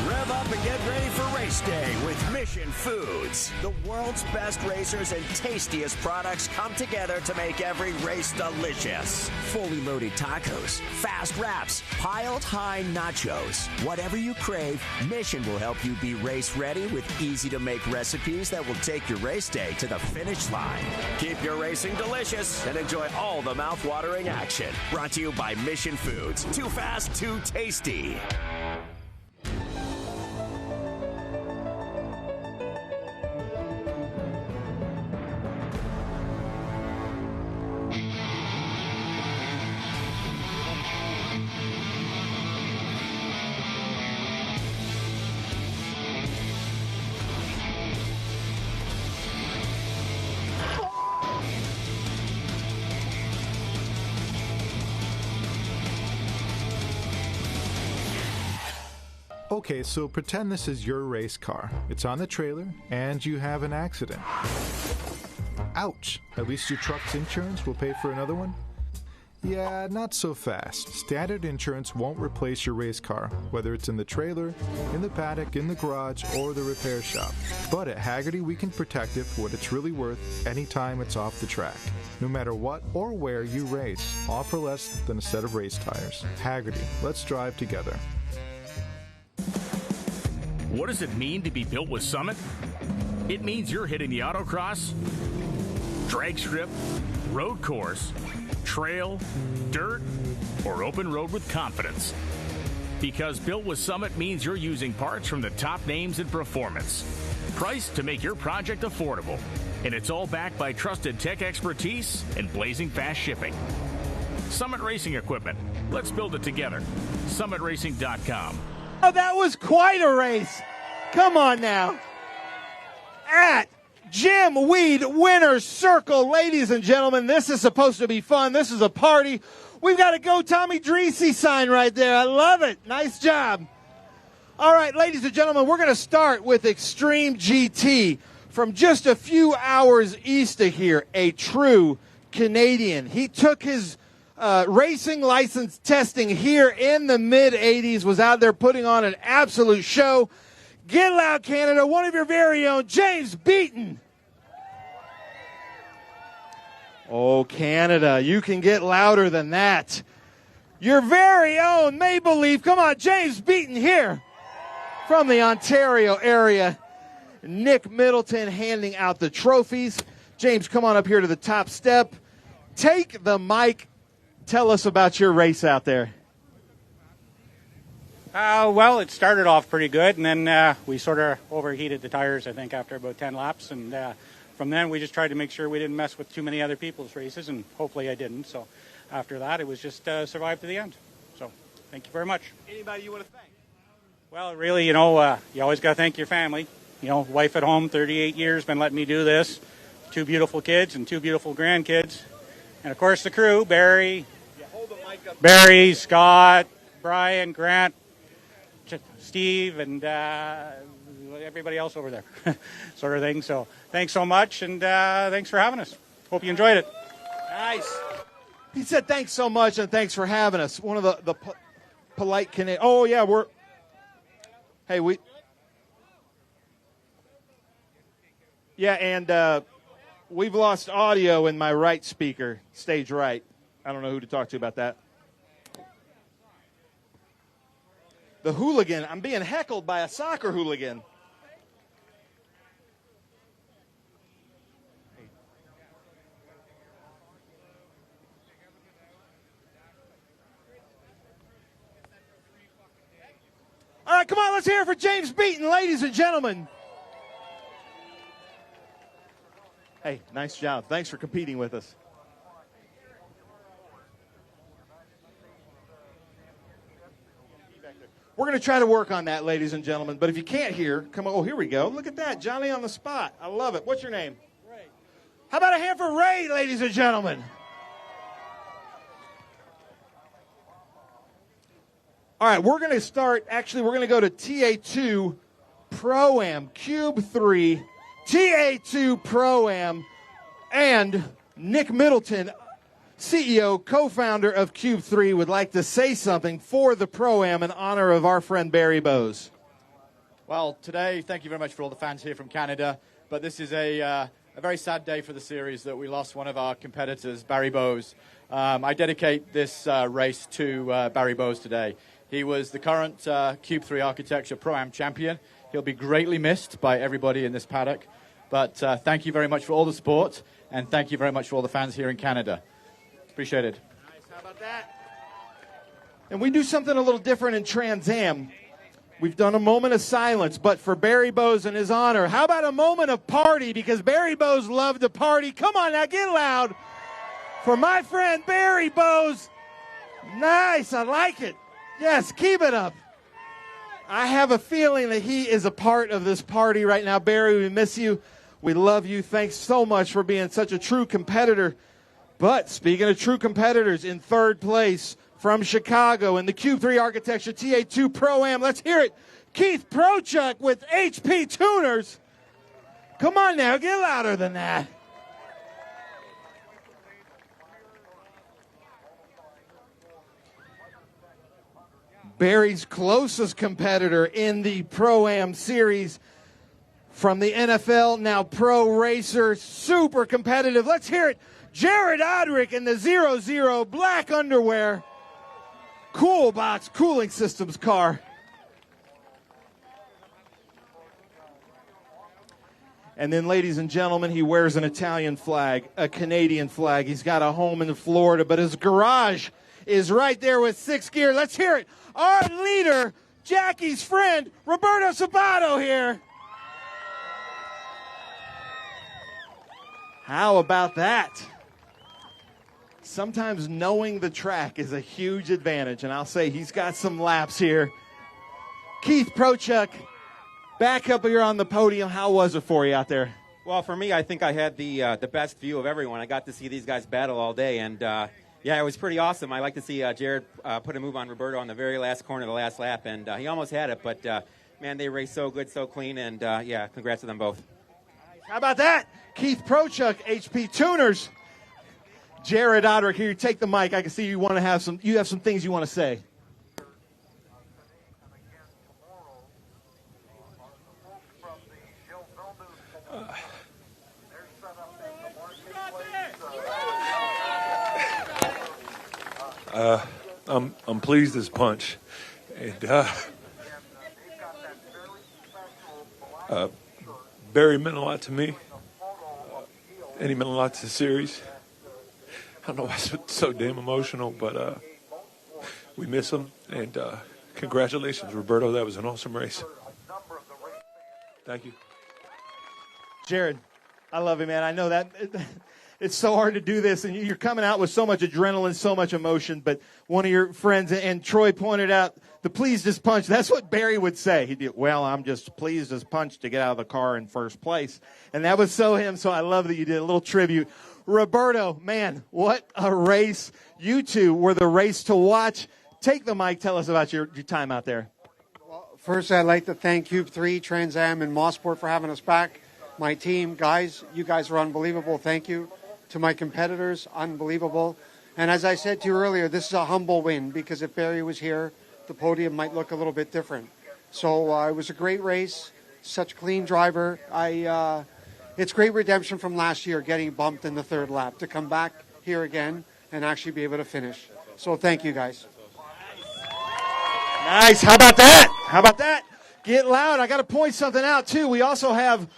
Rev up and get ready for race day with Mission Foods. The world's best racers and tastiest products come together to make every race delicious. Fully loaded tacos, fast wraps, piled high nachos. Whatever you crave, Mission will help you be race ready with easy to make recipes that will take your race day to the finish line. Keep your racing delicious and enjoy all the mouth-watering action. Brought to you by Mission Foods. Too fast, too tasty. Okay, so pretend this is your race car. It's on the trailer, and you have an accident. Ouch! At least your truck's insurance will pay for another one? Yeah, not so fast. Standard insurance won't replace your race car, whether it's in the trailer, in the paddock, in the garage, or the repair shop. But at Hagerty, we can protect it for what it's really worth anytime it's off the track. No matter what or where you race, all for less than a set of race tires. Hagerty, let's drive together. What does it mean to be built with Summit? It means you're hitting the autocross, drag strip, road course, trail, dirt, or open road with confidence. Because built with Summit means you're using parts from the top names in performance. Priced to make your project affordable. And it's all backed by trusted tech expertise and blazing fast shipping. Summit Racing Equipment. Let's build it together. SummitRacing.com. Oh, that was quite a race. Come on now. At Jim Weed Winner's Circle, ladies and gentlemen, this is supposed to be fun. This is a party. We've got a Go Tommy Dreesy sign right there. I love it. Nice job. All right, ladies and gentlemen, we're going to start with Extreme GT from just a few hours east of here, a true Canadian. He took his racing license testing here in the mid-'80s, was out there putting on an absolute show. Get loud, Canada, one of your very own, James Beaton. Oh, Canada, you can get louder than that. Your very own Maple Leaf, come on, James Beaton here from the Ontario area. Nick Middleton handing out the trophies. James, come on up here to the top step. Take the mic. Tell us about your race out there. Well, it started off pretty good, and then we sort of overheated the tires, I think, after about 10 laps. And from then, we just tried to make sure we didn't mess with too many other people's races, and hopefully I didn't. So after that, it was just survive to the end. So thank you very much. Anybody you want to thank? Well, really, you always got to thank your family. Wife at home, 38 years, been letting me do this. 2 beautiful kids and 2 beautiful grandkids. And, of course, the crew, Barry, Scott, Brian, Grant, Steve, and everybody else over there, sort of thing. So thanks so much, and thanks for having us. Hope you enjoyed it. Nice. He said thanks so much, and thanks for having us. One of the polite Canadian. Oh, yeah, and we've lost audio in my right speaker, stage right. I don't know who to talk to about that. The hooligan. I'm being heckled by a soccer hooligan. right, come on, let's hear it for James Beaton, ladies and gentlemen. Hey, nice job. Thanks for competing with us. We're going to try to work on that, ladies and gentlemen. But if you can't hear, come on. Oh, here we go. Look at that. Johnny on the spot. I love it. What's your name? Ray. How about a hand for Ray, ladies and gentlemen? All right, we're going to start. Actually, we're going to go to TA2 Pro-Am Cube 3, TA2 Pro-Am, and Nick Middleton, CEO, co-founder of Cube 3, would like to say something for the Pro-Am in honor of our friend Barry Boes. Well, today, thank you very much for all the fans here from Canada, but this is a very sad day for the series that we lost one of our competitors, Barry Boes. I dedicate this race to Barry Boes today. He was the current Cube 3 Architecture Pro-Am champion. He'll be greatly missed by everybody in this paddock, but thank you very much for all the support, and thank you very much for all the fans here in Canada. Appreciate it. Nice. How about that? And we do something a little different in Trans Am. We've done a moment of silence, but for Barry Boes in his honor, how about a moment of party? Because Barry Boes loved to party. Come on now, get loud for my friend Barry Boes. Nice. I like it. Yes, keep it up. I have a feeling that he is a part of this party right now. Barry, we miss you. We love you. Thanks so much for being such a true competitor. But speaking of true competitors, in third place from Chicago in the Cube 3 Architecture TA2 Pro-Am, let's hear it. Keith Prochuk with HP Tuners. Come on now, get louder than that. Barry's closest competitor in the Pro-Am series from the NFL, now pro racer, super competitive. Let's hear it. Jared Odrick in the 00 black underwear, Cool Box Cooling Systems car. And then, ladies and gentlemen, he wears an Italian flag, a Canadian flag. He's got a home in Florida, but his garage is right there with 6 gear. Let's hear it. Our leader, Jackie's friend, Roberto Sabato here. How about that? Sometimes knowing the track is a huge advantage, and I'll say he's got some laps here. Keith Prochuk, back up here on the podium. How was it for you out there? Well, for me, I think I had the best view of everyone. I got to see these guys battle all day, and yeah, it was pretty awesome. I like to see Jared put a move on Roberto on the very last corner of the last lap, and he almost had it, but man, they raced so good, so clean, and yeah, congrats to them both. How about that? Keith Prochuk, HP Tuners. Jared Odrick, here, take the mic. I can see you want to have some things you want to say. I'm pleased as punch, and Barry meant a lot to me, and he meant a lot to the series. I don't know why it's so damn emotional, but we miss him, and congratulations, Roberto. That was an awesome race. Thank you. Jared, I love you, man. I know that it's so hard to do this, and you're coming out with so much adrenaline, so much emotion, but one of your friends, and Troy pointed out, the pleased as punch. That's what Barry would say. He'd be, well, I'm just pleased as punch to get out of the car in first place. And that was so him, so I love that you did a little tribute. Roberto, man, what a race. You two were the race to watch. Take the mic. Tell us about your time out there. Well, first, I'd like to thank Cube 3, Trans Am, and Motorsport for having us back. My team, guys, you guys are unbelievable. Thank you. To my competitors, unbelievable. And as I said to you earlier, this is a humble win because if Barry was here, the podium might look a little bit different. So it was a great race, such clean driver. It's great redemption from last year, getting bumped in the third lap, to come back here again and actually be able to finish. So thank you, guys. Nice. How about that? How about that? Get loud. I got to point something out, too. We also have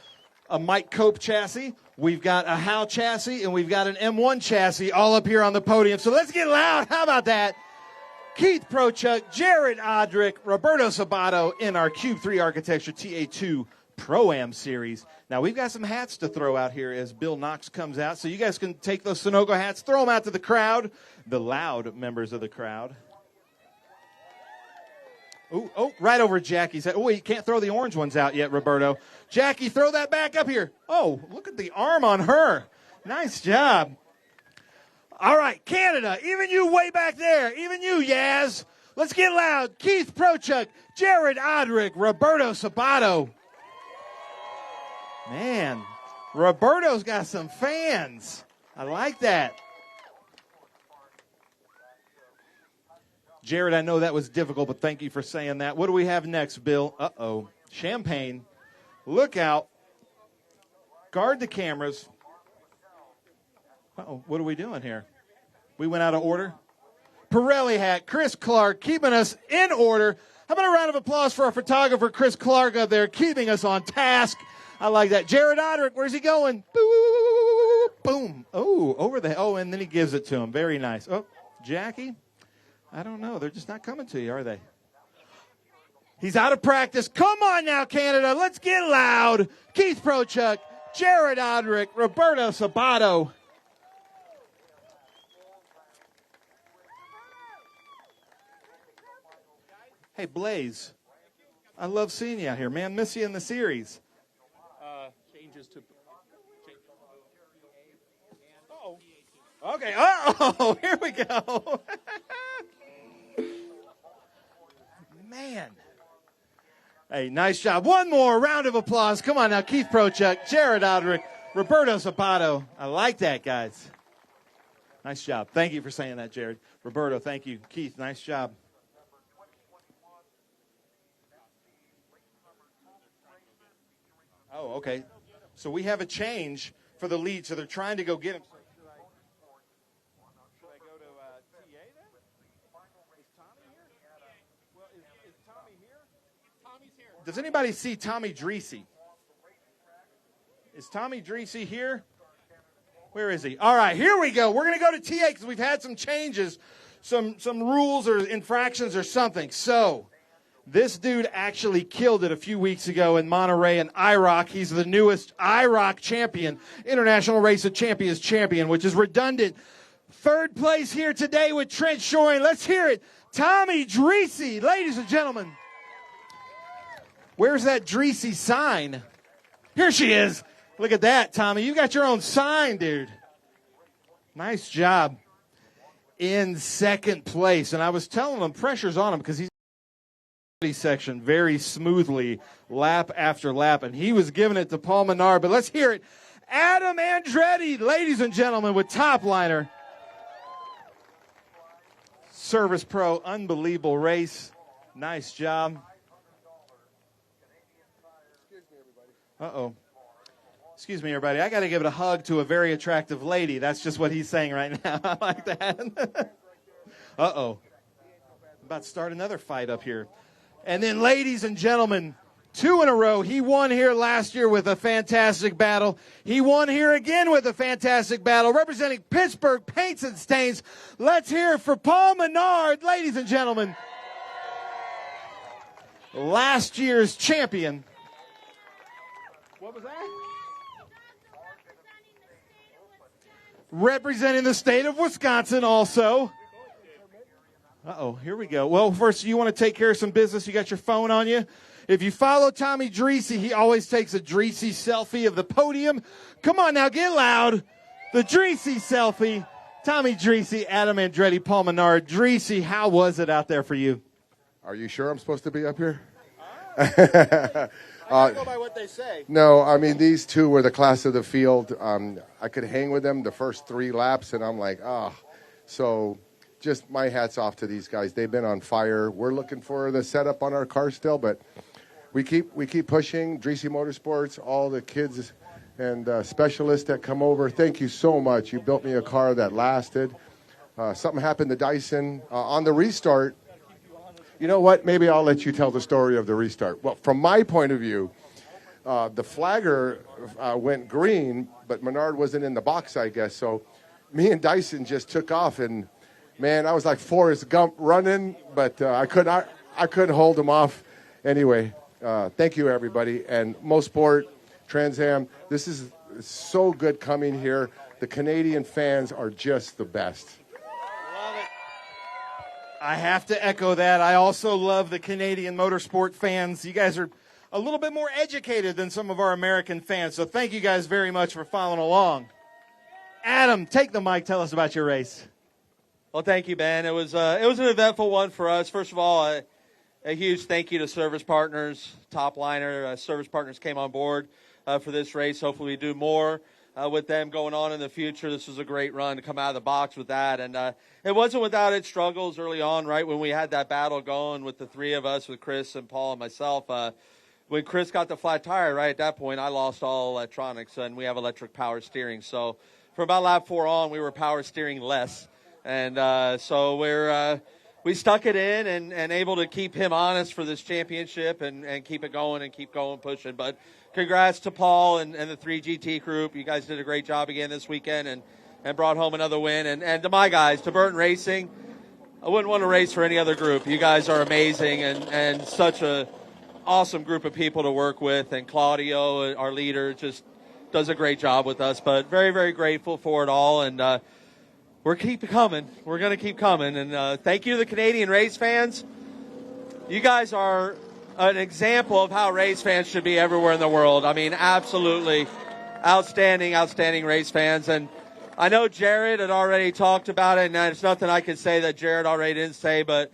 a Mike Cope chassis. We've got a Howe chassis, and we've got an M1 chassis all up here on the podium. So let's get loud. How about that? Keith Prochuk, Jared Odrick, Roberto Sabato in our Cube 3 Architecture TA2 Pro-Am Series. Now, we've got some hats to throw out here as Bill Knox comes out, so you guys can take those Sunoco hats, throw them out to the crowd, the loud members of the crowd. Oh, right over Jackie's head. Oh, you can't throw the orange ones out yet, Roberto. Jackie, throw that back up here. Oh, look at the arm on her. Nice job. All right, Canada, even you way back there, even you, Yaz. Let's get loud. Keith Prochuk, Jared Odrick, Roberto Sabato. Man, Roberto's got some fans. I like that. Jared, I know that was difficult, but thank you for saying that. What do we have next, Bill? Uh-oh. Champagne. Look out. Guard the cameras. Uh-oh, what are we doing here? We went out of order. Pirelli hat, Chris Clark, keeping us in order. How about a round of applause for our photographer, Chris Clark, up there, keeping us on task. I like that. Jared Odrick, where's he going? Boom. Oh, over the... Oh, and then he gives it to him. Very nice. Oh, Jackie? I don't know. They're just not coming to you, are they? He's out of practice. Come on now, Canada. Let's get loud. Keith Prochuk, Jared Odrick, Roberto Sabato. Hey, Blaze, I love seeing you out here, man. Miss you in the series. Changes to... Uh-oh. Okay, uh-oh, here we go. Man. Hey, nice job. One more round of applause. Come on now, Keith Prochuk, Jared Odrick, Roberto Sabato. I like that, guys. Nice job. Thank you for saying that, Jared. Roberto, thank you. Keith, nice job. Oh, okay. So we have a change for the lead, so they're trying to go get him. Should I go to TA then? Is Tommy here? Well, is Tommy here? Tommy's here. Does anybody see Tommy Dreesy? Is Tommy Dreesy here? Where is he? All right, here we go. We're going to go to TA because we've had some changes, some rules or infractions or something. So this dude actually killed it a few weeks ago in Monterey in IROC. He's the newest IROC champion, International Race of Champions champion, which is redundant. Third place here today with Trent Shoring. Let's hear it. Tommy Dreesy, ladies and gentlemen. Where's that Dreesy sign? Here she is. Look at that, Tommy. You got your own sign, dude. Nice job. In second place. And I was telling him pressure's on him because he's section very smoothly lap after lap, and he was giving it to Paul Menard. But let's hear it. Adam Andretti, ladies and gentlemen, with top liner. Service Pro, unbelievable race. Nice job. Uh-oh. Excuse me, everybody. I got to give it a hug to a very attractive lady. That's just what he's saying right now. I like that. Uh-oh. About to start another fight up here. And then, ladies and gentlemen, 2 in a row. He won here last year with a fantastic battle. He won here again with a fantastic battle. Representing Pittsburgh Paints and Stains, let's hear it for Paul Menard, ladies and gentlemen. Last year's champion. What was that? Representing the state of Wisconsin also. Uh-oh, here we go. Well, first, you want to take care of some business. You got your phone on you. If you follow Tommy Dreesy, he always takes a Dreesy selfie of the podium. Come on now, get loud. The Dreesy selfie. Tommy Dreesy, Adam Andretti, Paul Menard. Dreesy, how was it out there for you? Are you sure I'm supposed to be up here? I go by what they say. No, I mean, these two were the class of the field. I could hang with them the first 3 laps, and I'm like, So just my hat's off to these guys. They've been on fire. We're looking for the setup on our car still, but we keep pushing. Dreesy Motorsports, all the kids and specialists that come over, thank you so much. You built me a car that lasted. Something happened to Dyson. On the restart, you know what? Maybe I'll let you tell the story of the restart. Well, from my point of view, the flagger went green, but Menard wasn't in the box, I guess. So me and Dyson just took off, and man, I was like Forrest Gump running, but I couldn't hold him off. Anyway, thank you, everybody. And Motorsport, Trans Am, this is so good coming here. The Canadian fans are just the best. I have to echo that. I also love the Canadian motorsport fans. You guys are a little bit more educated than some of our American fans, so thank you guys very much for following along. Adam, take the mic. Tell us about your race. Well, thank you, Ben. It was an eventful one for us. First of all, a huge thank you to Service Partners, Top Liner. Service Partners came on board for this race. Hopefully we do more with them going on in the future. This was a great run to come out of the box with that. And it wasn't without its struggles early on, right, when we had that battle going with the three of us, with Chris and Paul and myself. When Chris got the flat tire, right at that point, I lost all electronics, and we have electric power steering. So from about lap 4 on, we were power steering less. And so we stuck it in and able to keep him honest for this championship and keep it going and keep going, pushing. But congrats to Paul and the 3GT group. You guys did a great job again this weekend and brought home another win. And to my guys, to Burton Racing, I wouldn't want to race for any other group. You guys are amazing and such a awesome group of people to work with. And Claudio, our leader, just does a great job with us. But very, very grateful for it all. And we're keep coming. We're going to keep coming. And thank you to the Canadian race fans. You guys are an example of how race fans should be everywhere in the world. I mean, absolutely outstanding, outstanding race fans. And I know Jared had already talked about it, and there's nothing I can say that Jared already didn't say, but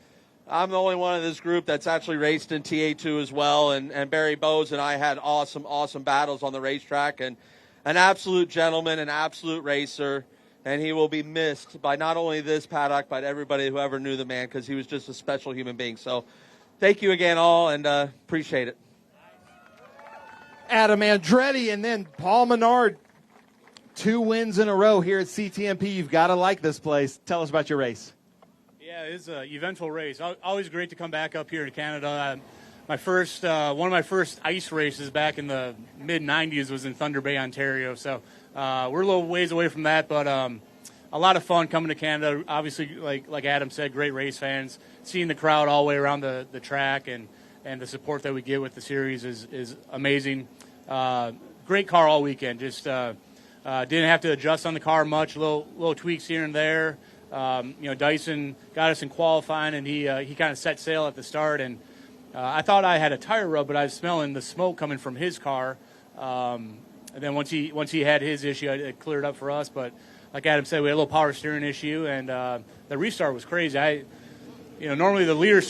I'm the only one in this group that's actually raced in TA2 as well. And Barry Boes and I had awesome, awesome battles on the racetrack. And an absolute gentleman, an absolute racer. And he will be missed by not only this paddock, but everybody who ever knew the man, because he was just a special human being. So thank you again all, and appreciate it. Adam Andretti and then Paul Menard. 2 wins in a row here at CTMP. You've got to like this place. Tell us about your race. Yeah, it is an eventful race. Always great to come back up here to Canada. One of my first ice races back in the mid-'90s was in Thunder Bay, Ontario. So we're a little ways away from that, but a lot of fun coming to Canada. Obviously, like Adam said, great race fans. Seeing the crowd all the way around the track and the support that we get with the series is amazing. Great car all weekend. Just didn't have to adjust on the car much. Little tweaks here and there. Dyson got us in qualifying, and he kind of set sail at the start. And I thought I had a tire rub, but I was smelling the smoke coming from his car. And then once he had his issue, it cleared up for us. But like Adam said, we had a little power steering issue, and the restart was crazy. Normally the leader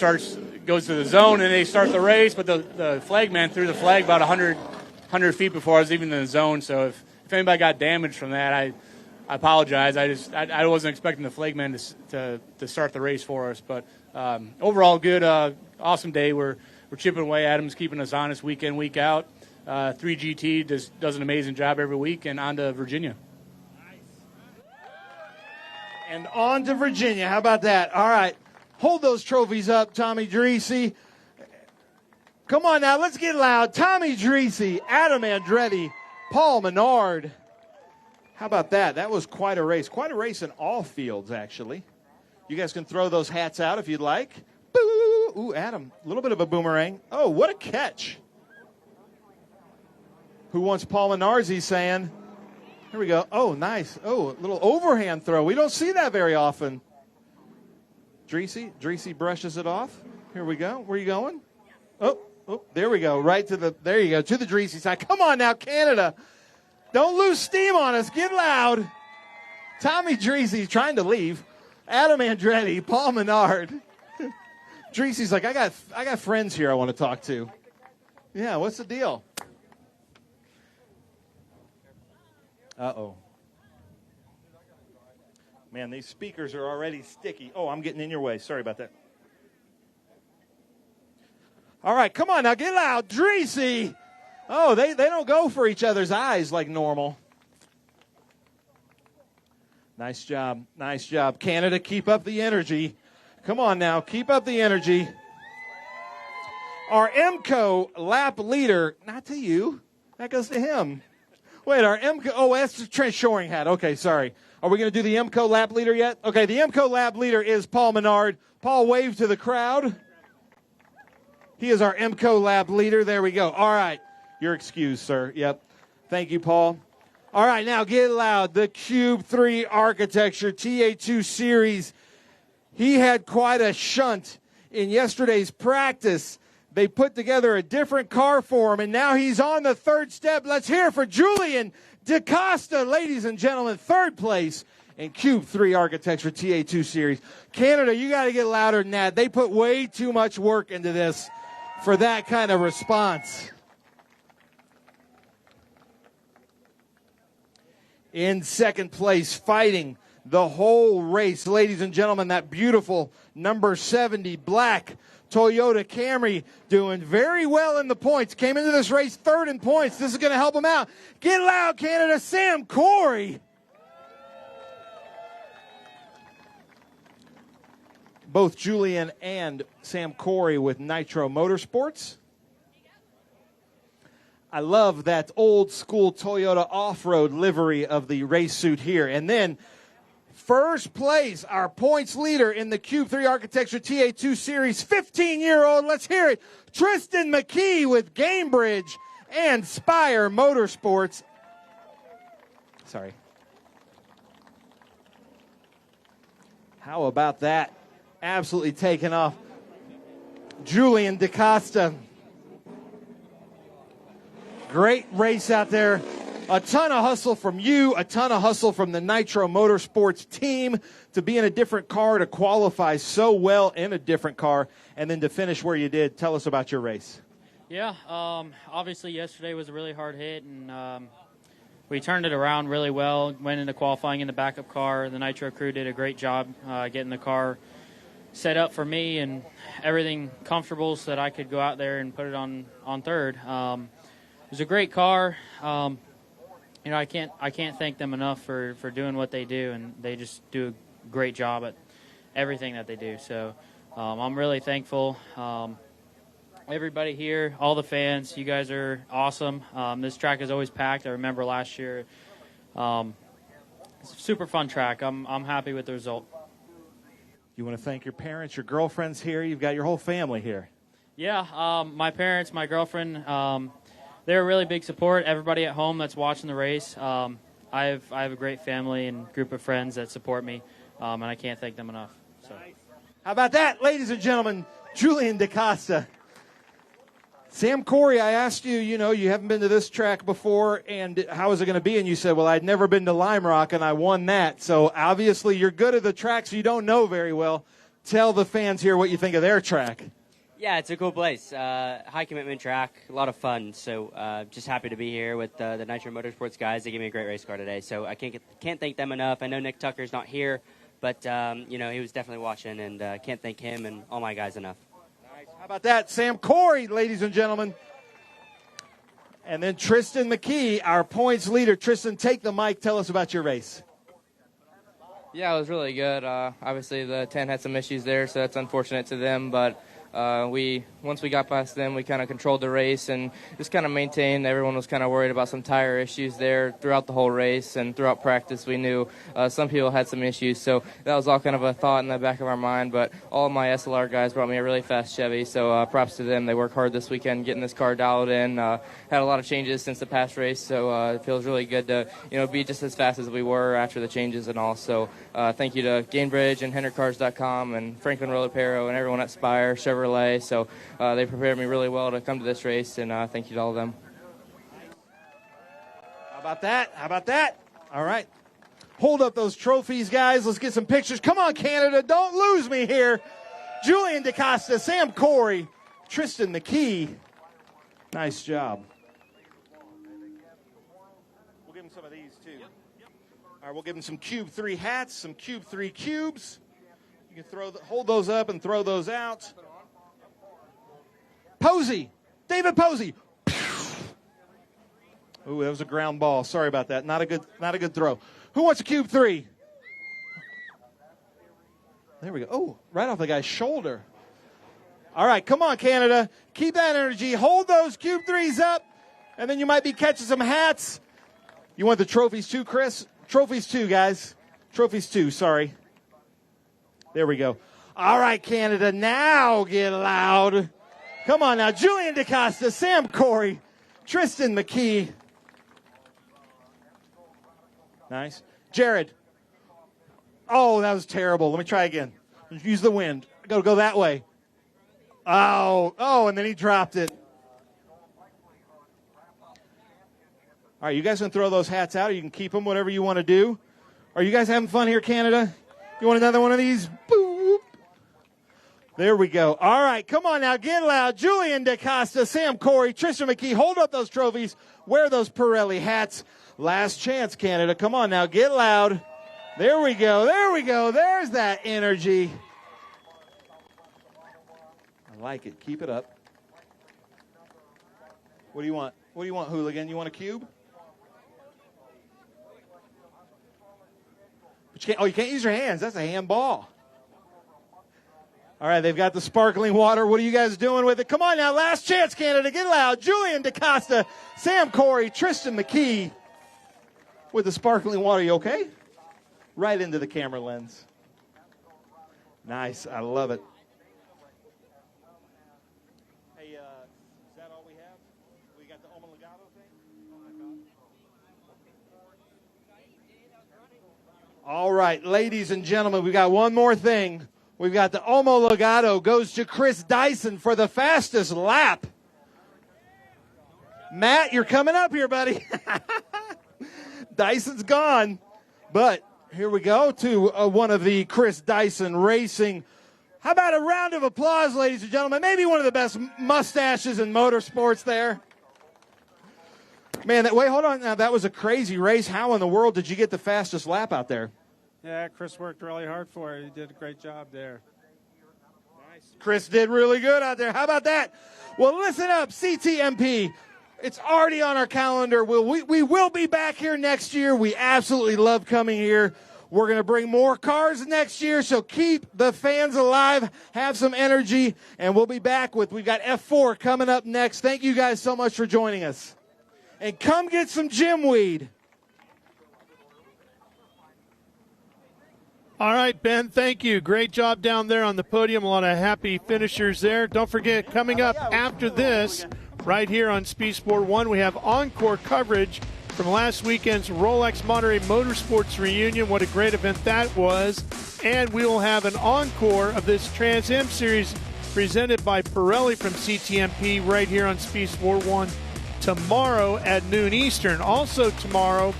goes to the zone and they start the race, but the flagman threw the flag about 100 feet before I was even in the zone. So if anybody got damaged from that, I apologize. I wasn't expecting the flagman to start the race for us. But overall, good, awesome day. We're chipping away. Adam's keeping us honest week in, week out. 3GT does an amazing job every week, and on to Virginia. And on to Virginia. How about that? All right. Hold those trophies up, Tommy Dreese. Come on now, let's get loud. Tommy Dreese, Adam Andretti, Paul Menard. How about that? That was quite a race. Quite a race in all fields, actually. You guys can throw those hats out if you'd like. Boo! Ooh, Adam, a little bit of a boomerang. Oh, what a catch. Who wants Paul Menard, he's saying. Here we go. Oh, nice. Oh, a little overhand throw. We don't see that very often. Dreese brushes it off. Here we go. Where are you going? Oh, there we go. There you go, to the Dreese side. Come on now, Canada. Don't lose steam on us. Get loud. Tommy Dreese trying to leave. Adam Andretti, Paul Menard. Dreese's like, I got friends here I want to talk to. Yeah, what's the deal? Uh-oh. Man, these speakers are already sticky. Oh, I'm getting in your way. Sorry about that. All right, come on now, get loud. Dreese. Oh, they don't go for each other's eyes like normal. Nice job. Nice job. Canada, keep up the energy. Come on now, keep up the energy. Our MCO lap leader, not to you. That goes to him. Wait, our MCO, oh, that's the Trent Shoring hat. Okay, sorry. Are we going to do the MCO lap leader yet? Okay, the MCO lap leader is Paul Menard. Paul, wave to the crowd. He is our MCO lap leader. There we go. All right. You're excused, sir. Yep. Thank you, Paul. All right, now get loud. The Cube 3 Architecture TA2 Series. He had quite a shunt in yesterday's practice. They put together a different car for him, and now he's on the third step. Let's hear it for Julian DaCosta, ladies and gentlemen, third place in Cube 3 Architecture TA2 Series. Canada, you got to get louder than that. They put way too much work into this for that kind of response. In second place, fighting the whole race, ladies and gentlemen, that beautiful number 70 black Toyota Camry, doing very well in the points. Came into this race third in points. This is going to help him out. Get loud, Canada. Sam Corey. Both Julian and Sam Corey with Nitro Motorsports. I love that old school Toyota off-road livery of the race suit here. And then first place, our points leader in the Cube 3 Architecture TA2 Series, 15-year-old, let's hear it, Tristan McKee with Gamebridge and Spire Motorsports. Sorry. How about that? Absolutely taken off. Julian DaCosta. Great race out there. A ton of hustle from you, a ton of hustle from the Nitro Motorsports team to be in a different car, to qualify so well in a different car, and then to finish where you did. Tell us about your race. Yeah, obviously yesterday was a really hard hit, and we turned it around really well, went into qualifying in the backup car. The Nitro crew did a great job getting the car set up for me and everything comfortable so that I could go out there and put it on third. It was a great car. You know, I can't thank them enough for doing what they do, and they just do a great job at everything that they do. So I'm really thankful. Everybody here, all the fans, you guys are awesome. This track is always packed. I remember last year. It's a super fun track. I'm happy with the result. You want to thank your parents, your girlfriend's here. You've got your whole family here. Yeah, my parents, my girlfriend, they're a really big support. Everybody at home that's watching the race. I have a great family and group of friends that support me, and I can't thank them enough. So, how about that, ladies and gentlemen? Julian DaCosta. Sam Corey, I asked you, you haven't been to this track before, and how is it going to be? And you said, well, I'd never been to Lime Rock, and I won that. So obviously you're good at the tracks you don't know very well. Tell the fans here what you think of their track. Yeah, it's a cool place. High commitment track, a lot of fun. So just happy to be here with the Nitro Motorsports guys. They gave me a great race car today. So I can't thank them enough. I know Nick Tucker's not here, but he was definitely watching, and can't thank him and all my guys enough. Nice. How about that? Sam Corey, ladies and gentlemen. And then Tristan McKee, our points leader. Tristan, take the mic. Tell us about your race. Yeah, it was really good. Obviously, the 10 had some issues there, so that's unfortunate to them, but once we got past them, we kind of controlled the race and just kind of maintained. Everyone was kind of worried about some tire issues there throughout the whole race, and throughout practice we knew some people had some issues, so that was all kind of a thought in the back of our mind. But all of my SLR guys brought me a really fast Chevy, so props to them. They worked hard this weekend getting this car dialed in. Had a lot of changes since the past race, so it feels really good to be just as fast as we were after the changes and all. So thank you to Gamebridge and HenderCars.com and Franklin Rolopero and everyone at Spire Chevrolet. So they prepared me really well to come to this race, and thank you to all of them. How about that? How about that? All right. Hold up those trophies, guys. Let's get some pictures. Come on, Canada. Don't lose me here. Julian DaCosta, Sam Corey, Tristan McKee. Nice job. We'll give him some of these, too. All right, we'll give him some Cube 3 hats, some Cube 3 cubes. You can hold those up and throw those out. Posey, David Posey. Ooh, that was a ground ball. Sorry about that. Not a good throw. Who wants a Cube 3? There we go. Oh, right off the guy's shoulder. All right, come on, Canada. Keep that energy. Hold those Cube 3s up, and then you might be catching some hats. You want the trophies too, Chris? Trophies too, guys. Trophies too, sorry. There we go. All right, Canada, now get loud. Come on now. Julian DaCosta, Sam Corey, Tristan McKee. Nice. Jared. Oh, that was terrible. Let me try again. Use the wind. Go that way. Oh, and then he dropped it. All right, you guys can throw those hats out, or you can keep them, whatever you want to do. Are you guys having fun here, Canada? You want another one of these? Boop. There we go. All right, come on now, get loud. Julian DaCosta, Sam Corey, Tristan McKee, hold up those trophies. Wear those Pirelli hats. Last chance, Canada. Come on now, get loud. There we go. There we go. There's that energy. I like it. Keep it up. What do you want? What do you want, hooligan? You want a cube? But you can't use your hands. That's a handball. All right, they've got the sparkling water. What are you guys doing with it? Come on now, last chance, Canada. Get loud. Julian DaCosta, Sam Corey, Tristan McKee with the sparkling water. You okay? Right into the camera lens. Nice. I love it. Hey, is that all we have? We got the Omologato thing? All right, ladies and gentlemen, we got one more thing. We've got the Omologato goes to Chris Dyson for the fastest lap. Matt, you're coming up here, buddy. Dyson's gone, but here we go to one of the Chris Dyson Racing. How about a round of applause, ladies and gentlemen? Maybe one of the best mustaches in motorsports there. Man, wait, hold on. Now, that was a crazy race. How in the world did you get the fastest lap out there? Yeah, Chris worked really hard for it. He did a great job there. Nice. Chris did really good out there. How about that? Well, listen up, CTMP. It's already on our calendar. We will be back here next year. We absolutely love coming here. We're going to bring more cars next year, so keep the fans alive, have some energy, and we'll be back we've got F4 coming up next. Thank you guys so much for joining us. And come get some gym weed. All right, Ben, thank you. Great job down there on the podium. A lot of happy finishers there. Don't forget, coming up after this, right here on Speed Sport 1, we have encore coverage from last weekend's Rolex Monterey Motorsports reunion. What a great event that was. And we will have an encore of this Trans Am Series presented by Pirelli from CTMP right here on Speed Sport 1 tomorrow at noon Eastern. Also tomorrow,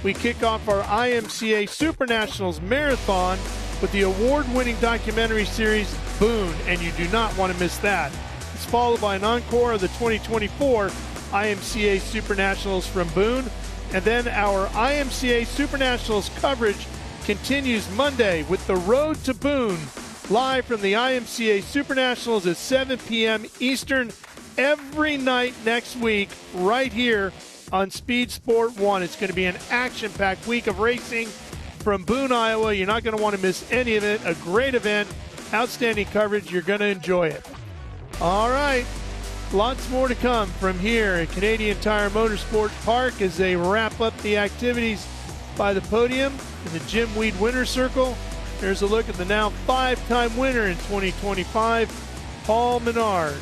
we kick off our IMCA Super Nationals Marathon with the award-winning documentary series Boone, and you do not want to miss that. It's followed by an encore of the 2024 IMCA Super Nationals from Boone, and then our IMCA Super Nationals coverage continues Monday with the Road to Boone, live from the IMCA Super Nationals at 7 p.m. Eastern every night next week right here on Speed Sport 1. It's going to be an action-packed week of racing from Boone, Iowa. You're not going to want to miss any of it. A great event, outstanding coverage. You're going to enjoy it. All right, lots more to come from here at Canadian Tire Motorsport Park as they wrap up the activities by the podium in the Jim Weed Winner's Circle. There's a look at the now 5-time winner in 2025, Paul Menard.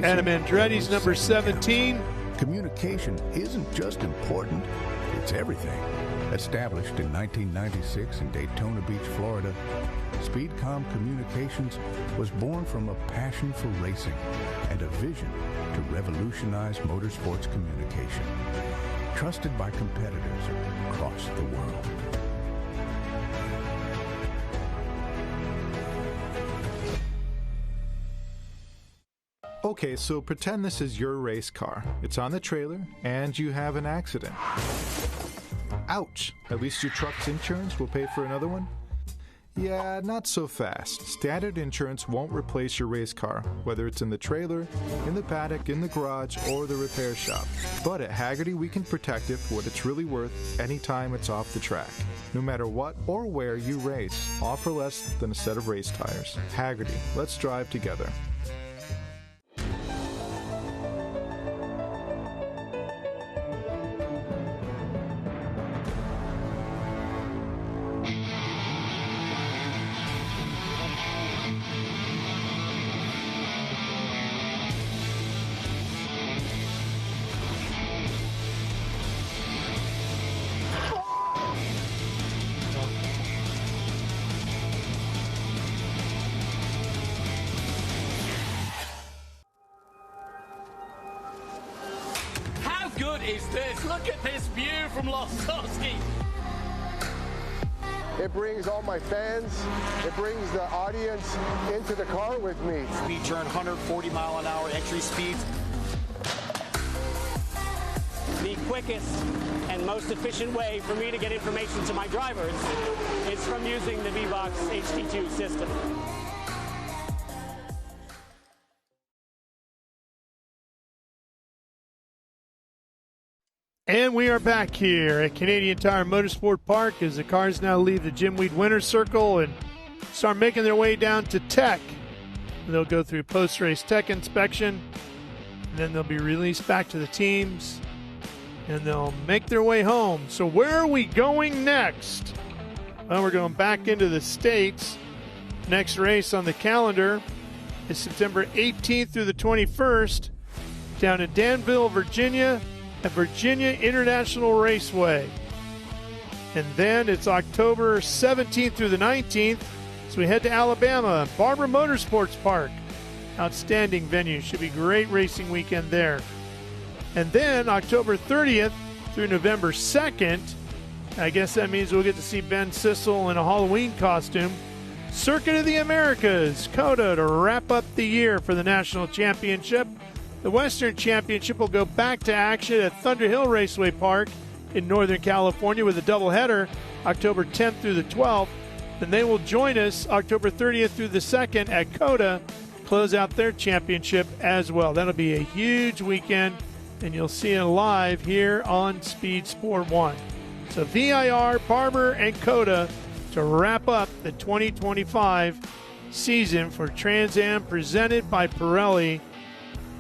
Adam Andretti's number 17. Communication isn't just important, it's everything. Established in 1996 in Daytona Beach, Florida, Speedcom Communications was born from a passion for racing and a vision to revolutionize motorsports communication. Trusted by competitors across the world. Okay, so pretend this is your race car. It's on the trailer, and you have an accident. Ouch! At least your truck's insurance will pay for another one? Yeah, not so fast. Standard insurance won't replace your race car, whether it's in the trailer, in the paddock, in the garage, or the repair shop. But at Hagerty, we can protect it for what it's really worth anytime it's off the track. No matter what or where you race, all for less than a set of race tires. Hagerty, let's drive together. good is this? Look at this view from Losowski. It brings all my fans, it brings the audience into the car with me. Speed turn, 140 mile an hour entry speeds. The quickest and most efficient way for me to get information to my drivers is from using the VBox HD2 system. And we are back here at Canadian Tire Motorsport Park as the cars now leave the Jim Weed Winner's Circle and start making their way down to Tech. They'll go through post-race tech inspection, and then they'll be released back to the teams, and they'll make their way home. So where are we going next? Well, we're going back into the States. Next race on the calendar is September 18th through the 21st down in Danville, Virginia, at Virginia International Raceway. And then it's October 17th through the 19th, so we head to Alabama, Barber Motorsports Park. Outstanding venue. Should be great racing weekend there. And then October 30th through November 2nd, I guess that means we'll get to see Ben Sissel in a Halloween costume. Circuit of the Americas, COTA, to wrap up the year for the National Championship. The Western Championship will go back to action at Thunder Hill Raceway Park in Northern California with a doubleheader October 10th through the 12th. Then they will join us October 30th through the 2nd at COTA, close out their championship as well. That'll be a huge weekend, and you'll see it live here on Speed Sport 1. So VIR, Barber, and COTA to wrap up the 2025 season for Trans Am presented by Pirelli.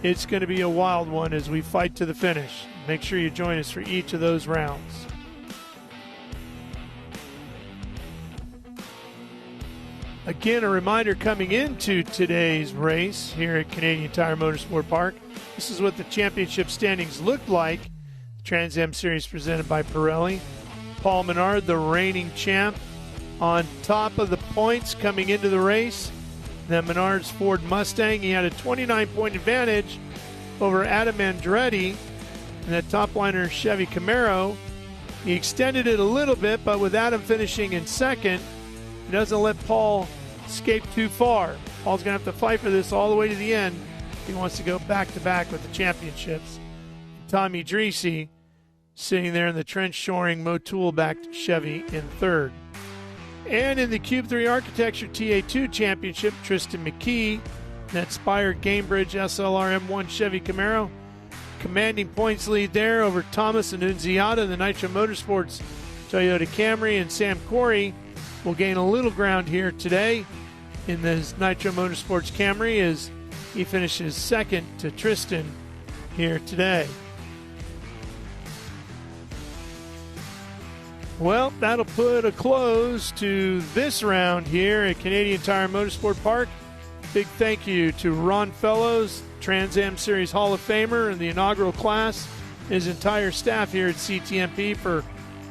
It's going to be a wild one as we fight to the finish. Make sure you join us for each of those rounds. Again, a reminder coming into today's race here at Canadian Tire Motorsport Park. This is what the championship standings look like. The Trans Am Series presented by Pirelli. Paul Menard, the reigning champ, on top of the points coming into the race. Then Menard's Ford Mustang, he had a 29-point advantage over Adam Andretti. And that top liner Chevy Camaro, he extended it a little bit, but with Adam finishing in second, he doesn't let Paul escape too far. Paul's going to have to fight for this all the way to the end if he wants to go back-to-back with the championships. Tommy Dreese sitting there in the trench-shoring Motul-backed Chevy in third. And in the Cube 3 Architecture TA2 Championship, Tristan McKee, that Spire Gamebridge SLR M1 Chevy Camaro, commanding points lead there over Thomas Annunziata. The Nitro Motorsports Toyota Camry, and Sam Corey will gain a little ground here today in this Nitro Motorsports Camry as he finishes second to Tristan here today. Well, that'll put a close to this round here at Canadian Tire Motorsport Park. Big thank you to Ron Fellows, Trans Am Series Hall of Famer in the inaugural class, his entire staff here at CTMP for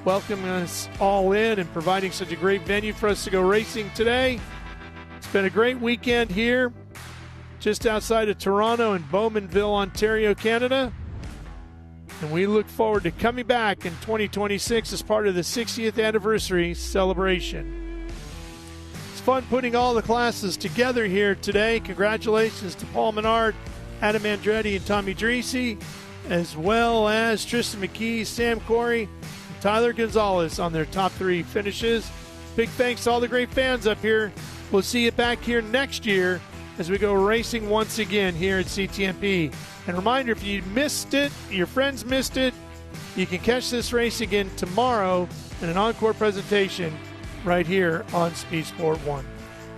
welcoming us all in and providing such a great venue for us to go racing today. It's been a great weekend here just outside of Toronto in Bowmanville, Ontario, Canada. And we look forward to coming back in 2026 as part of the 60th anniversary celebration. It's fun putting all the classes together here today. Congratulations to Paul Menard, Adam Andretti, and Tommy Dreese, as well as Tristan McKee, Sam Corey, and Tyler Gonzalez on their top three finishes. Big thanks to all the great fans up here. We'll see you back here next year as we go racing once again here at CTMP. And reminder, if you missed it, your friends missed it, you can catch this race again tomorrow in an encore presentation right here on Speed Sport 1.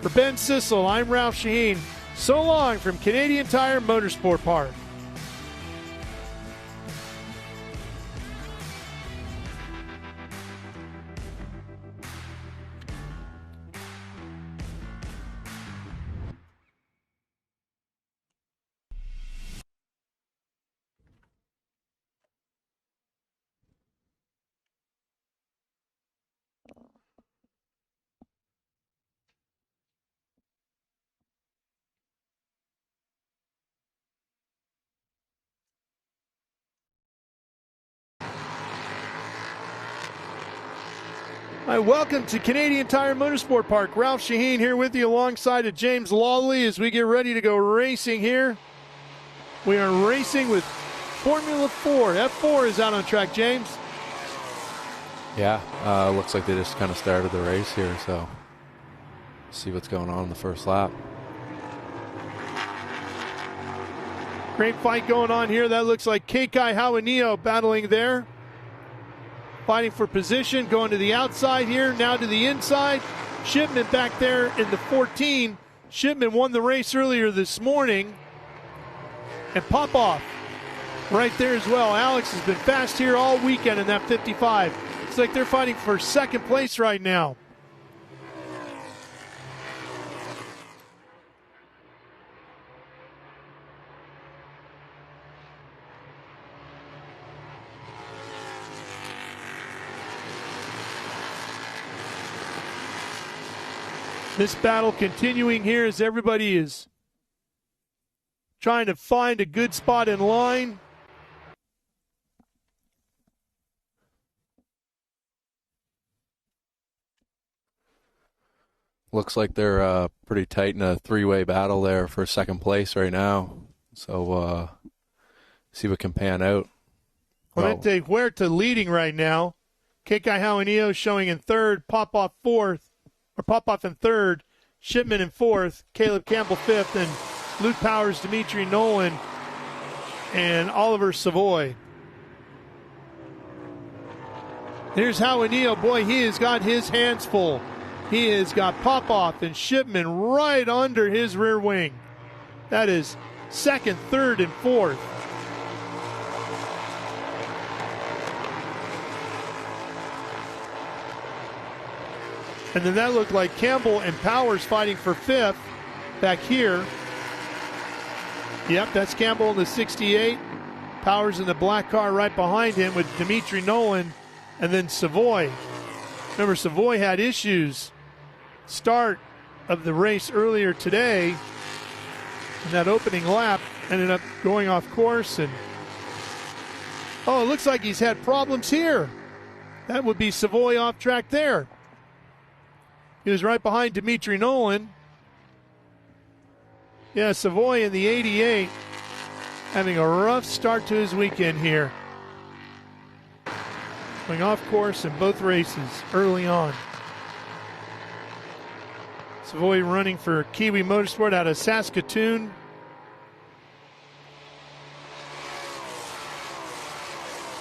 For Ben Sissel, I'm Ralph Shaheen. So long from Canadian Tire Motorsport Park. Hi, welcome to Canadian Tire Motorsport Park. Ralph Shaheen here with you alongside of James Lawley as we get ready to go racing here. We are racing with Formula 4. F4 is out on track, James. Yeah, looks like they just kind of started the race here, so see what's going on in the first lap. Great fight going on here. That looks like Keikai Hawanio battling there. Fighting for position, going to the outside here, now to the inside. Shipman back there in the 14. Shipman won the race earlier this morning. And Popoff right there as well. Alex has been fast here all weekend in that 55. It's like they're fighting for second place right now. This battle continuing here as everybody is trying to find a good spot in line. Looks like they're pretty tight in a three-way battle there for second place right now. So see what can pan out. Clemente Huerta leading right now. Keikai Hawanio showing in third, Popoff fourth. Or Popoff in third, Shipman in fourth, Caleb Campbell fifth, and Luke Powers, Dimitri Nolan, and Oliver Savoy. Here's Hawanio. Boy, he has got his hands full. He has got Popoff and Shipman right under his rear wing. That is second, third, and fourth. And then that looked like Campbell and Powers fighting for fifth back here. Yep, that's Campbell in the 68. Powers in the black car right behind him with Dimitri Nolan and then Savoy. Remember, Savoy had issues start of the race earlier today. And that opening lap ended up going off course. And oh, it looks like he's had problems here. That would be Savoy off track there. He was right behind Dimitri Nolan. Yeah, Savoy in the 88 having a rough start to his weekend here. Going off course in both races early on. Savoy running for Kiwi Motorsport out of Saskatoon.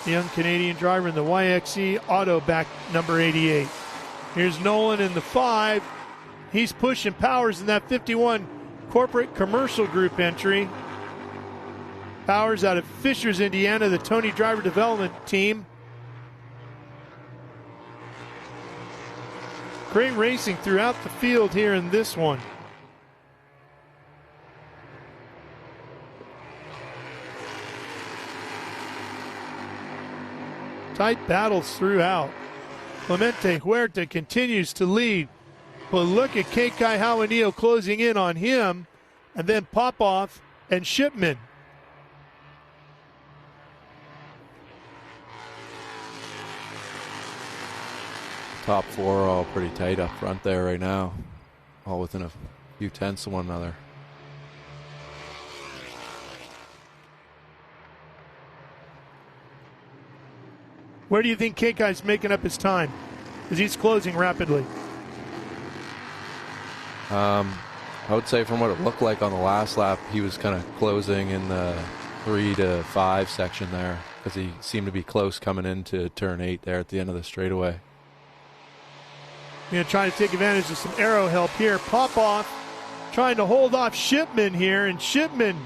The young Canadian driver in the YXE Auto back number 88. Here's Nolan in the 5. He's pushing Powers in that 51 corporate commercial group entry. Powers out of Fishers, Indiana, the Tony Driver Development Team. Great racing throughout the field here in this one. Tight battles throughout. Clemente Huerta continues to lead. But look at Keikai Hawanio closing in on him. And then Popoff and Shipman. Top four are all pretty tight up front there right now. All within a few tenths of one another. Where do you think Keikai's making up his time? Because he's closing rapidly. I would say from what it looked like on the last lap, he was kind of closing in the 3 to 5 section there because he seemed to be close coming into turn 8 there at the end of the straightaway. Going to try to take advantage of some aero help here. Popoff trying to hold off Shipman here, and Shipman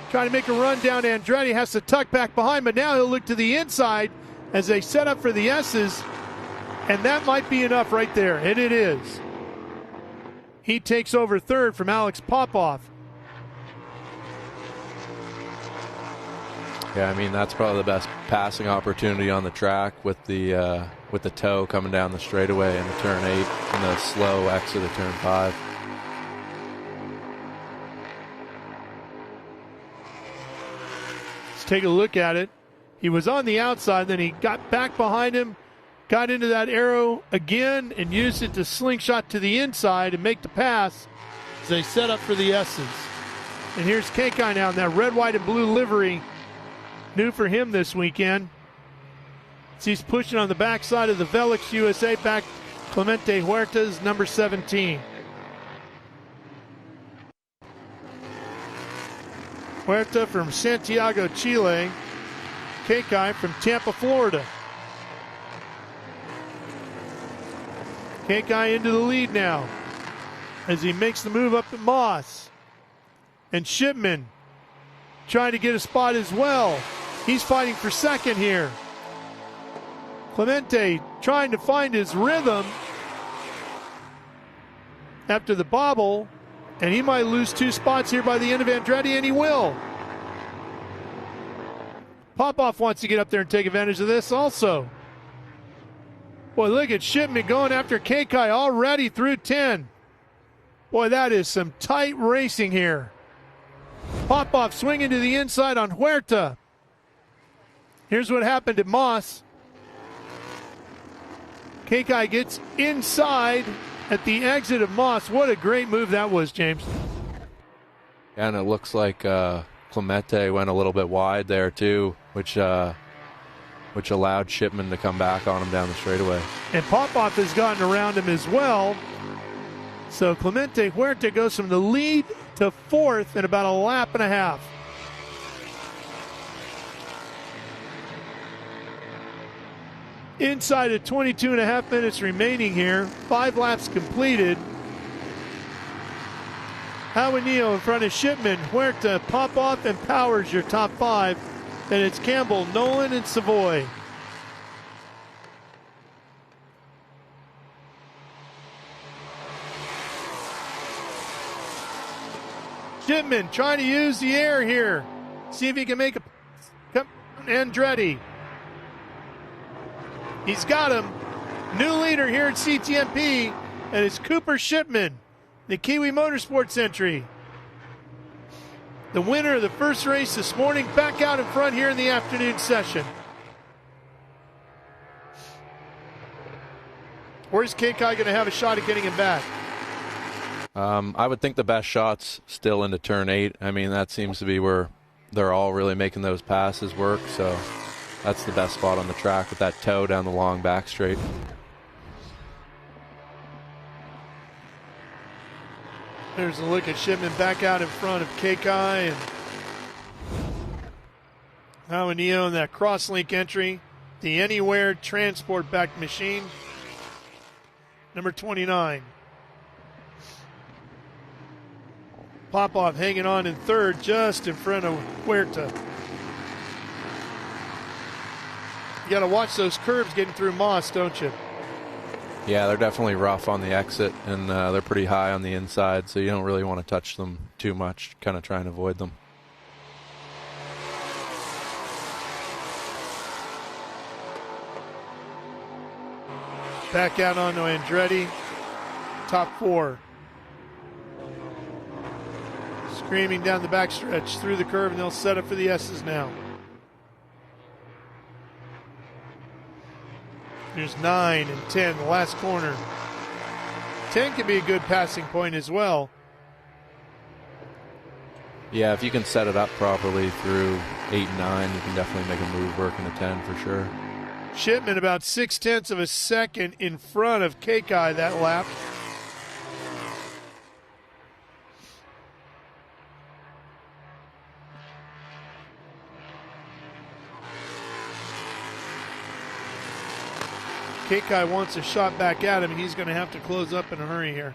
trying to make a run down Andretti, has to tuck back behind, but now he'll look to the inside as they set up for the S's, and that might be enough right there, and it is. He takes over third from Alex Popoff. Yeah, I mean, that's probably the best passing opportunity on the track with the toe coming down the straightaway into turn 8 and the slow exit of turn 5. Let's take a look at it. He was on the outside, then he got back behind him, got into that arrow again and used it to slingshot to the inside and make the pass as they set up for the S's. And here's Kekai now in that red, white, and blue livery. New for him this weekend. As he's pushing on the backside of the Velux USA back Clemente Huerta's number 17. Huerta from Santiago, Chile. Kekai from Tampa, Florida. Kekai into the lead now as he makes the move up to Moss. And Shipman trying to get a spot as well. He's fighting for second here. Clemente trying to find his rhythm after the bobble, and he might lose 2 spots here by the end of Andretti, and he will. Popoff wants to get up there and take advantage of this also. Boy, look at Shipman going after Kekai already through 10. Boy, that is some tight racing here. Popoff swinging to the inside on Huerta. Here's what happened at Moss. Kekai gets inside at the exit of Moss. What a great move that was, James. And it looks like Clemente went a little bit wide there too, which allowed Shipman to come back on him down the straightaway. And Popoff has gotten around him as well. So Clemente Huerta goes from the lead to 4th in about a lap and a half. Inside of 22 and a half minutes remaining here. 5 laps completed. Jaramillo in front of Shipman, Huerta, Popoff, and Powers your top 5. Then it's Campbell, Nolan, and Savoy. Shipman trying to use the air here. See if he can make a Andretti. He's got him. New leader here at CTMP, and it's Cooper Shipman, the Kiwi Motorsports entry. The winner of the first race this morning, back out in front here in the afternoon session. Where's Kekai going to have a shot at getting him back? I would think the best shot's still into turn 8. I mean, that seems to be where they're all really making those passes work, so that's the best spot on the track with that toe down the long back straight. There's a look at Shipman back out in front of Kekai and Jaramillo in that crosslink entry. The Anywhere Transport back machine, number 29. Popoff hanging on in 3rd, just in front of Huerta. You got to watch those curves getting through Moss, don't you? Yeah, they're definitely rough on the exit, and they're pretty high on the inside, so you don't really want to touch them too much, kind of try and avoid them. Back out onto Andretti, top 4. Screaming down the backstretch through the curve, and they'll set up for the S's now. There's 9 and 10, the last corner. 10 can be a good passing point as well. Yeah, if you can set it up properly through 8 and 9, you can definitely make a move work in a 10 for sure. Shipman about 0.6 of a second in front of Kekai that lap. Kekai wants a shot back at him, and he's going to have to close up in a hurry here.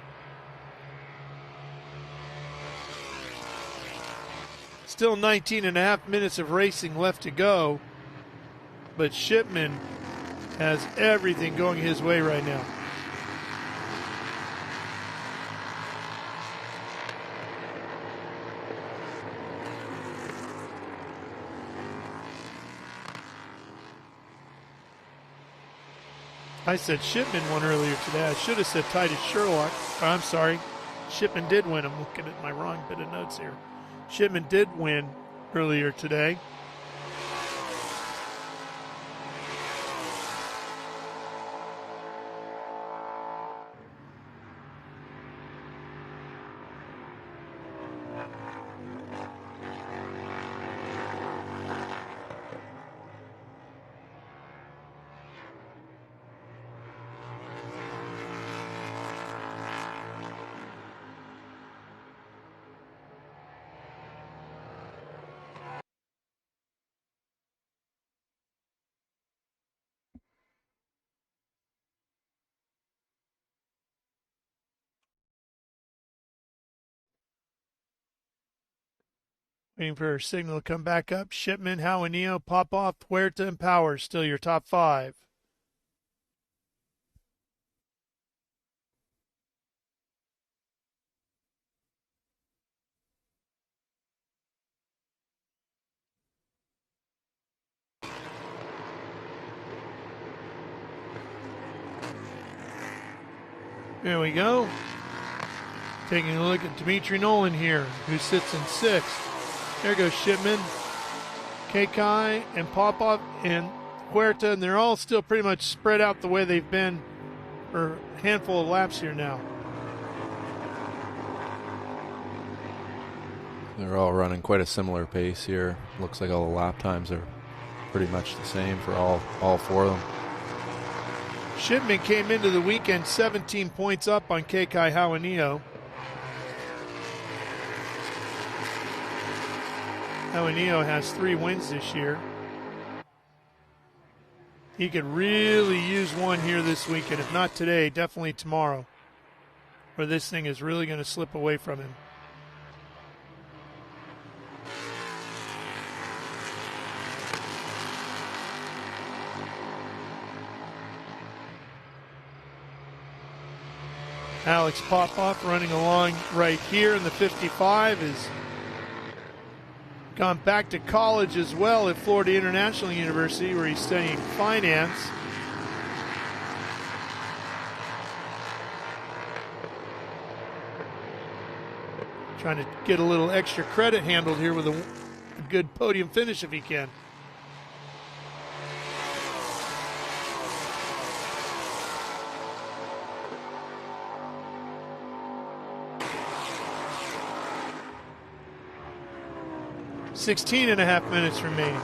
Still 19 and a half minutes of racing left to go, but Shipman has everything going his way right now. I said Shipman won earlier today. I should have said Titus Sherlock. Oh, I'm sorry. Shipman did win. I'm looking at my wrong bit of notes here. Shipman did win earlier today. Waiting for her signal to come back up. Shipman, Joaquinillo, Popoff, Huerta, and Powers still your top 5. There we go. Taking a look at Dimitri Nolan here, who sits in 6th. There goes Shipman, Kekai, and Popov, and Huerta, and they're all still pretty much spread out the way they've been for a handful of laps here now. They're all running quite a similar pace here. Looks like all the lap times are pretty much the same for all 4 of them. Shipman came into the weekend 17 points up on Kekai Joaquinillo. Joaquinillo has 3 wins this year. He could really use one here this weekend. If not today, definitely tomorrow, where this thing is really going to slip away from him. Alex Popoff running along right here in the 55 has gone back to college as well at Florida International University, where he's studying finance. Trying to get a little extra credit handled here with a good podium finish if he can. Sixteen and a half minutes remaining.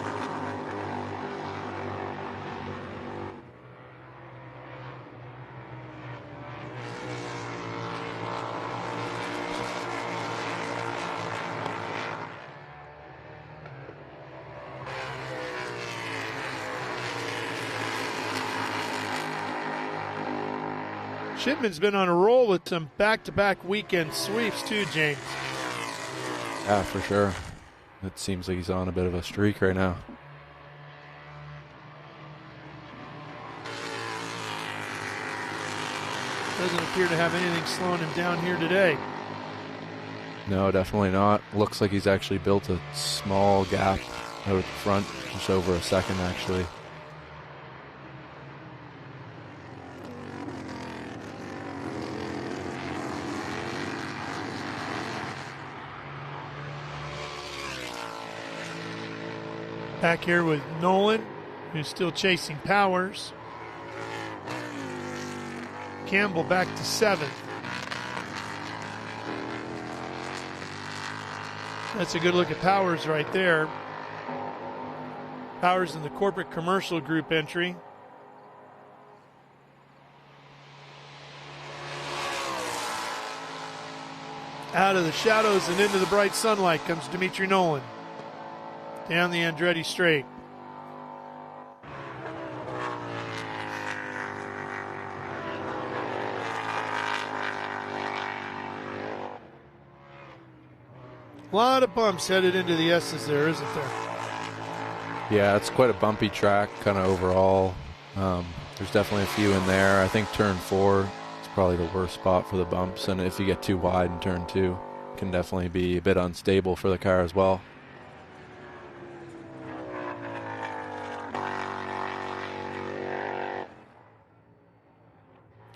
Shipman's been on a roll with some back-to-back weekend sweeps too, James. Yeah, for sure. It seems like he's on a bit of a streak right now. Doesn't appear to have anything slowing him down here today. No, definitely not. Looks like he's actually built a small gap out at the front, just over a second actually. Back here with Nolan, who's still chasing Powers. Campbell back to 7th. That's a good look at Powers right there. Powers in the corporate commercial group entry. Out of the shadows and into the bright sunlight comes Dimitri Nolan. Down the Andretti straight. A lot of bumps headed into the S's there, isn't there? Yeah, it's quite a bumpy track kind of overall. There's definitely a few in there. I think turn 4 is probably the worst spot for the bumps, and if you get too wide in turn 2, it can definitely be a bit unstable for the car as well.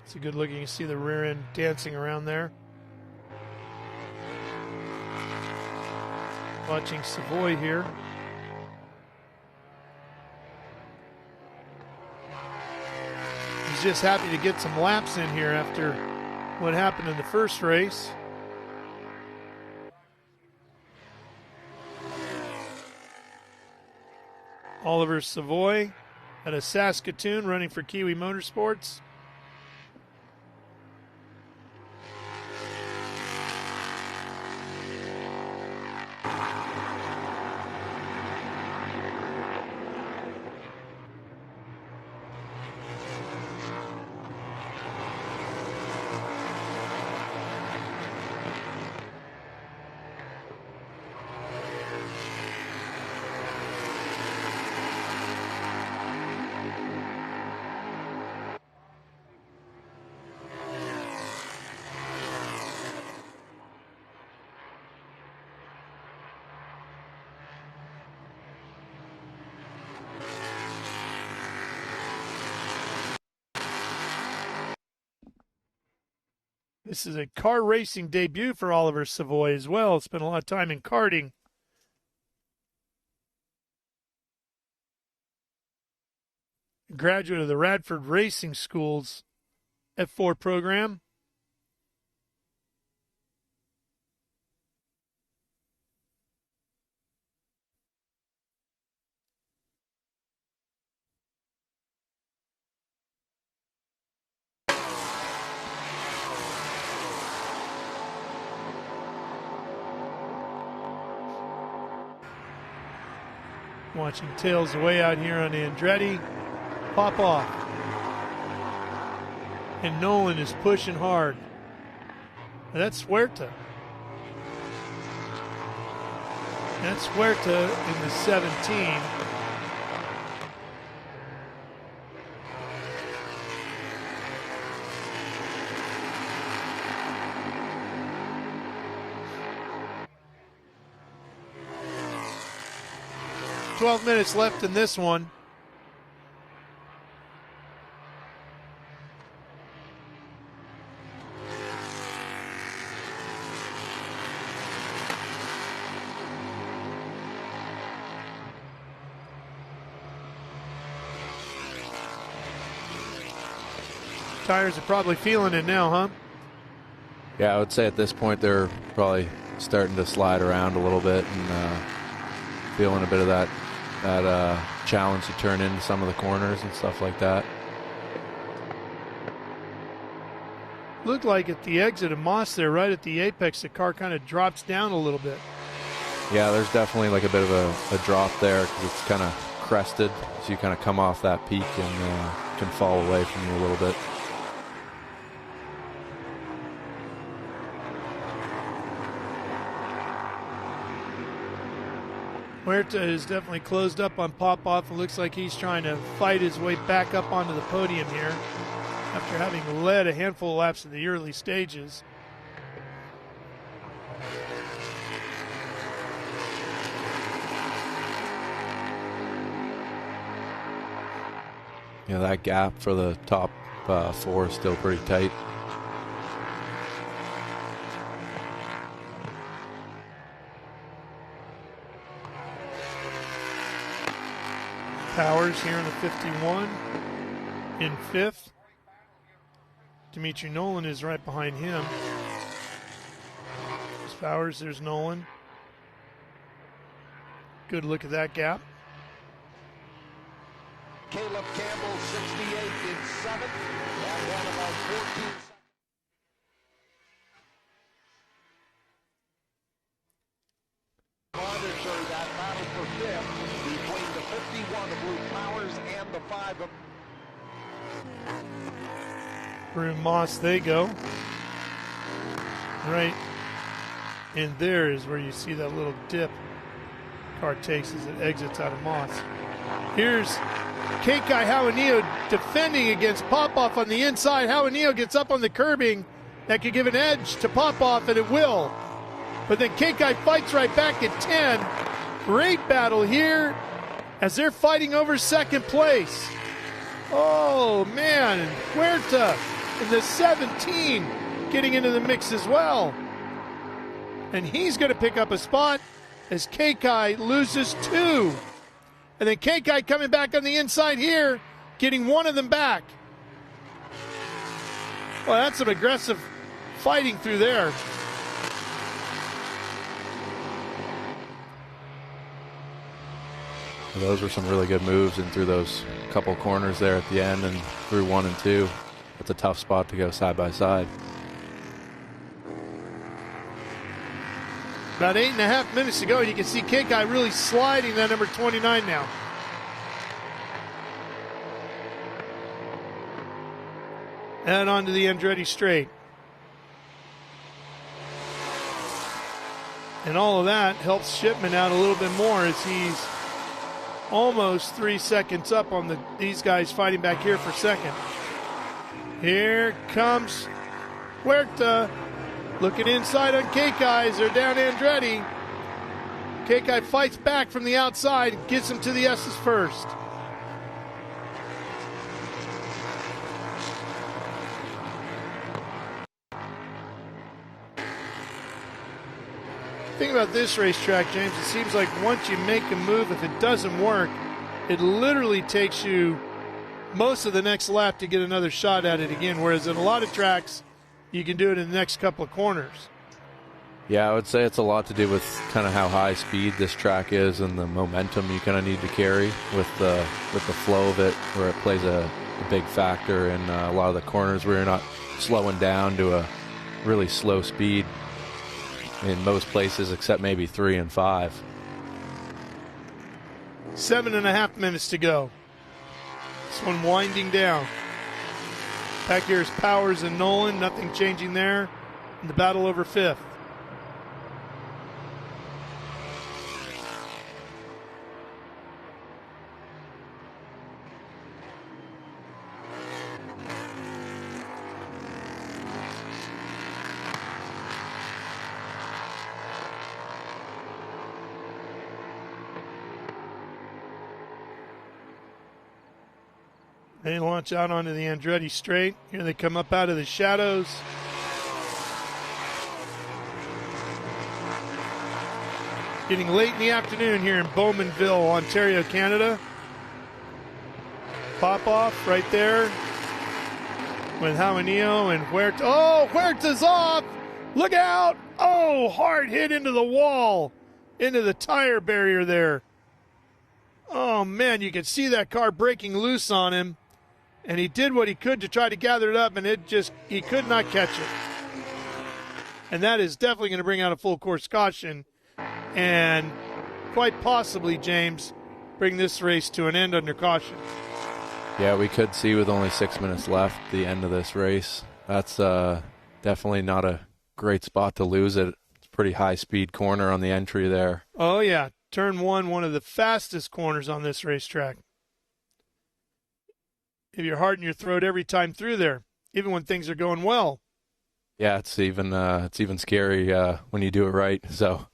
It's a good look. You can see the rear end dancing around there. Watching Savoy here. He's just happy to get some laps in here after what happened in the first race. Oliver Savoy out of Saskatoon running for Kiwi Motorsports. This is a car racing debut for Oliver Savoy as well. Spent a lot of time in karting. Graduate of the Radford Racing School's F4 program. Watching tails away out here on Andretti. Pop off. And Nolan is pushing hard. That's Huerta. That's Huerta in the 17. "12 minutes left in this one." Tires are probably feeling it now, huh? Yeah, I would say at this point they're probably starting to slide around a little bit and feeling a bit of that challenge to turn into some of the corners and stuff like that. Looked like at the exit of Moss there, right at the apex, the car kind of drops down a little bit. Yeah, there's definitely like a bit of a drop there because it's kind of crested, so you kind of come off that peak and can fall away from you a little bit. Huerta has definitely closed up on Popoff. It looks like he's trying to fight his way back up onto the podium here after having led a handful of laps in the early stages. Yeah, that gap for the top four is still pretty tight. Powers here in the 51 in 5th. Dimitri Nolan is right behind him. There's Powers, there's Nolan. Good look at that gap. Caleb Campbell, 68 in 7th. And then about 14 seconds. Monitor that battle for 5th between the 51 of Luke Powers and the 5 of... Through Moss they go. Right. And there is where you see that little dip car takes as it exits out of Moss. Here's Keikai Hawanio defending against Popoff on the inside. Hawanio gets up on the curbing. That could give an edge to Popoff, and it will. But then Keikai fights right back at 10. Great battle here as they're fighting over second place. Oh, man. Huerta in the 17 getting into the mix as well. And he's going to pick up a spot as Keikai loses 2. And then Keikai coming back on the inside here, getting one of them back. Well, that's some aggressive fighting through there. Those were some really good moves in through those couple corners there at the end and through 1 and 2. It's a tough spot to go side by side. About 8.5 minutes to go, and you can see Keikai really sliding that number 29 now. And onto the Andretti straight. And all of that helps Shipman out a little bit more as he's almost 3 seconds up on these guys fighting back here for second. Here comes Huerta. Looking inside on Keikai as they're down Andretti. Keikai fights back from the outside, gets him to the S's first. thing about this racetrack, James, it seems like once you make a move, if it doesn't work, it literally takes you most of the next lap to get another shot at it again, whereas in a lot of tracks, you can do it in the next couple of corners. Yeah, I would say it's a lot to do with kind of how high speed this track is and the momentum you kind of need to carry with the flow of it, where it plays a big factor in a lot of the corners where you're not slowing down to a really slow speed in most places except maybe 3 and 5. 7.5 minutes to go. This one winding down. Back here is Powers and Nolan. Nothing changing there in the battle over 5th. They launch out onto the Andretti straight. Here they come up out of the shadows. Getting late in the afternoon here in Bowmanville, Ontario, Canada. Pop-off right there with Jaramillo and Huerta. Oh, Huerta's off! Look out! Oh, hard hit into the wall, into the tire barrier there. Oh, man, you could see that car breaking loose on him. And he did what he could to try to gather it up, and he could not catch it. And that is definitely going to bring out a full course caution and quite possibly, James, bring this race to an end under caution. Yeah, we could see with only 6 minutes left the end of this race. That's definitely not a great spot to lose it. It's a pretty high-speed corner on the entry there. Oh, yeah. Turn 1, one of the fastest corners on this racetrack. If your heart in your throat every time through there, even when things are going well. Yeah, it's even scary when you do it right. So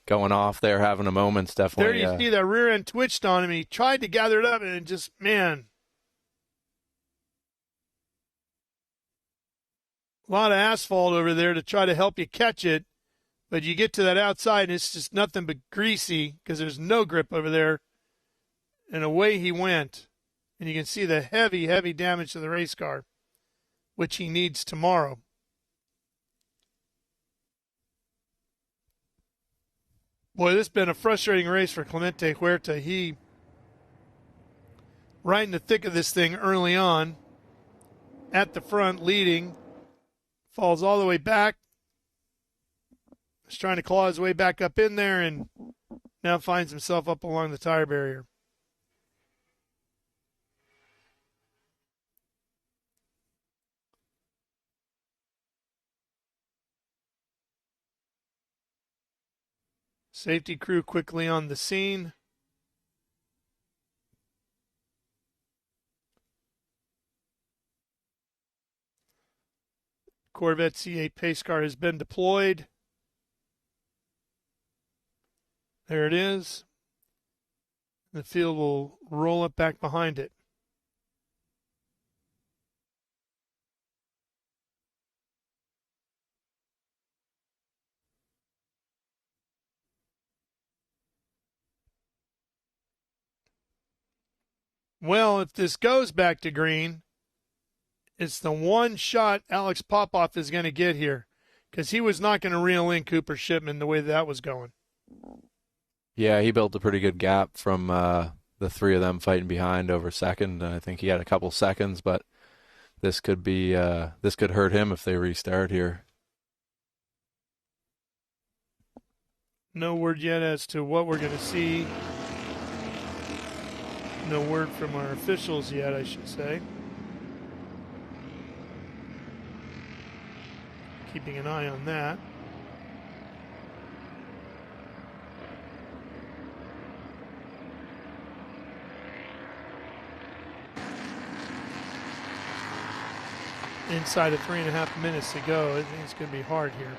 going off there, having a moment's definitely. There you see that rear end twitched on him. He tried to gather it up, and it just, man. A lot of asphalt over there to try to help you catch it, but you get to that outside, and it's just nothing but greasy because there's no grip over there, and away he went. And you can see the heavy, heavy damage to the race car, which he needs tomorrow. Boy, this has been a frustrating race for Clemente Huerta. He, right in the thick of this thing early on, at the front, leading, falls all the way back. He's trying to claw his way back up in there and now finds himself up along the tire barrier. Safety crew quickly on the scene. Corvette C8 pace car has been deployed. There it is. The field will roll up back behind it. Well, if this goes back to green, it's the one shot Alex Popoff is going to get here because he was not going to reel in Cooper Shipman the way that was going. Yeah, he built a pretty good gap from the three of them fighting behind over second. I think he had a couple seconds, but this could hurt him if they restart here. No word yet as to what we're going to see. No word from our officials yet, I should say. Keeping an eye on that. Inside of 3.5 minutes to go. I think it's going to be hard here.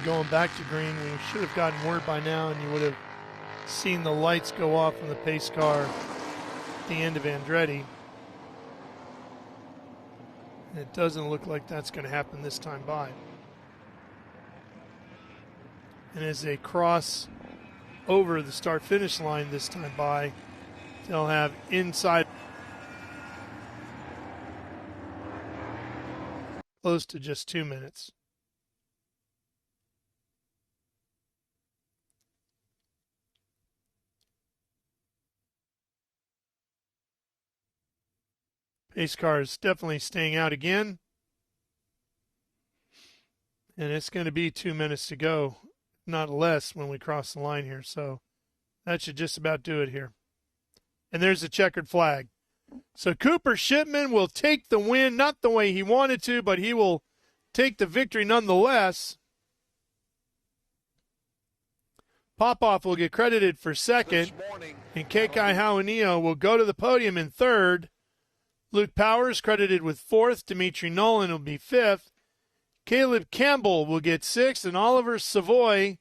Going back to green, we should have gotten word by now, and you would have seen the lights go off on the pace car at the end of Andretti. It doesn't look like that's going to happen this time by. And as they cross over the start-finish line this time by, they'll have inside close to just 2 minutes. Pace car is definitely staying out again. And it's going to be 2 minutes to go, not less, when we cross the line here. So that should just about do it here. And there's the checkered flag. So Cooper Shipman will take the win, not the way he wanted to, but he will take the victory nonetheless. Popoff will get credited for second, and Kekai Hauanio will go to the podium in third. Luke Powers credited with fourth. Dimitri Nolan will be fifth. Caleb Campbell will get sixth, and Oliver Savoy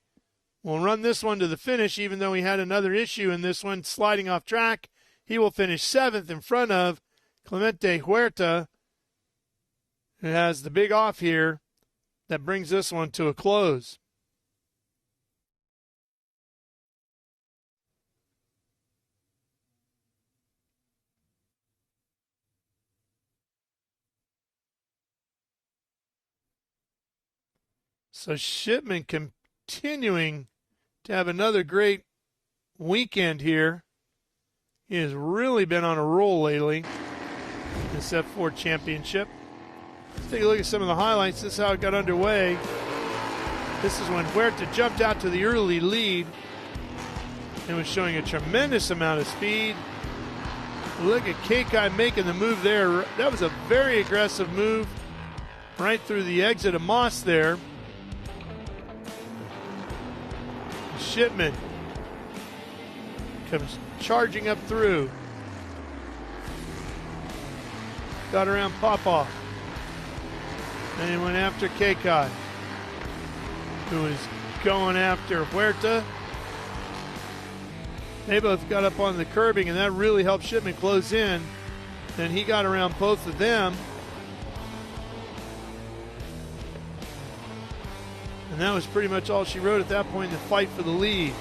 will run this one to the finish, even though he had another issue in this one, sliding off track. He will finish seventh in front of Clemente Huerta, who has the big off here that brings this one to a close. So Shipman continuing to have another great weekend here. He has really been on a roll lately, this F4 championship. Let's take a look at some of the highlights. This is how it got underway. This is when Huerta jumped out to the early lead and was showing a tremendous amount of speed. Look at Kekai making the move there. That was a very aggressive move right through the exit of Moss there. Shipman comes charging up through. Got around Popoff. And he went after Kekai, who was going after Huerta. They both got up on the curbing, and that really helped Shipman close in. Then he got around both of them. And that was pretty much all she wrote at that point in the fight for the lead.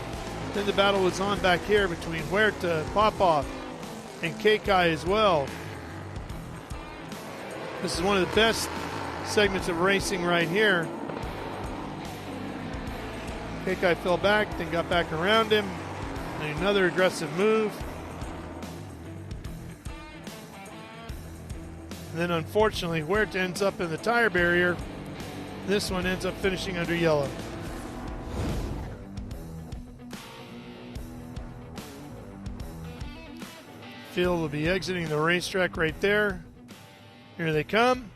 Then the battle was on back here between Huerta, Popoff, and Kekai as well. This is one of the best segments of racing right here. Kekai fell back, then got back around him. And another aggressive move. And then unfortunately, Huerta ends up in the tire barrier. This one ends up finishing under yellow. Field will be exiting the racetrack right there. Here they come.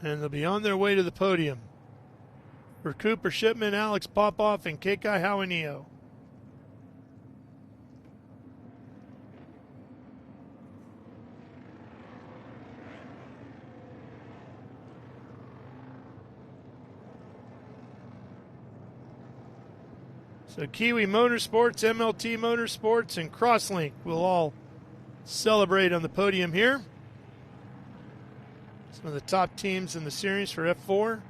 And they'll be on their way to the podium. For Cooper Shipman, Alex Popoff, and Kekai Hauanio. So Kiwi Motorsports, MLT Motorsports, and Crosslink will all celebrate on the podium here. Some of the top teams in the series for F4.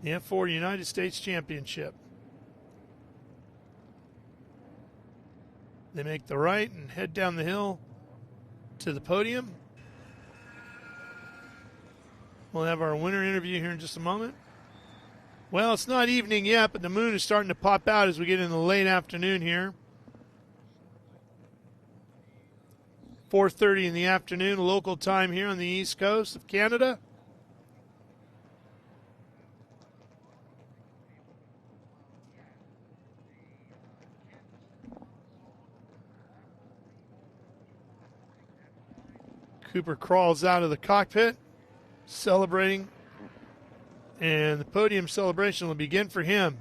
The F4 United States Championship. They make the right and head down the hill to the podium. We'll have our winner interview here in just a moment. Well, it's not evening yet, but the moon is starting to pop out as we get into the late afternoon here. 4:30 in the afternoon, local time here on the east coast of Canada. Cooper crawls out of the cockpit, celebrating. And the podium celebration will begin for him.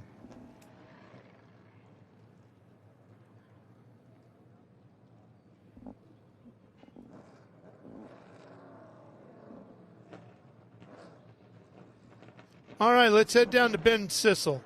All right, let's head down to Ben Sissel.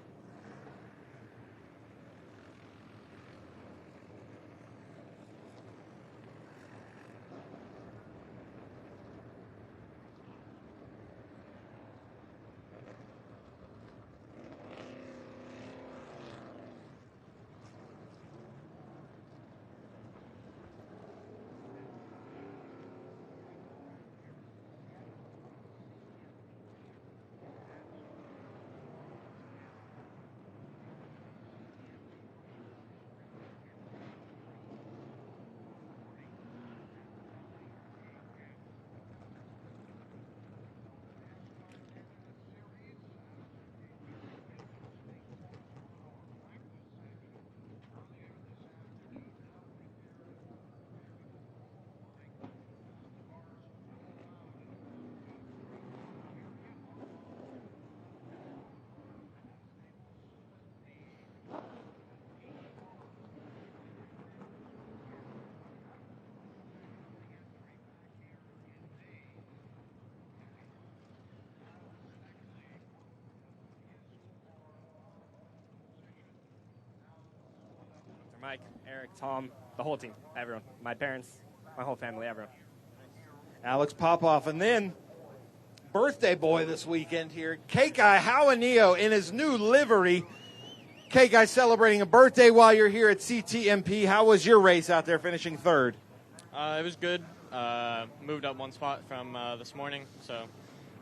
Mike, Eric, Tom, the whole team, everyone. My parents, my whole family, everyone. Alex Popoff. And then birthday boy this weekend here, Kekai Hawanio in his new livery. Kekai celebrating a birthday while you're here at CTMP. How was your race out there finishing third? It was good. Moved up one spot from this morning, so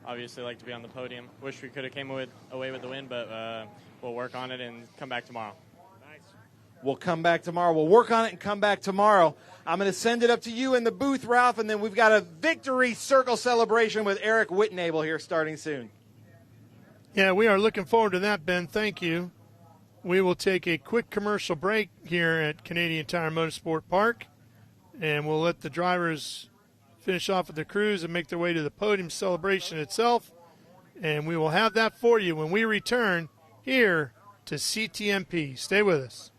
obviously like to be on the podium. Wish we could have came away with the win, but we'll work on it and come back tomorrow. We'll come back tomorrow. We'll work on it and come back tomorrow. I'm going to send it up to you in the booth, Ralph, and then we've got a victory circle celebration with Eric Whitnable here starting soon. Yeah, we are looking forward to that, Ben. Thank you. We will take a quick commercial break here at Canadian Tire Motorsport Park, and we'll let the drivers finish off with their crews and make their way to the podium celebration itself, and we will have that for you when we return here to CTMP. Stay with us.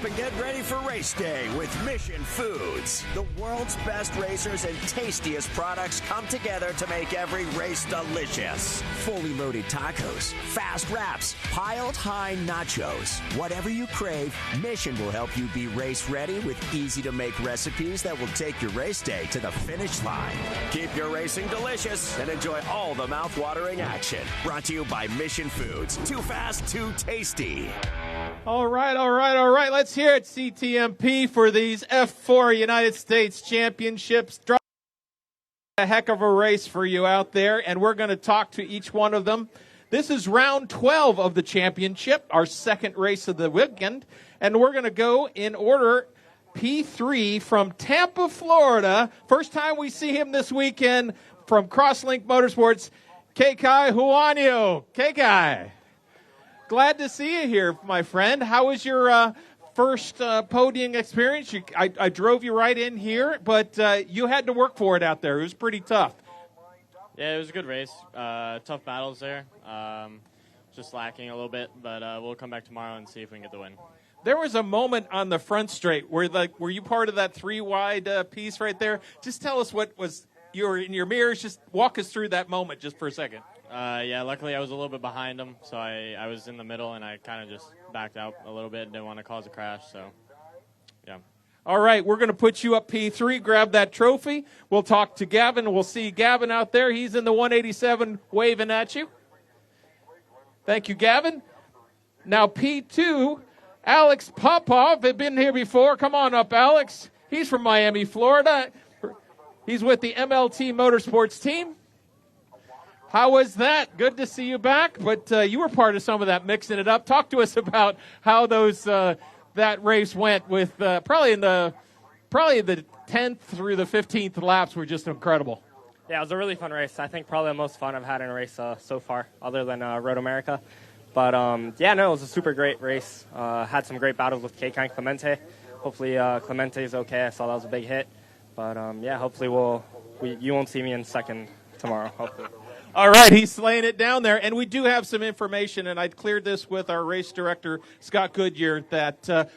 And get ready for race day with Mission Foods. The world's best racers and tastiest products come together to make every race delicious. Fully loaded tacos, fast wraps, piled high nachos. Whatever you crave, Mission will help you be race ready with easy to make recipes that will take your race day to the finish line. Keep your racing delicious and enjoy all the mouth-watering action. Brought to you by Mission Foods. Too fast, too tasty. All right. Let's hear it, CTMP, for these F4 United States Championships. A heck of a race for you out there, and we're going to talk to each one of them. This is round 12 of the championship, our second race of the weekend, and we're going to go in order. P3 from Tampa, Florida. First time we see him this weekend from Crosslink Motorsports, Kekai Hawanio. Kekai, glad to see you here, my friend. How was your first podium experience? I drove you right in here, but you had to work for it out there. It was pretty tough. Yeah, it was a good race. Tough battles there. Just lacking a little bit, but we'll come back tomorrow and see if we can get the win. There was a moment on the front straight where, were you part of that 3-wide piece right there? Just tell us what was you were in your mirrors. Just walk us through that moment just for a second. Yeah, luckily I was a little bit behind him, so I was in the middle, and I kind of just backed out a little bit and didn't want to cause a crash, so yeah. All right, we're going to put you up P3. Grab that trophy. We'll talk to Gavin. We'll see Gavin out there. He's in the 187 waving at you. Thank you, Gavin. Now P2, Alex Popov had been here before. Come on up, Alex. He's from Miami, Florida. He's with the MLT Motorsports team. How was that? Good to see you back, but you were part of some of that mixing it up. Talk to us about how those that race went with probably the 10th through the 15th laps were just incredible. Yeah, it was a really fun race. I think probably the most fun I've had in a race so far, other than Road America. But, yeah, no, it was a super great race. Had some great battles with Keiko and Clemente. Hopefully Clemente is okay. I saw that was a big hit. But, yeah, hopefully you won't see me in second tomorrow, hopefully. All right, he's slaying it down there. And we do have some information, and I cleared this with our race director, Scott Goodyear, that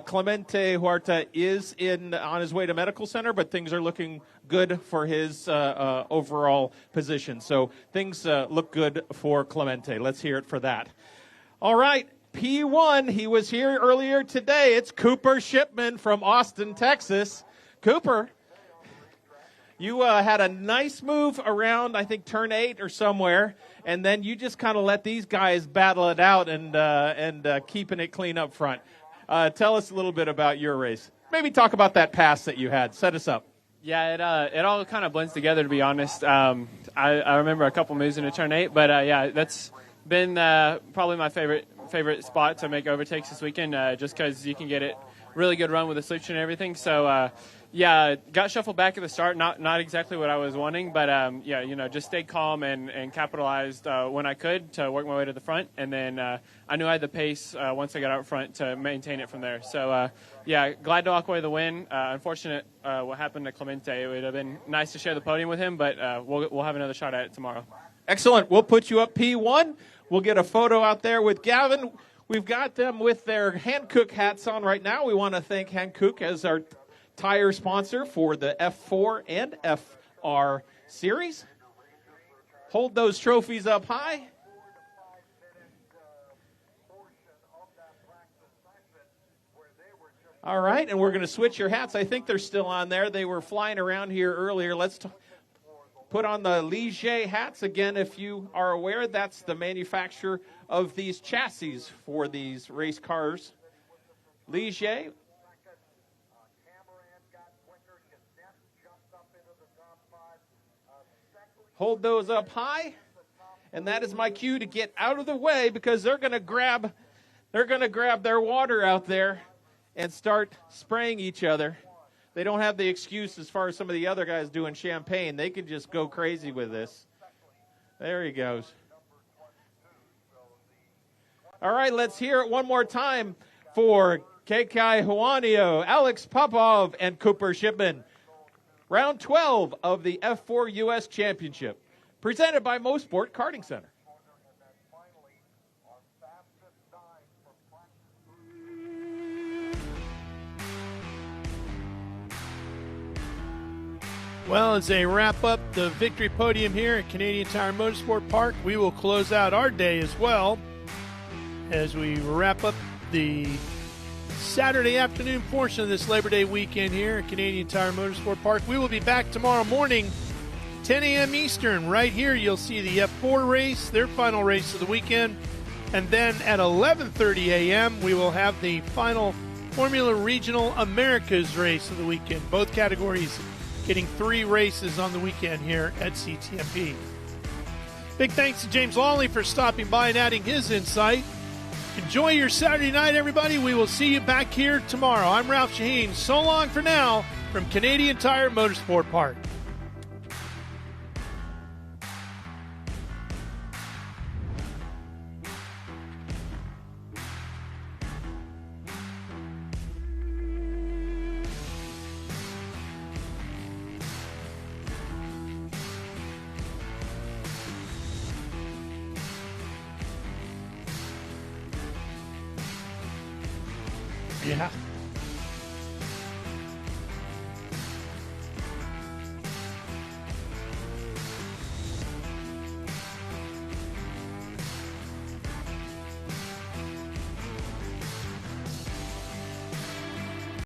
Clemente Huerta is on his way to medical center, but things are looking good for his overall position. So things look good for Clemente. Let's hear it for that. All right, P1, he was here earlier today. It's Cooper Shipman from Austin, Texas. Cooper, you had a nice move around, I think, turn 8 or somewhere, and then you just kind of let these guys battle it out and keeping it clean up front. Tell us a little bit about your race. Maybe talk about that pass that you had. Set us up. Yeah, it all kind of blends together, to be honest. I remember a couple moves in a turn 8, but yeah, that's been probably my favorite spot to make overtakes this weekend, just because you can get it really good run with the switch and everything. So yeah, got shuffled back at the start. Not exactly what I was wanting, but yeah, just stayed calm and capitalized when I could to work my way to the front. And then I knew I had the pace once I got out front to maintain it from there. So yeah, glad to walk away with the win. Unfortunate what happened to Clemente. It would have been nice to share the podium with him, but we'll have another shot at it tomorrow. Excellent. We'll put you up P1. We'll get a photo out there with Gavin. We've got them with their Hankook hats on right now. We want to thank Hankook as our tire sponsor for the F4 and F4 Series. Hold those trophies up high. All right, and we're going to switch your hats. I think they're still on there. They were flying around here earlier. Let's put on the Ligier hats. Again, if you are aware, that's the manufacturer of these chassis for these race cars. Ligier. Hold those up high, and that is my cue to get out of the way because they're going to grab their water out there and start spraying each other. They don't have the excuse as far as some of the other guys doing champagne. They can just go crazy with this. There he goes. All right, let's hear it one more time for Kekai Juanio, Alex Popov, and Cooper Shipman. Round 12 of the F4 U.S. Championship, presented by Motorsport Karting Center. Well, as they wrap up the victory podium here at Canadian Tire Motorsport Park, we will close out our day as well as we wrap up the Saturday afternoon portion of this Labor Day weekend here at Canadian Tire Motorsport Park. We will be back tomorrow morning, 10 a.m. Eastern. Right here, you'll see the F4 race, their final race of the weekend. And then at 11:30 a.m., we will have the final Formula Regional Americas race of the weekend. Both categories getting 3 races on the weekend here at CTMP. Big thanks to James Lawley for stopping by and adding his insight. Enjoy your Saturday night, everybody. We will see you back here tomorrow. I'm Ralph Shaheen. So long for now from Canadian Tire Motorsport Park. Yeah.